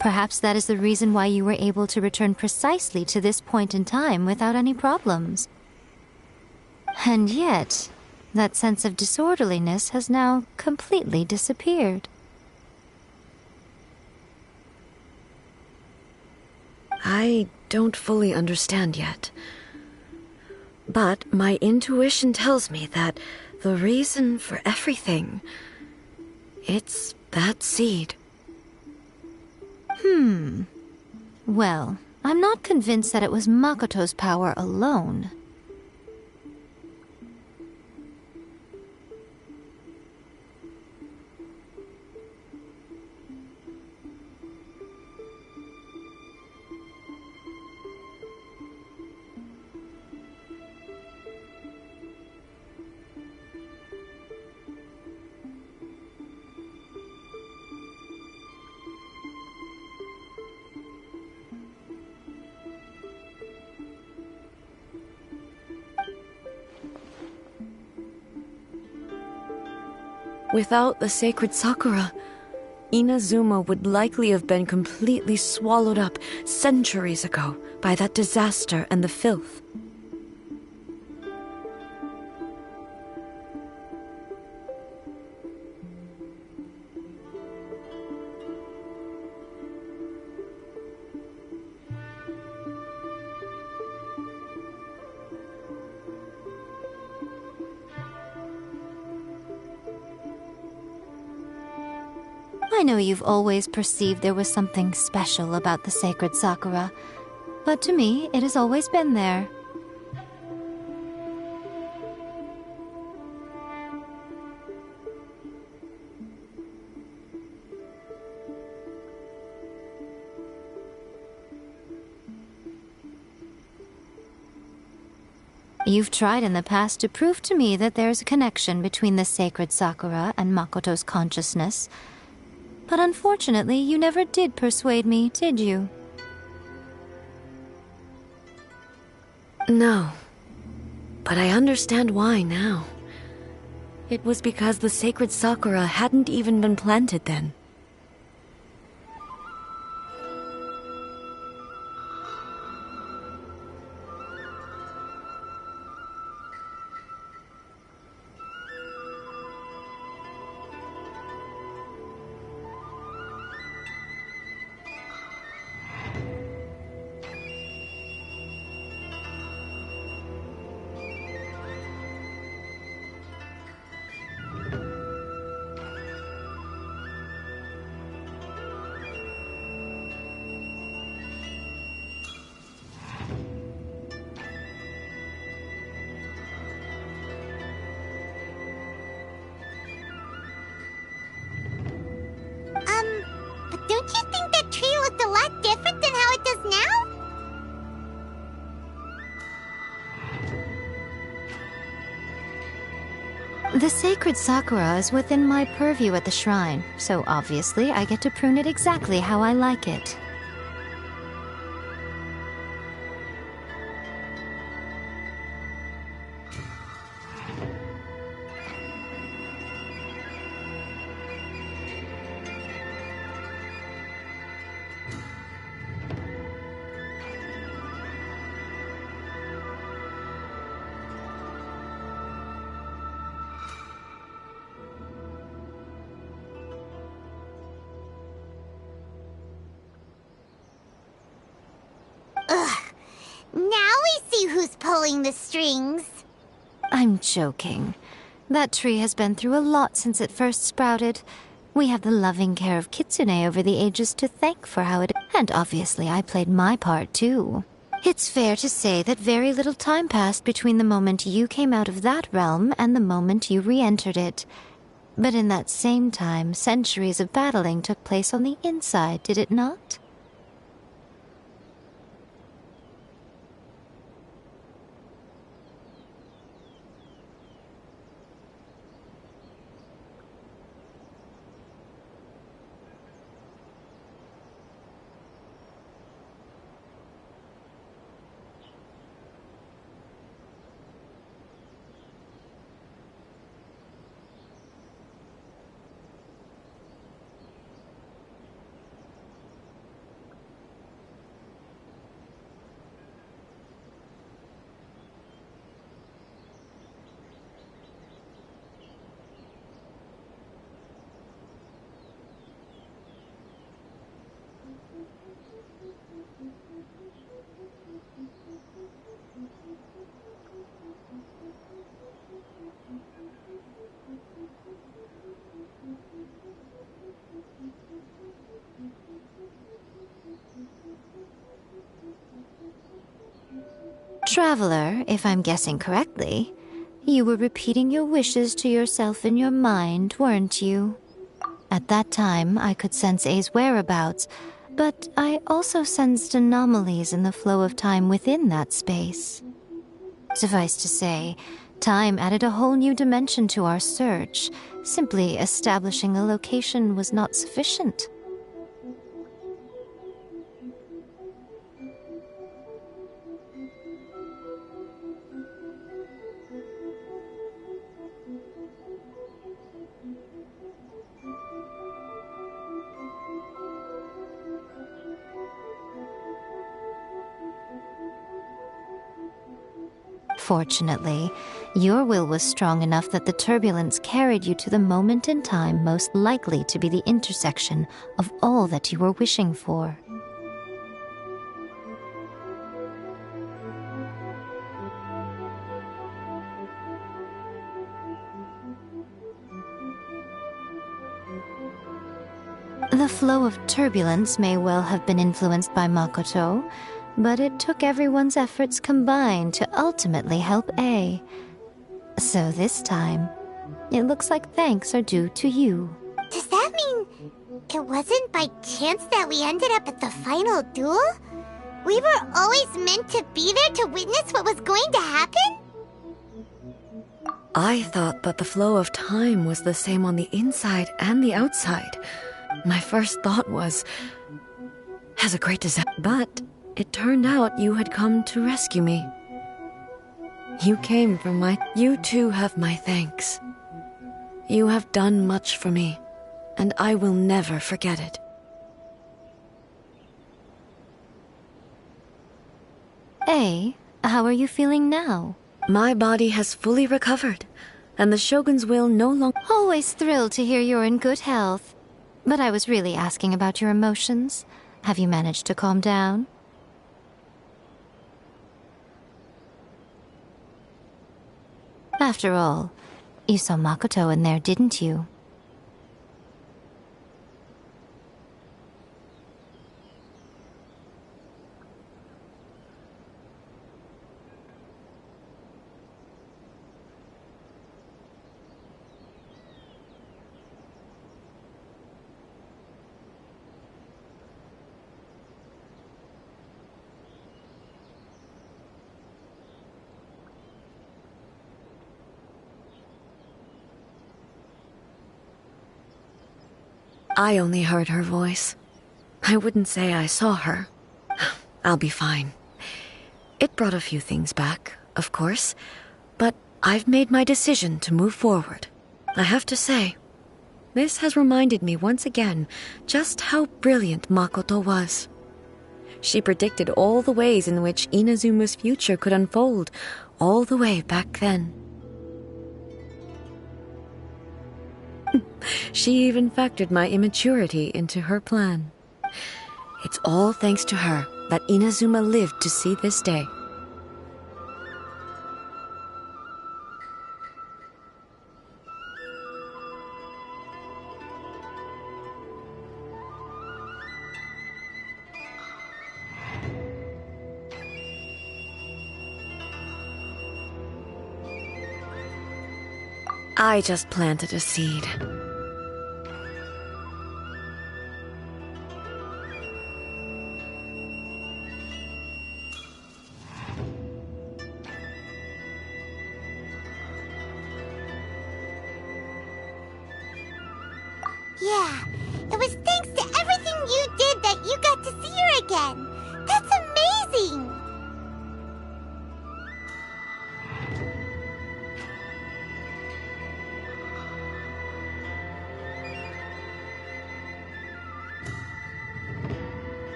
Perhaps that is the reason why you were able to return precisely to this point in time without any problems. And yet, that sense of disorderliness has now completely disappeared. I don't fully understand yet. But my intuition tells me that the reason for everything, it's that seed. Well, I'm not convinced that it was Makoto's power alone. Without the sacred Sakura, Inazuma would likely have been completely swallowed up centuries ago by that disaster and the filth. I know you've always perceived there was something special about the sacred Sakura, but to me, it has always been there. You've tried in the past to prove to me that there's a connection between the sacred Sakura and Makoto's consciousness. But unfortunately, you never did persuade me, did you? No. But I understand why now. It was because the sacred Sakura hadn't even been planted then. But don't you think that tree looked a lot different than how it does now? The sacred Sakura is within my purview at the shrine, so obviously I get to prune it exactly how I like it. Now we see who's pulling the strings. I'm joking. That tree has been through a lot since it first sprouted. We have the loving care of Kitsune over the ages to thank for how it... And obviously I played my part too. It's fair to say that very little time passed between the moment you came out of that realm and the moment you re-entered it. But in that same time, centuries of battling took place on the inside, did it not? Traveler, if I'm guessing correctly, you were repeating your wishes to yourself in your mind, weren't you? At that time, I could sense A's whereabouts, but I also sensed anomalies in the flow of time within that space. Suffice to say, time added a whole new dimension to our search. Simply establishing a location was not sufficient. Fortunately, your will was strong enough that the turbulence carried you to the moment in time most likely to be the intersection of all that you were wishing for. The flow of turbulence may well have been influenced by Makoto, but it took everyone's efforts combined to ultimately help A. So this time, it looks like thanks are due to you. Does that mean it wasn't by chance that we ended up at the final duel? We were always meant to be there to witness what was going to happen? I thought that the flow of time was the same on the inside and the outside. My first thought was, has a great disaster. But it turned out you had come to rescue me. You came from my... You too have my thanks. You have done much for me, and I will never forget it. A, how are you feeling now? My body has fully recovered, and the Shogun's will no longer... Always thrilled to hear you're in good health. But I was really asking about your emotions. Have you managed to calm down? After all, you saw Makoto in there, didn't you? I only heard her voice. I wouldn't say I saw her. I'll be fine. It brought a few things back, of course, but I've made my decision to move forward. I have to say, this has reminded me once again just how brilliant Makoto was. She predicted all the ways in which Inazuma's future could unfold, all the way back then. She even factored my immaturity into her plan. It's all thanks to her that Inazuma lived to see this day. I just planted a seed. Yeah, it was thanks to everything you did that you got to see her again. That's amazing!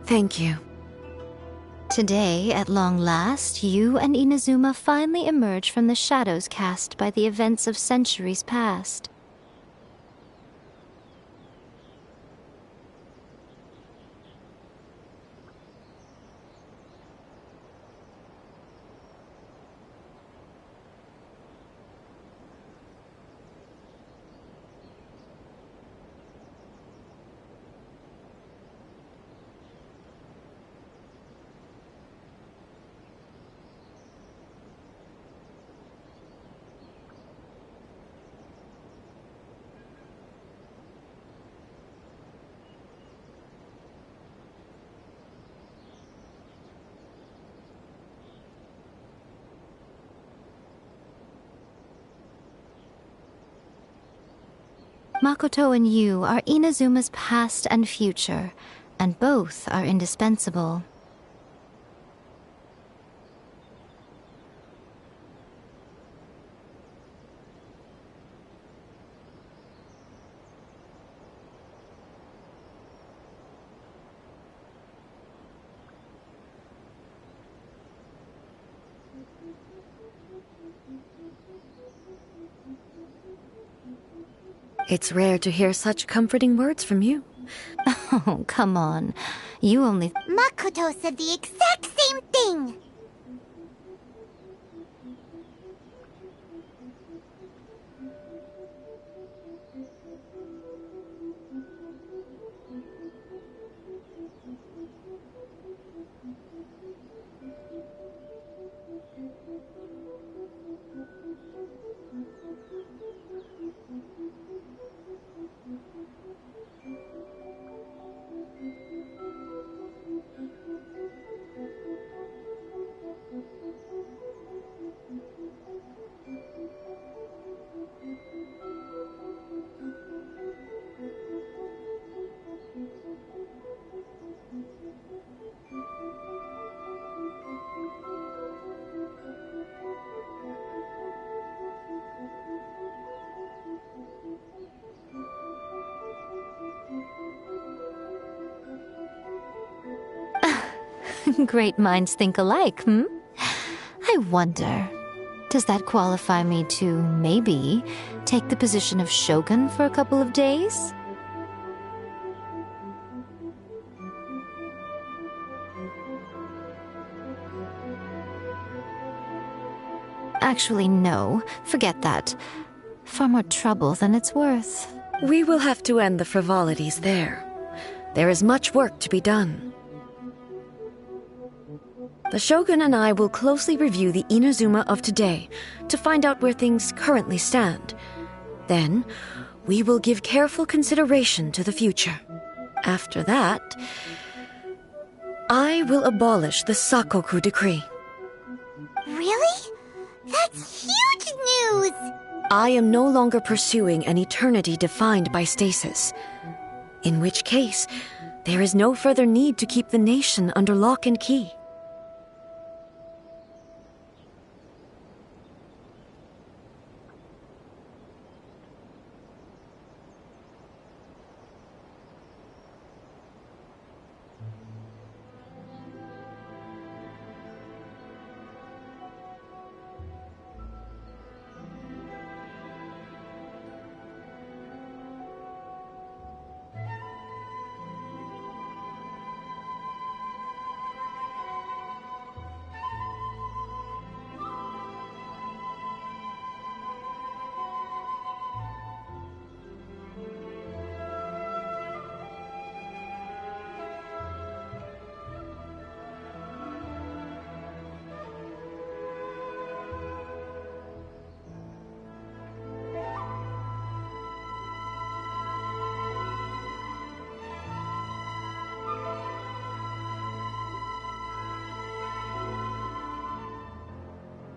Thank you. Today, at long last, you and Inazuma finally emerge from the shadows cast by the events of centuries past. Makoto and you are Inazuma's past and future, and both are indispensable. It's rare to hear such comforting words from you. Oh, come on. You only... Makoto said the exact same thing! Great minds think alike, hmm? I wonder, does that qualify me to, maybe, take the position of Shogun for a couple of days? Actually, no. Forget that. Far more trouble than it's worth. We will have to end the frivolities there. There is much work to be done. The Shogun and I will closely review the Inazuma of today to find out where things currently stand. Then, we will give careful consideration to the future. After that, I will abolish the Sakoku decree. Really? That's huge news! I am no longer pursuing an eternity defined by stasis. In which case, there is no further need to keep the nation under lock and key.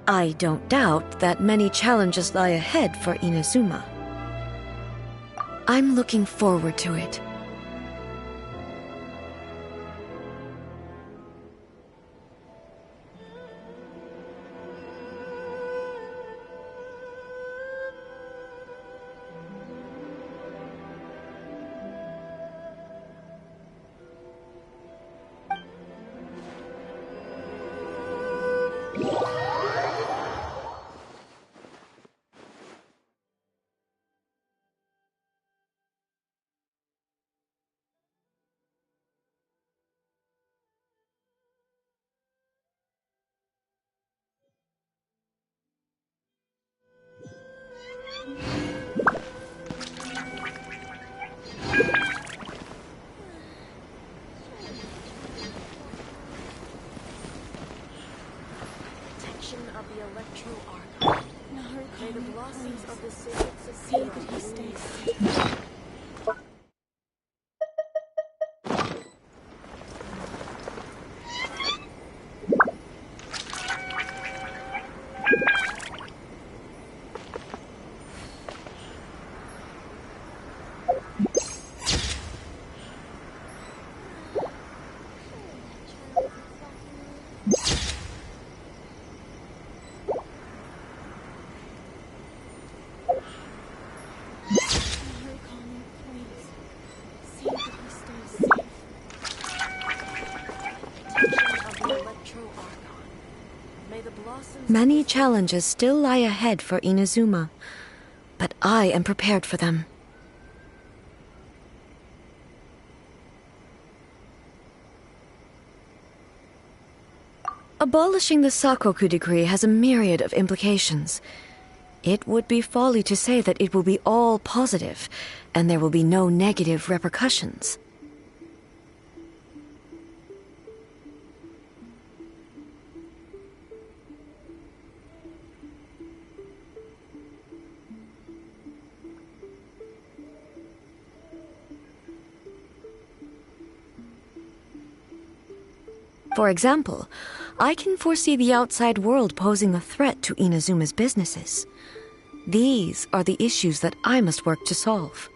I don't doubt that many challenges lie ahead for Inazuma. I'm looking forward to it. blossoms Many challenges still lie ahead for Inazuma, but I am prepared for them. Abolishing the Sakoku decree has a myriad of implications. It would be folly to say that it will be all positive, and there will be no negative repercussions. For example, I can foresee the outside world posing a threat to Inazuma's businesses. These are the issues that I must work to solve.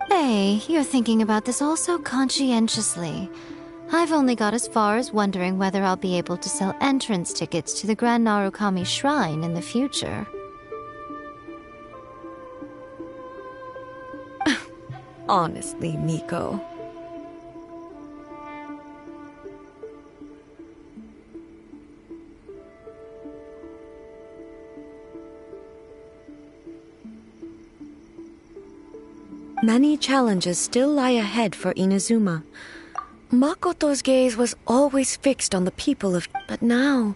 Hey, you're thinking about this all so conscientiously. I've only got as far as wondering whether I'll be able to sell entrance tickets to the Grand Narukami Shrine in the future. Honestly, Miko. Many challenges still lie ahead for Inazuma. Makoto's gaze was always fixed on the people of... But now,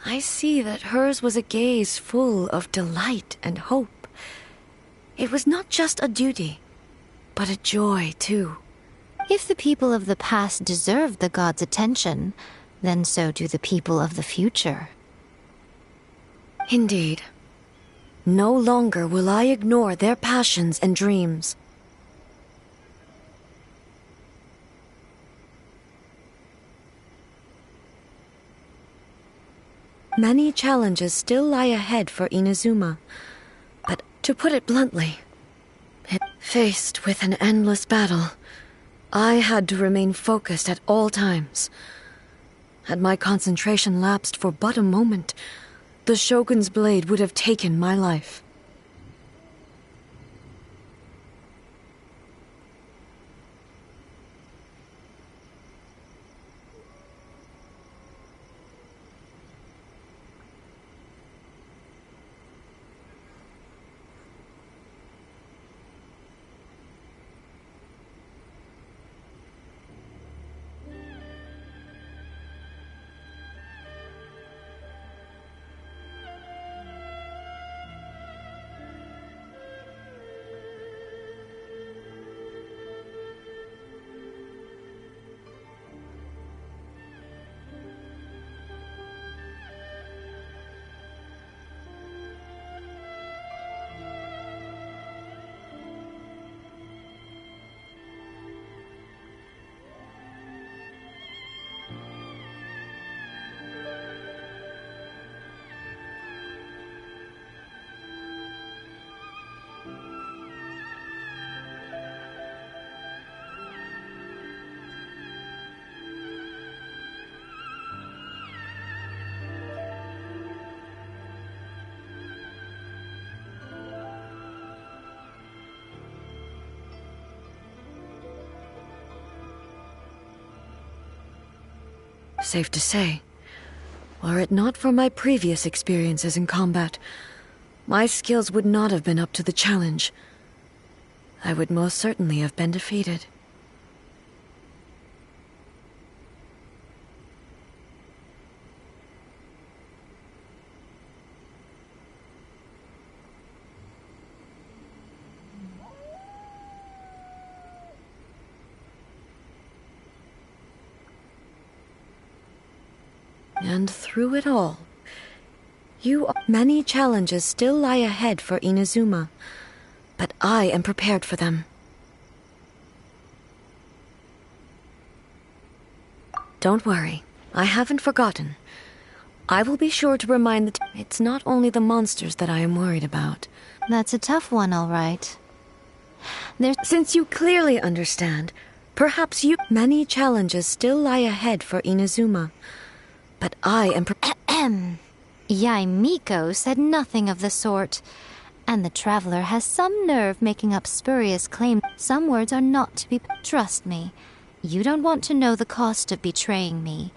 I see that hers was a gaze full of delight and hope. It was not just a duty, but a joy, too. If the people of the past deserve the god's attention, then so do the people of the future. Indeed. No longer will I ignore their passions and dreams. Many challenges still lie ahead for Inazuma, but to put it bluntly, faced with an endless battle, I had to remain focused at all times. Had my concentration lapsed for but a moment, the Shogun's blade would have taken my life. Safe to say, were it not for my previous experiences in combat, my skills would not have been up to the challenge. I would most certainly have been defeated. And through it all, many challenges still lie ahead for Inazuma, but I am prepared for them. Don't worry, I haven't forgotten. I will be sure to remind it's not only the monsters that I am worried about. That's a tough one, all right. Since you clearly understand, perhaps many challenges still lie ahead for Inazuma, but I am Yai Miko said nothing of the sort, and the traveler has some nerve making up spurious claims. Some words are not to be... Trust me, you don't want to know the cost of betraying me.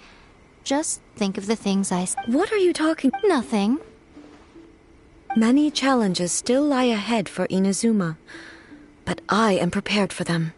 Just think of the things I... What are you talking... Nothing. Many challenges still lie ahead for Inazuma, but I am prepared for them.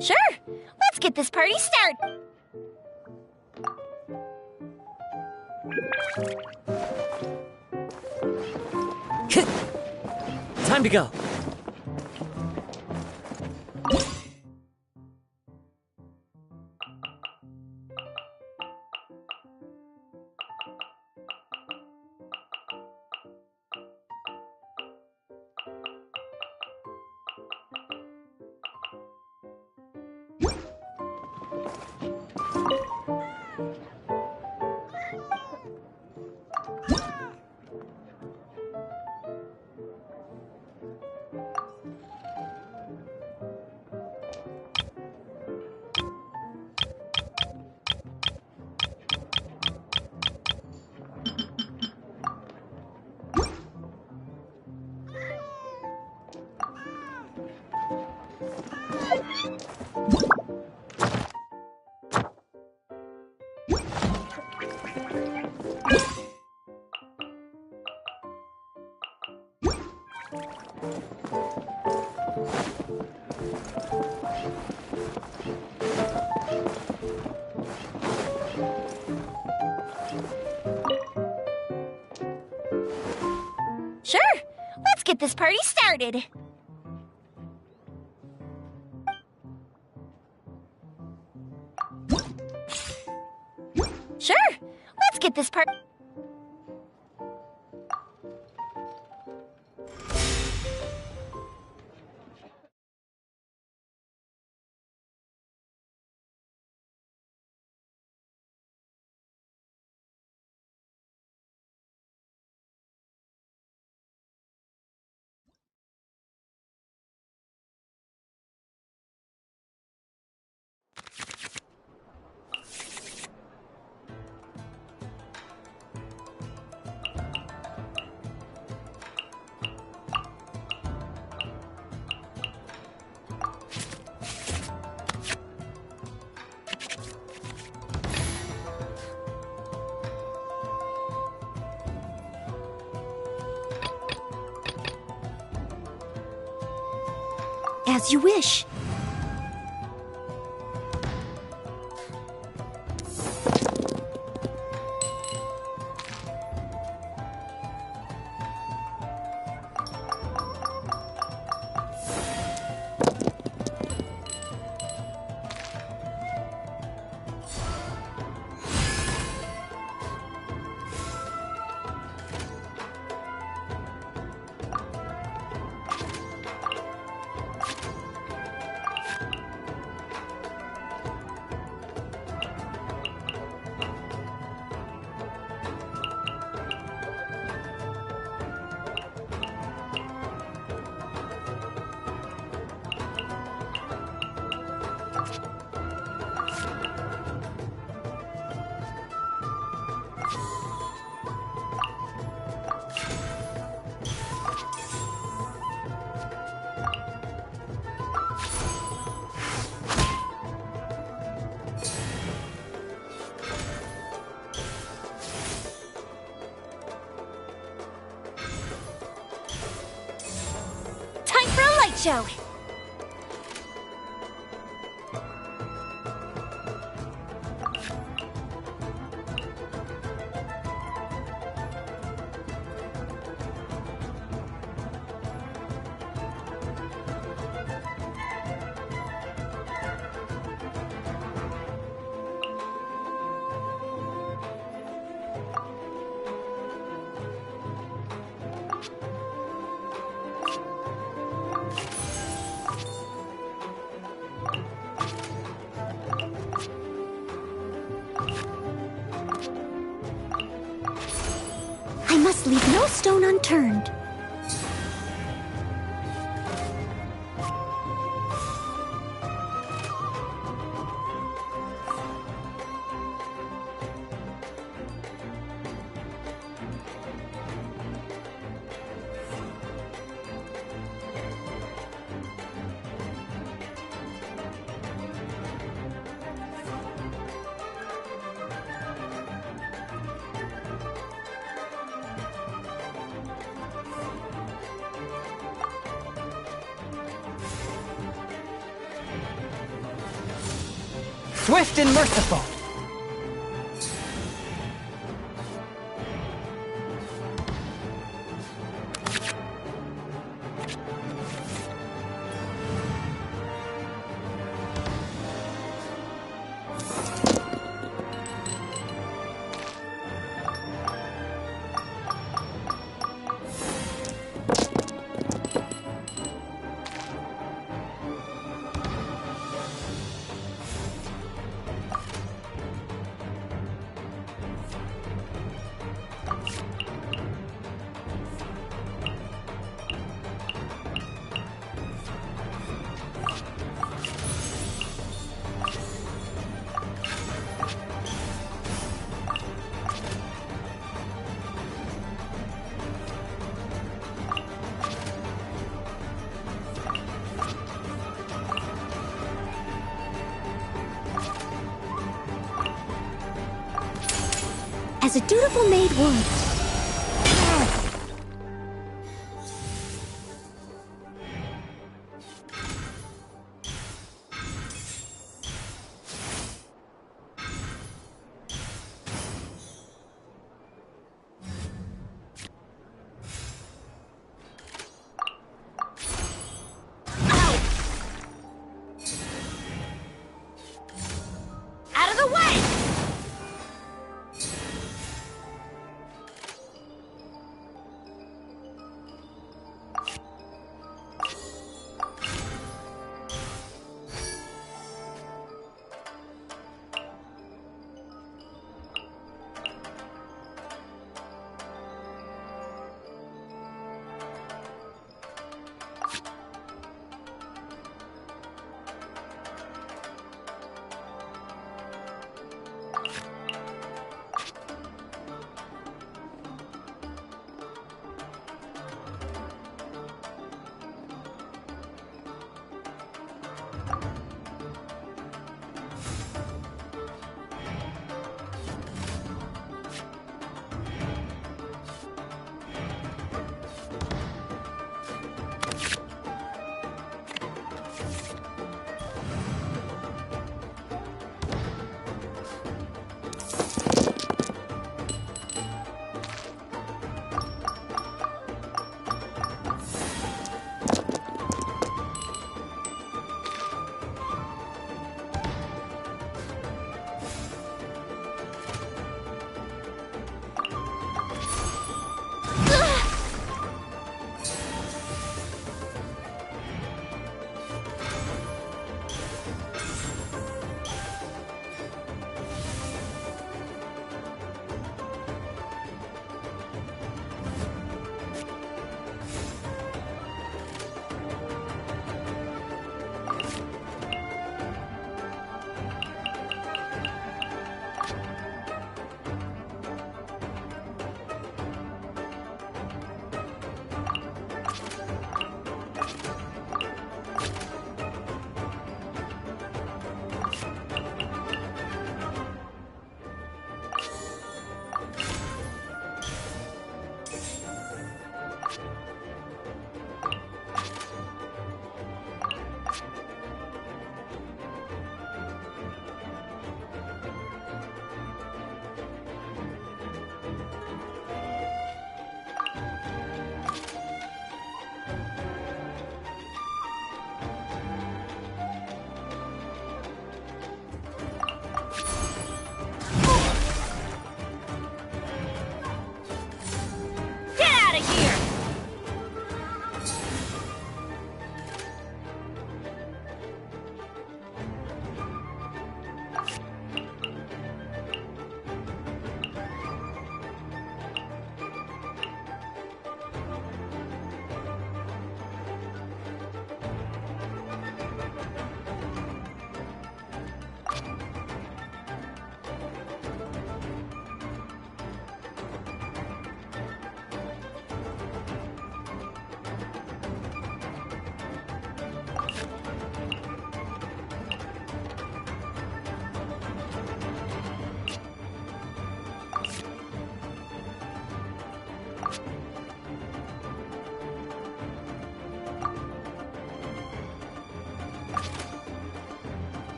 Sure! Let's get this party started! Time to go! Sure, let's get this party started. Sure, let's get this party. As you wish. Show. I must leave no stone unturned. Swift and merciful. as a dutiful maid would. Out of the way!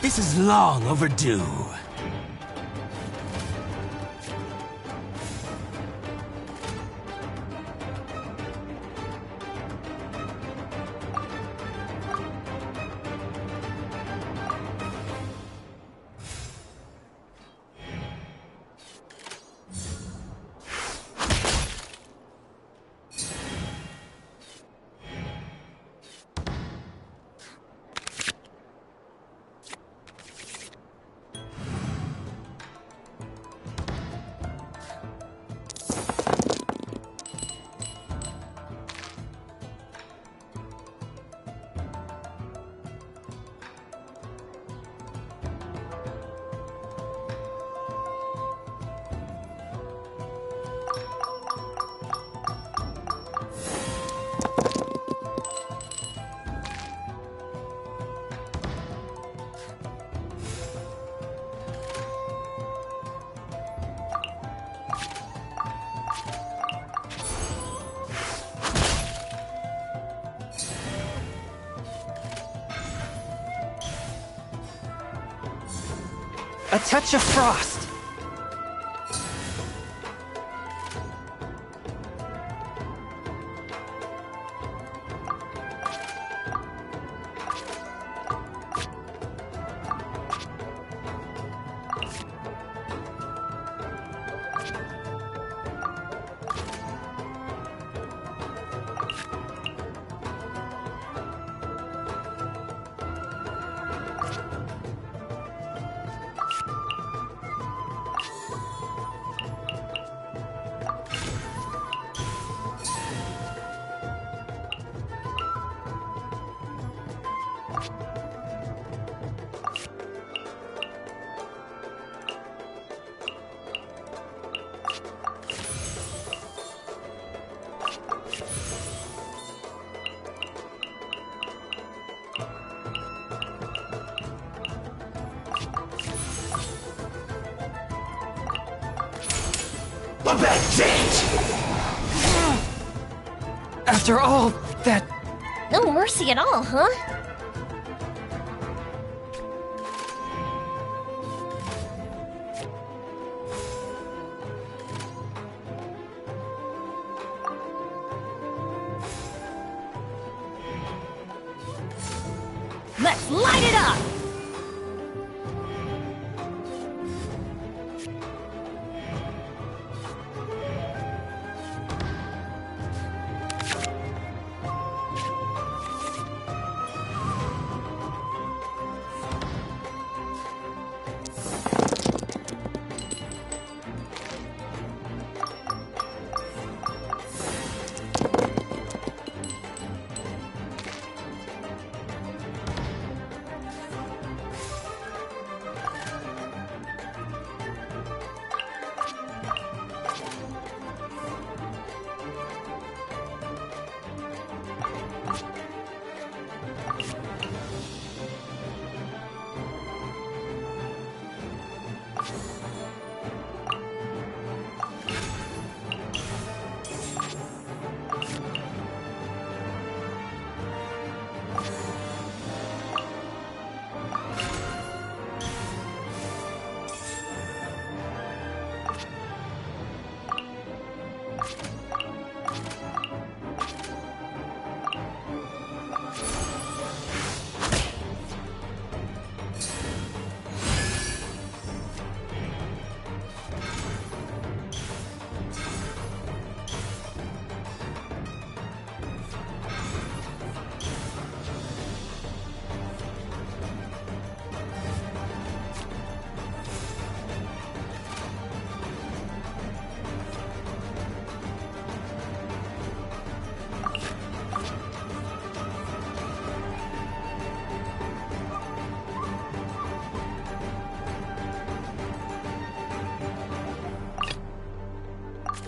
This is long overdue. A touch of frost. A bad date! After all that... No mercy at all, huh? Let's light it up!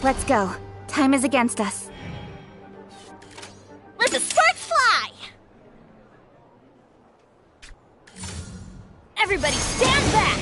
Let's go. Time is against us. Let the sparks fly! Everybody stand back!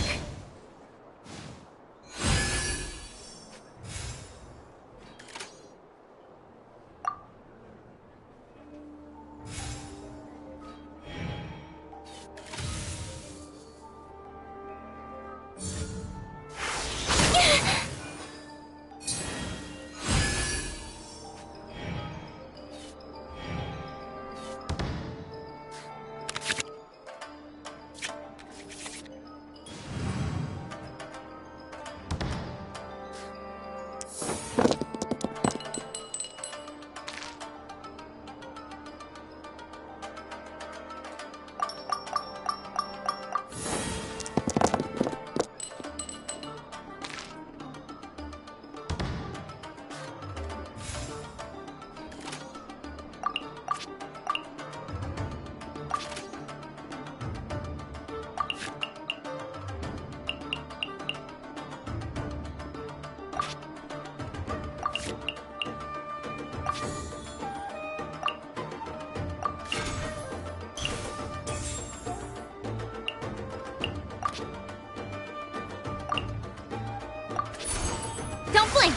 Don't blink!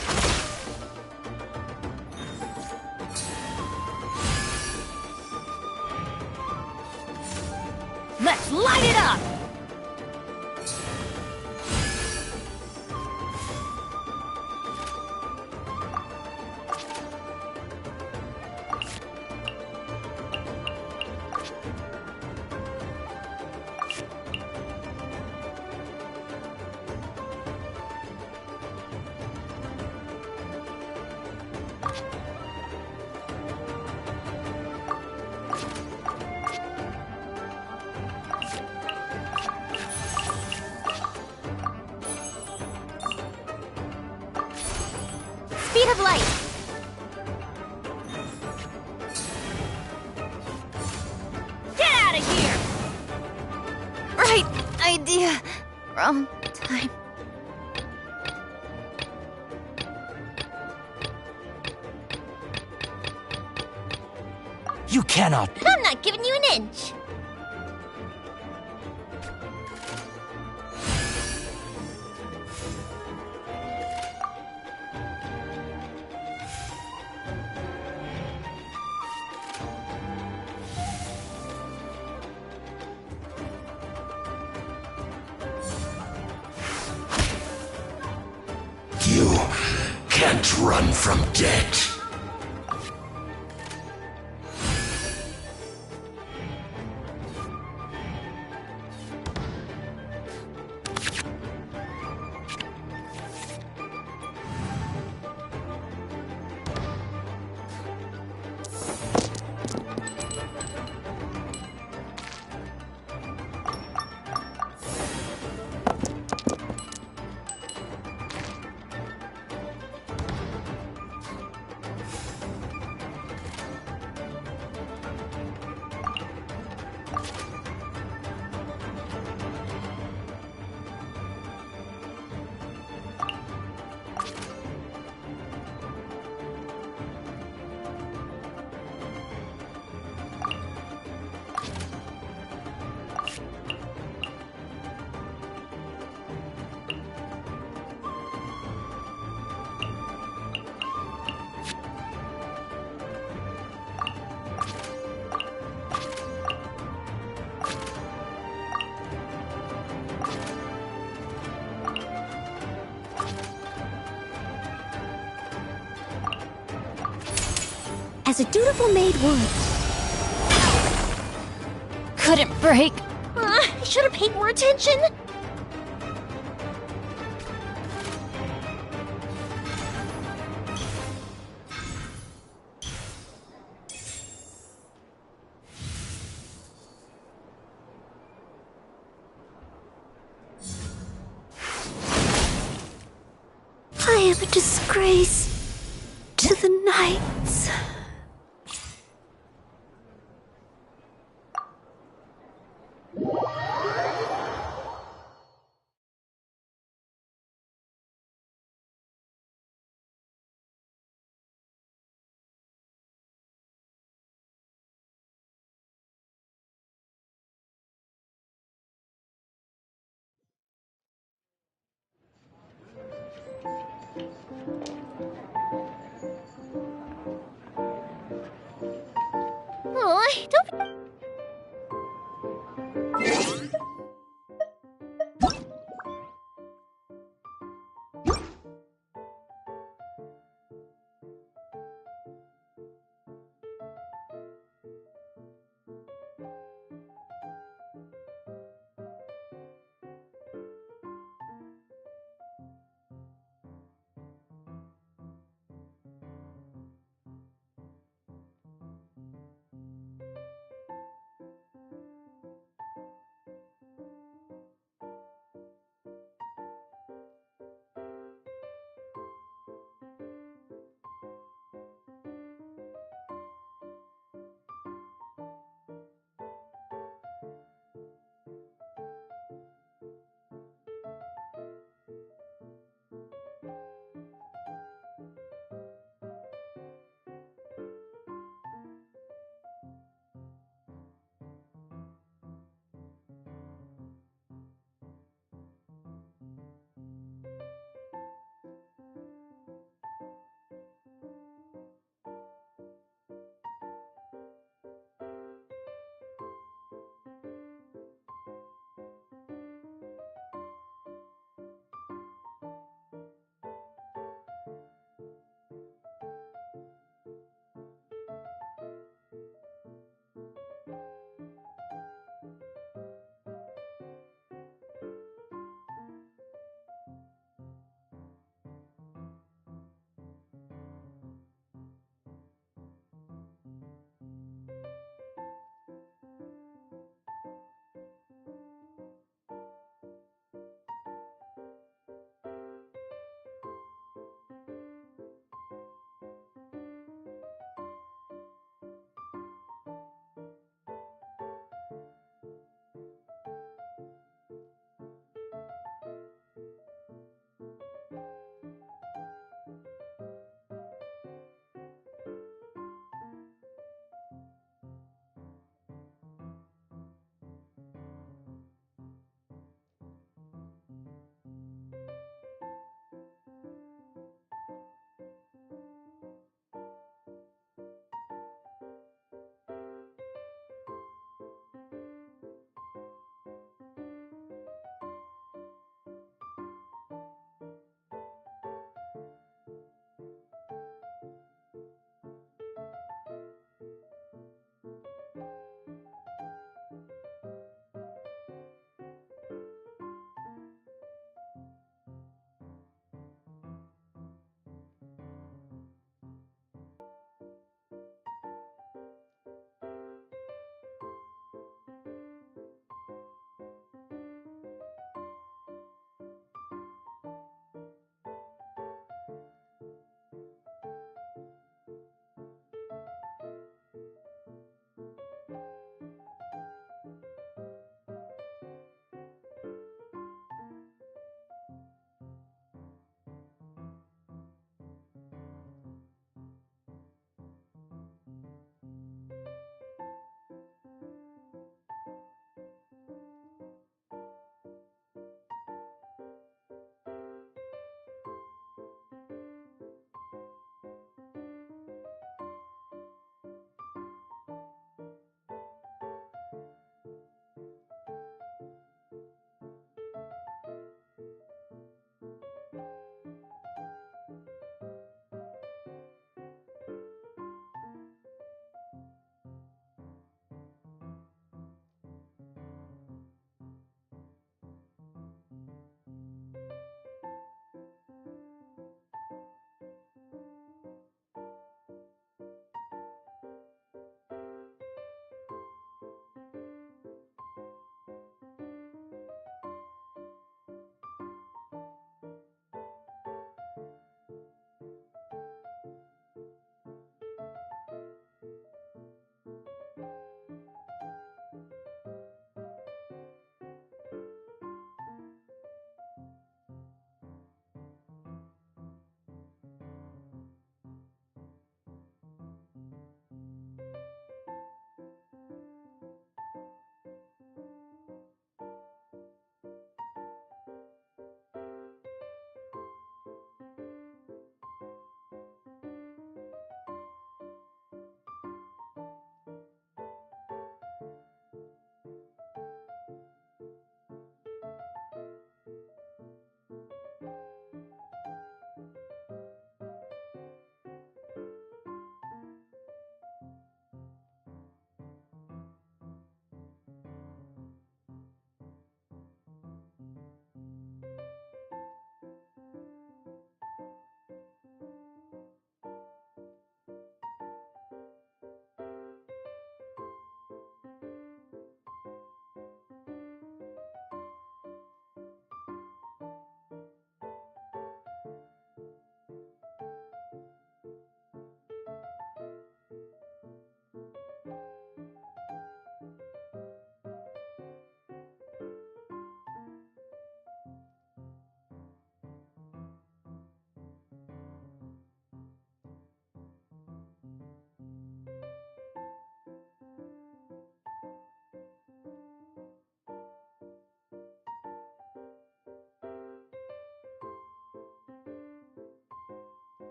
Let's light it up! speed of light. Get out of here! Right idea. Wrong time. You cannot. I'm not giving you an inch. You can't run from death. As a dutiful maid would. Couldn't break. I should have paid more attention. I am a disgrace to the knights.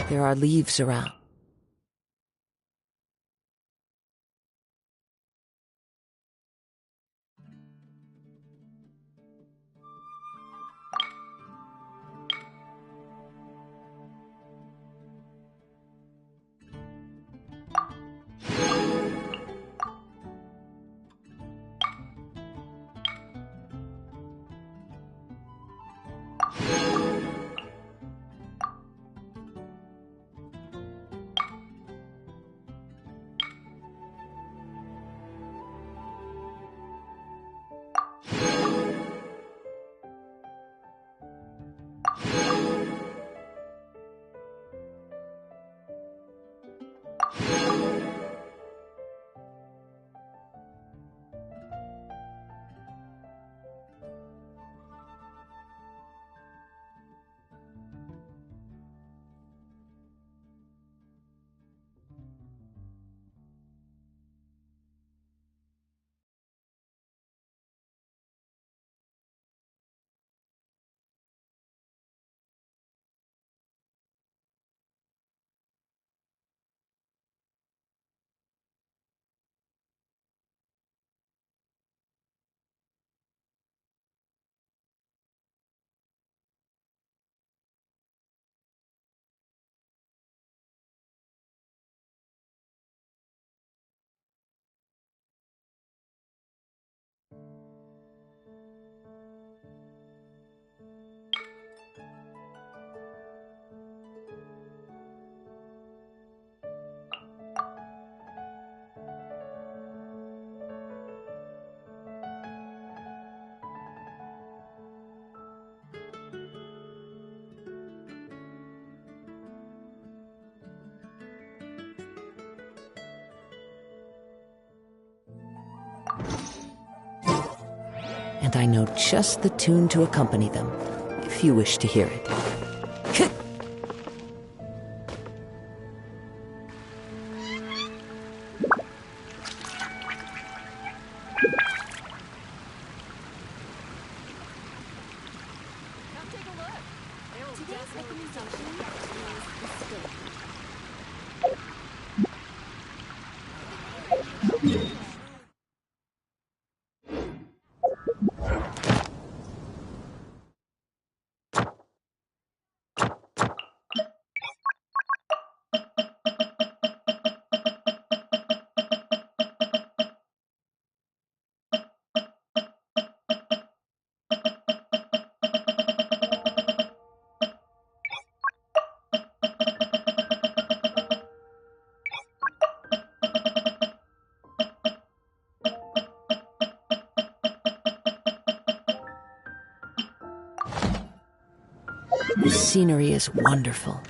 There are leaves around. And I know just the tune to accompany them, if you wish to hear it. scenery is wonderful.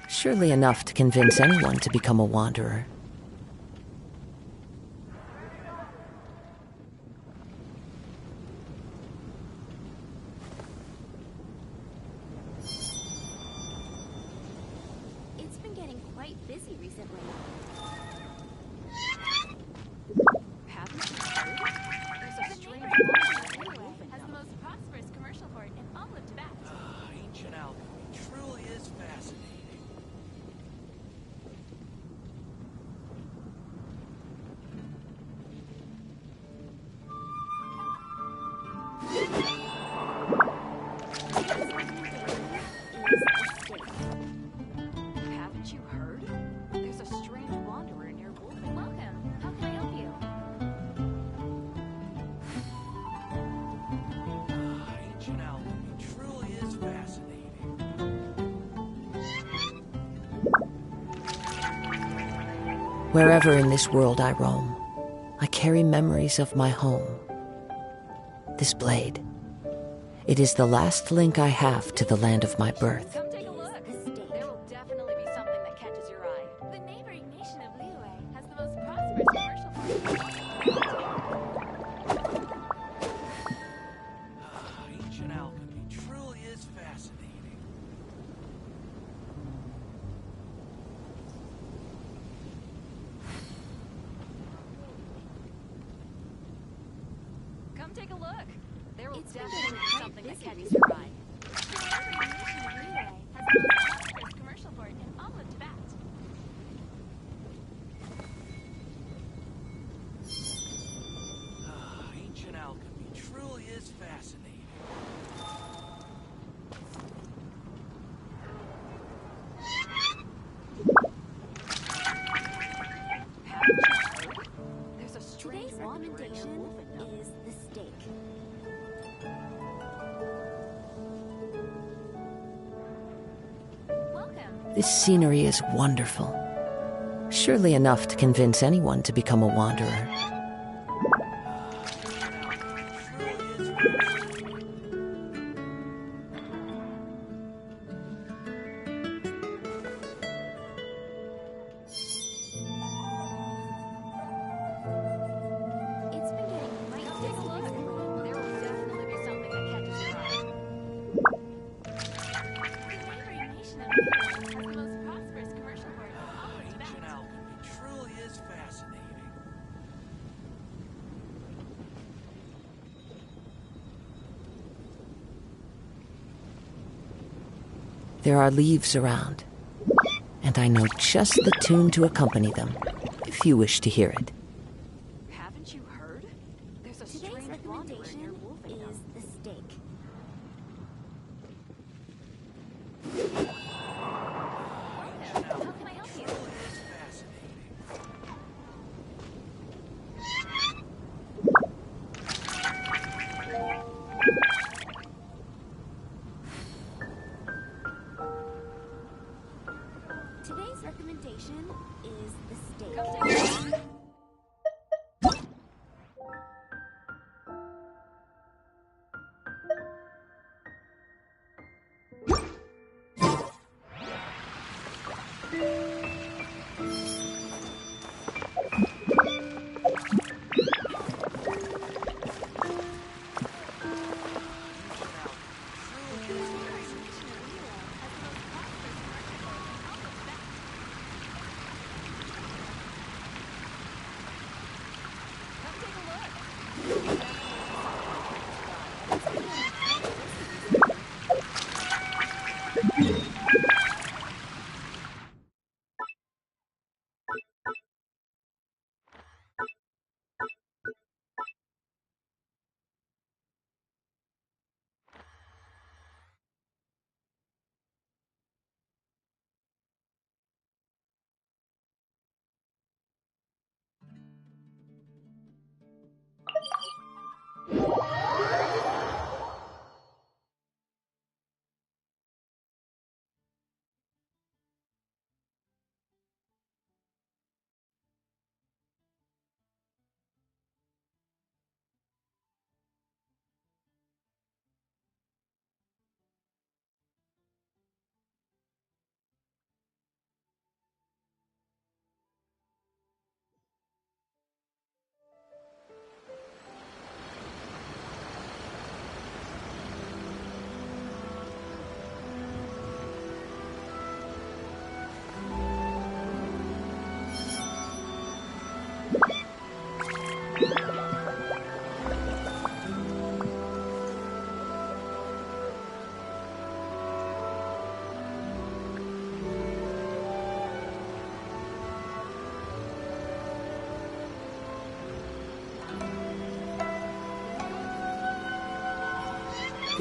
Surely enough to convince anyone to become a wanderer. It's been getting quite busy recently. Haven't you heard? There's a strange woman has the most prosperous commercial port in all of Tibet. Ancient alchemy truly is fascinating. Haven't you heard? There's a strange wanderer near Wolfen. Welcome. How can I help you? Ancient alchemy truly is fascinating. Wherever in this world I roam, I carry memories of my home. This blade. It is the last link I have to the land of my birth. Come take a look. There will definitely be something that catches your eye. The neighboring nation of Liyue has the most prosperous commercial port. Ancient alchemy truly is fascinating. Come take a look. There will definitely be something that catches your eye. The neighboring nation of Liyue has the most prosperous commercial port in all of Tibet. Ancient alchemy truly is fascinating. There's a strange wanderer near Wolfen. Is the steak. Welcome. This scenery is wonderful. Surely enough to convince anyone to become a wanderer. It's been getting quite take a look. There will definitely be something that catches your eye. The neighboring nation of Liyue has the most prosperous commercial port in all of Tibet. Ancient alchemy truly is fascinating. There are leaves around, and I know just the tune to accompany them, if you wish to hear it. Haven't you heard? There's a Today's strange wanderer near recommendation Wolfen. is the steak. How can I help you? Truly is fascinating. Today's recommendation is the steak.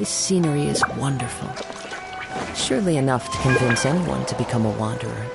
This scenery is wonderful. Surely enough to convince anyone to become a wanderer.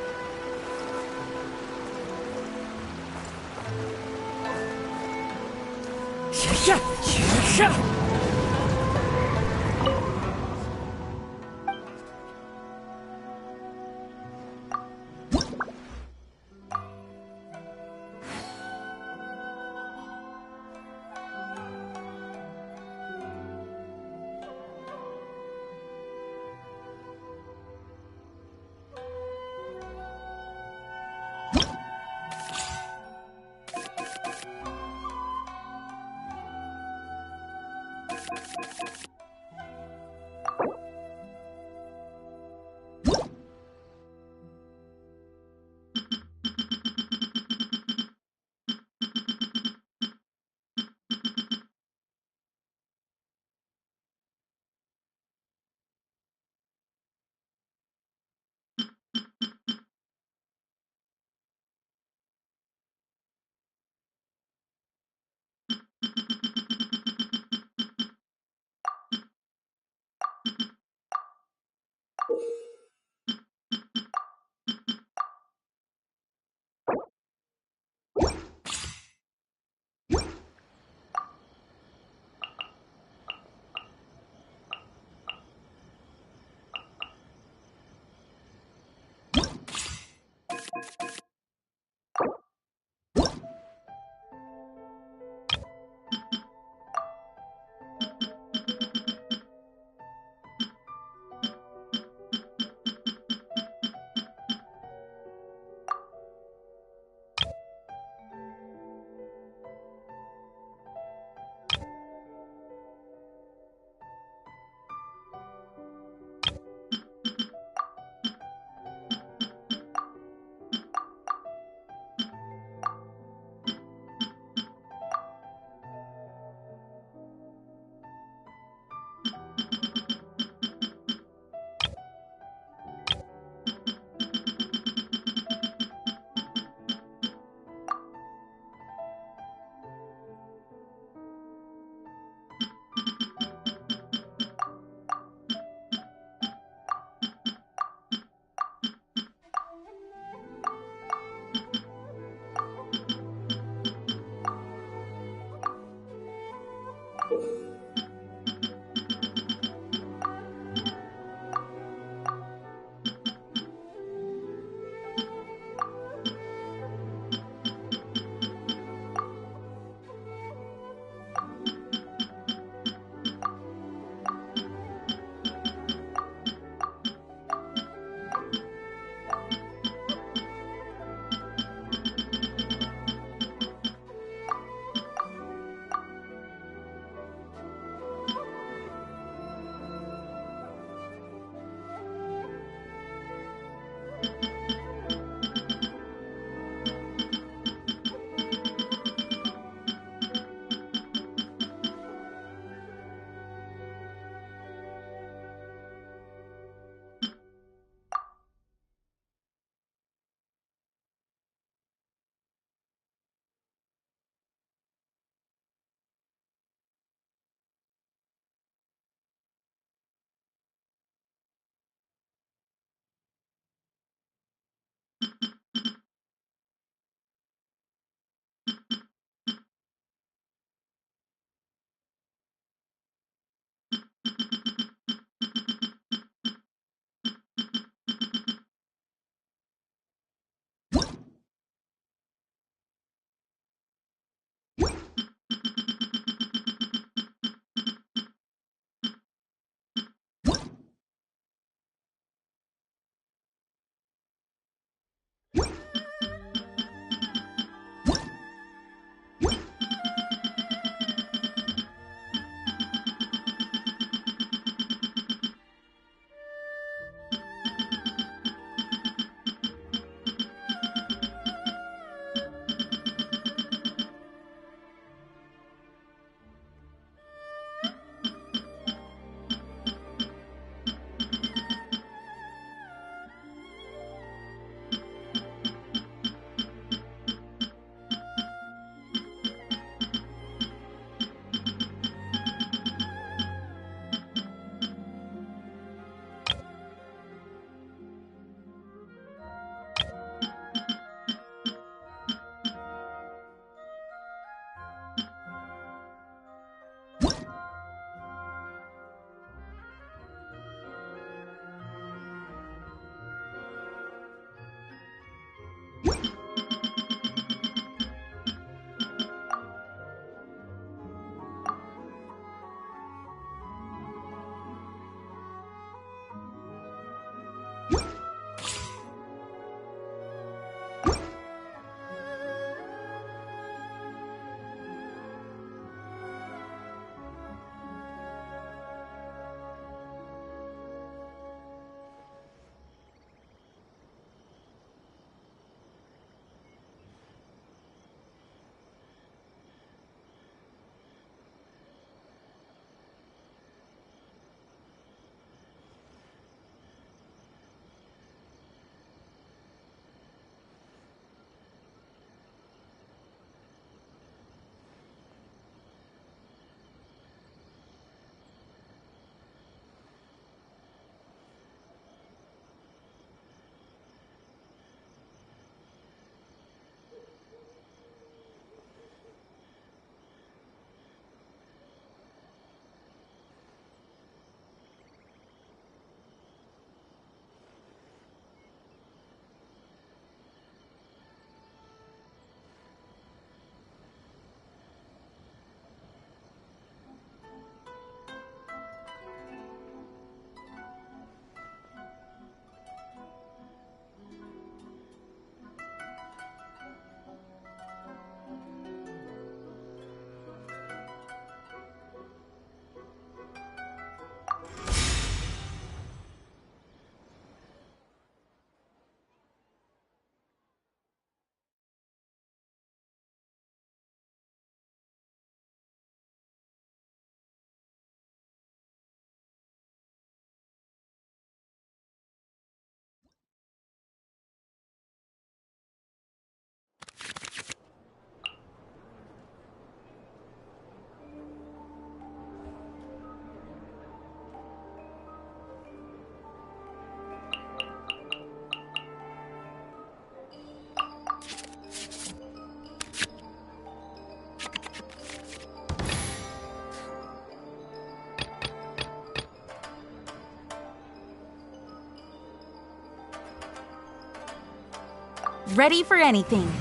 Ready for anything.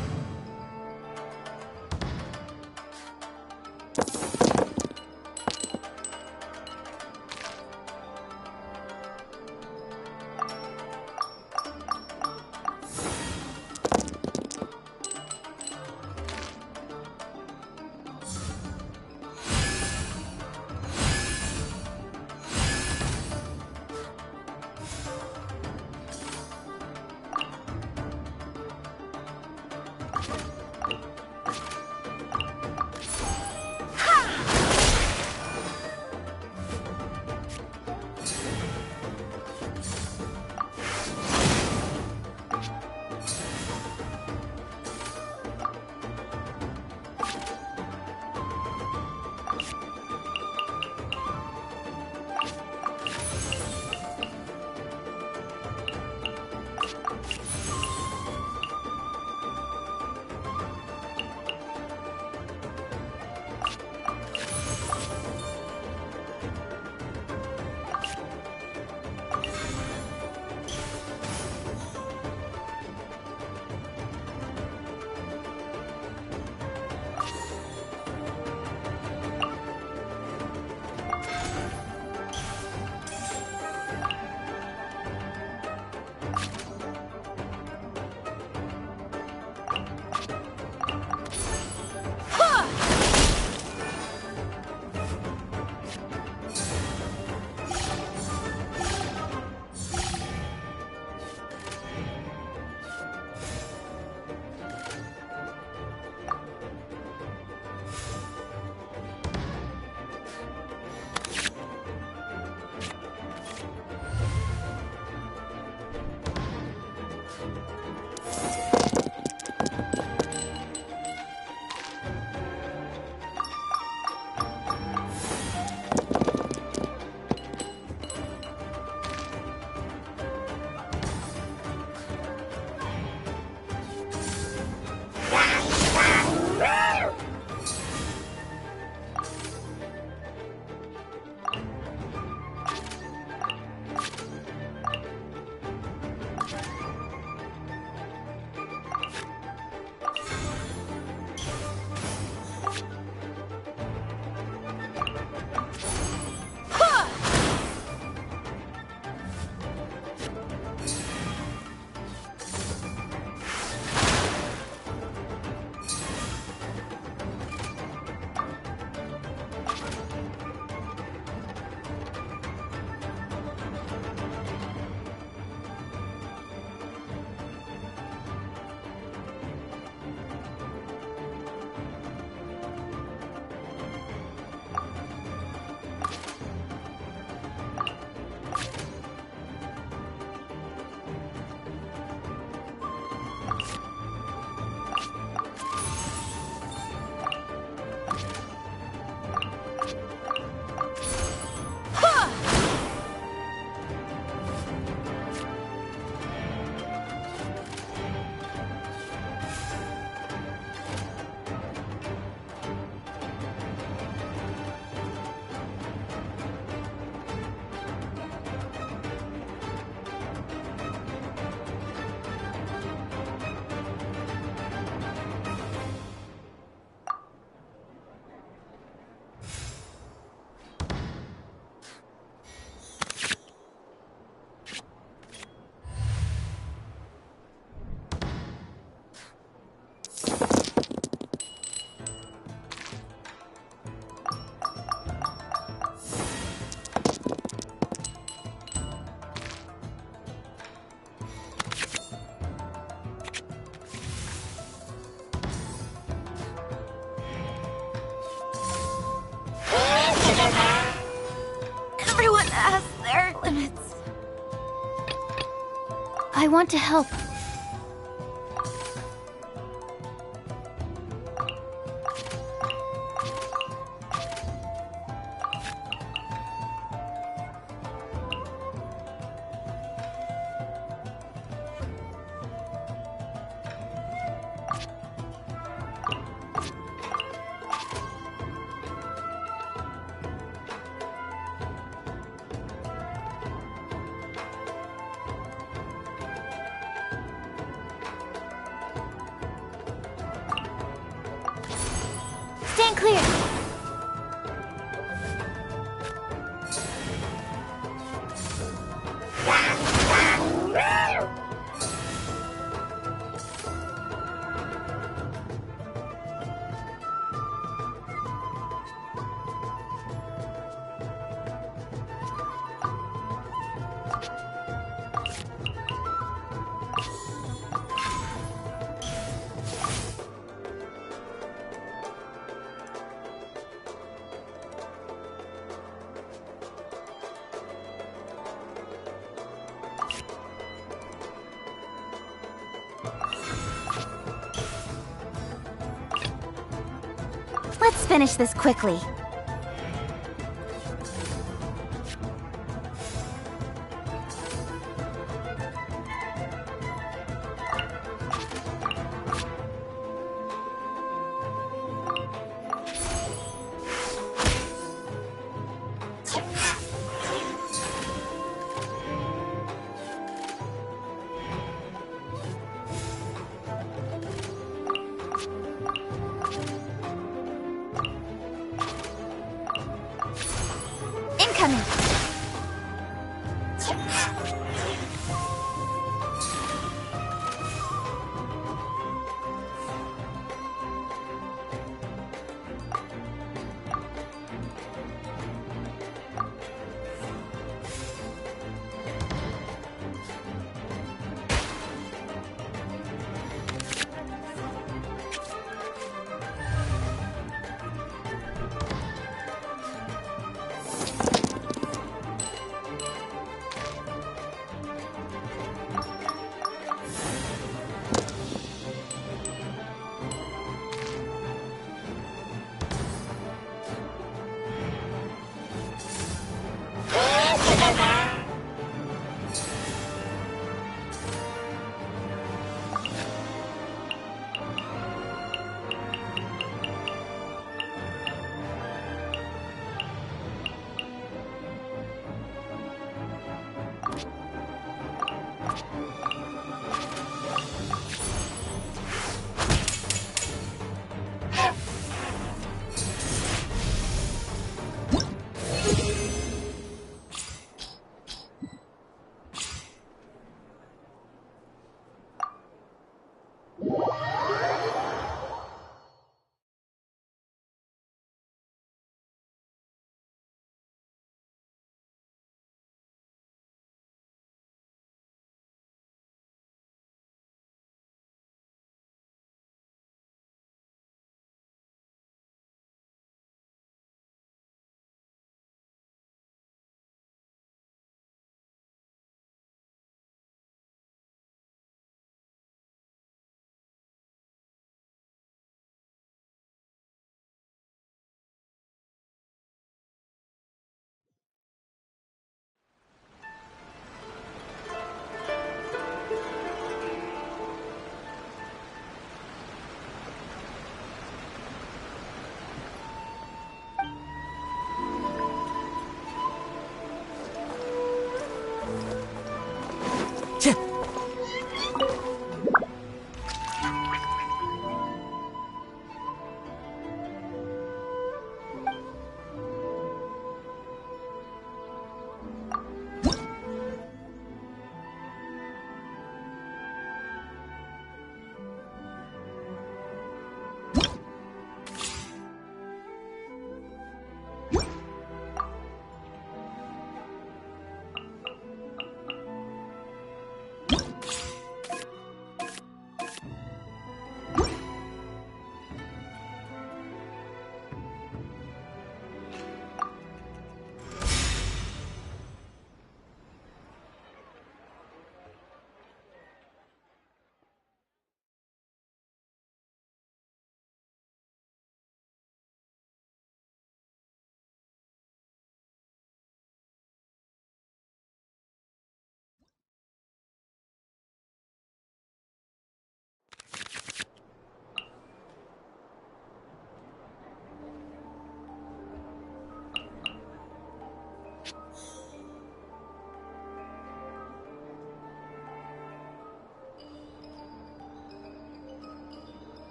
Everyone has their limits. I want to help. Stand clear. Let's finish this quickly.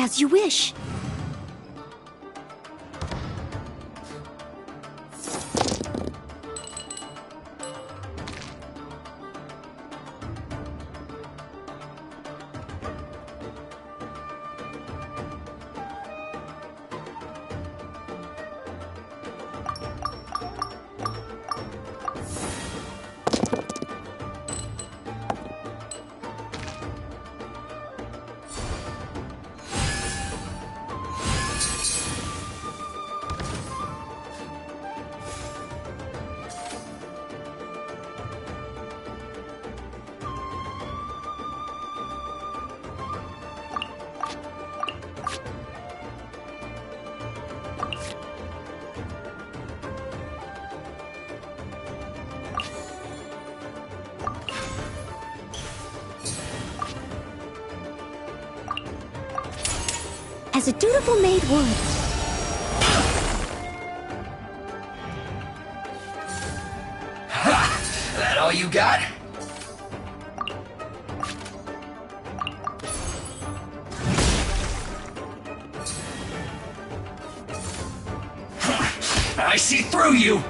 As you wish. As a dutiful maid would. Ha! That all you got? I see through you!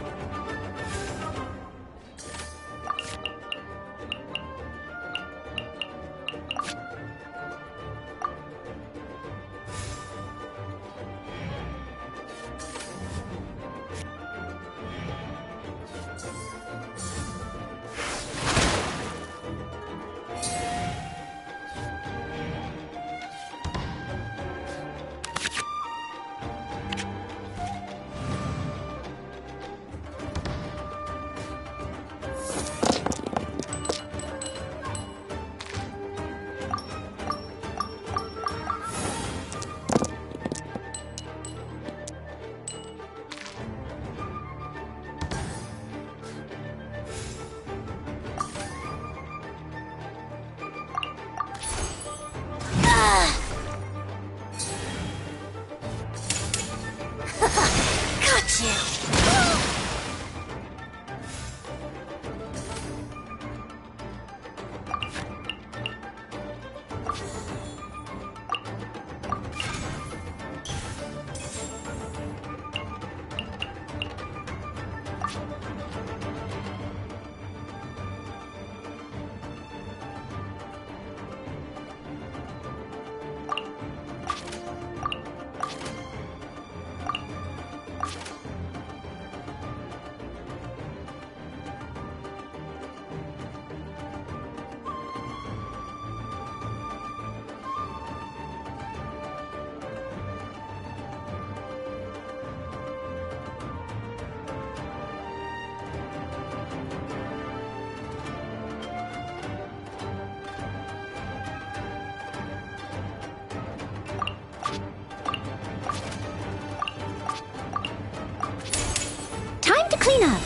Clean up.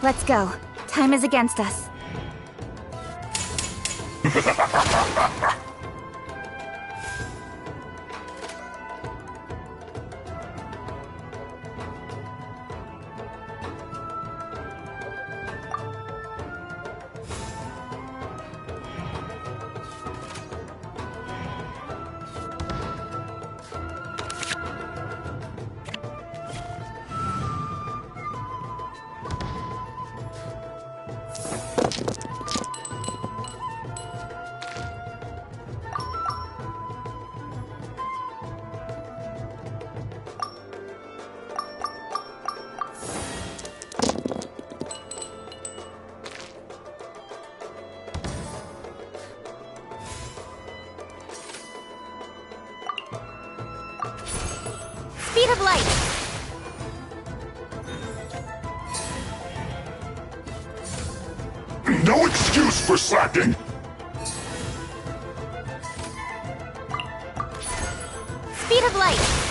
Let's go. Time is against us. Speed of light! No excuse for slacking! Speed of light!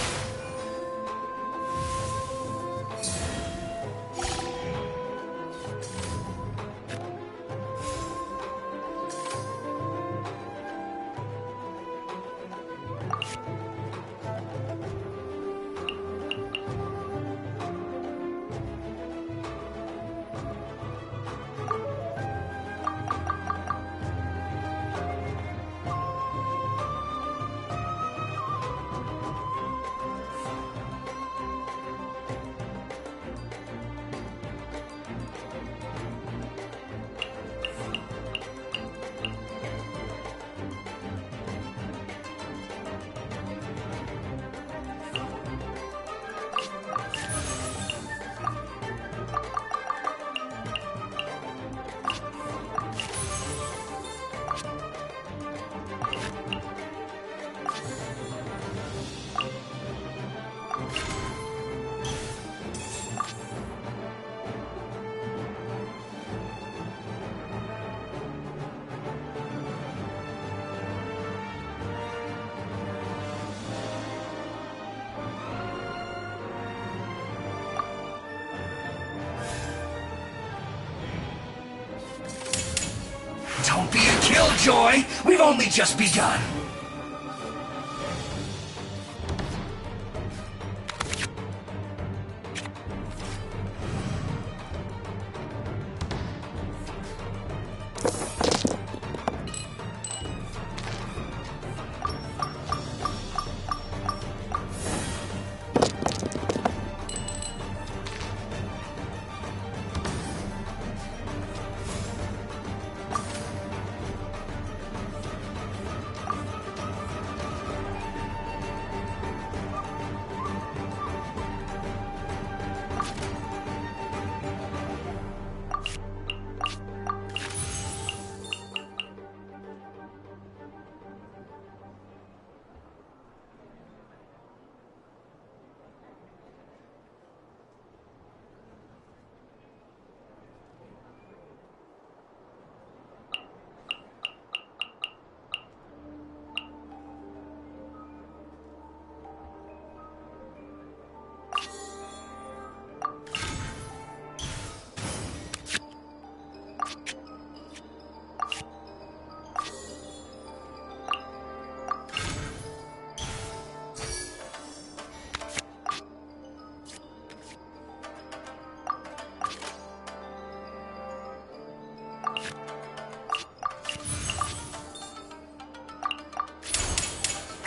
Don't be a killjoy! We've only just begun!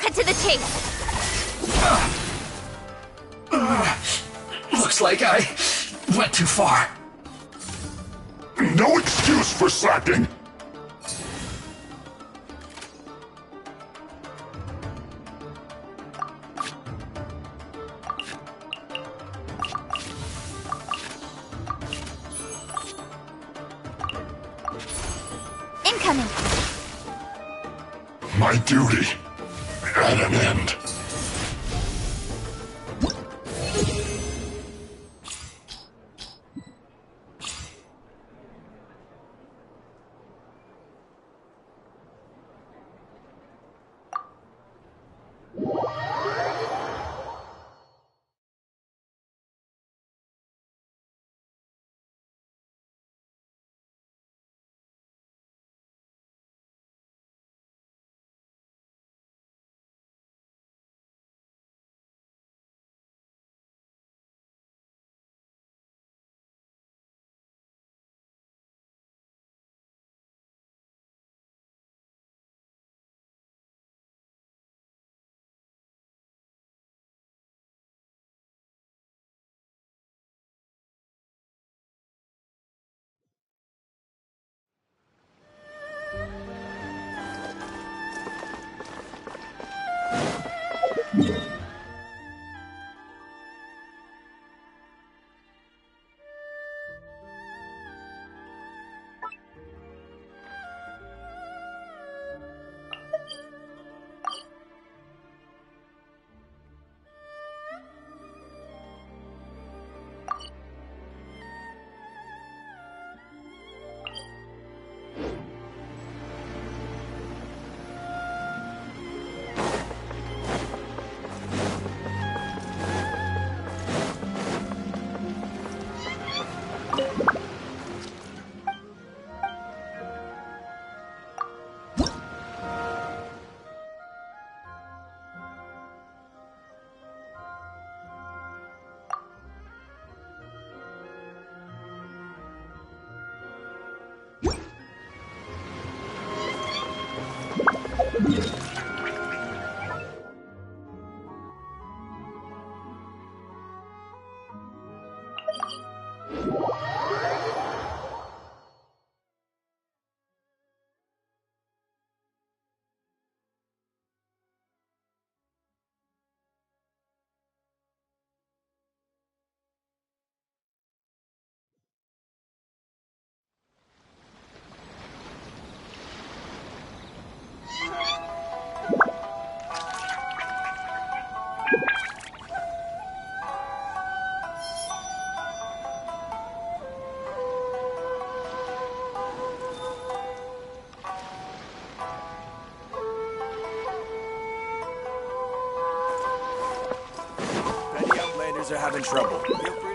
To the chase! Looks like I went too far. No excuse for slacking! Incoming! My duty at an end. Outsiders are having trouble. Feel free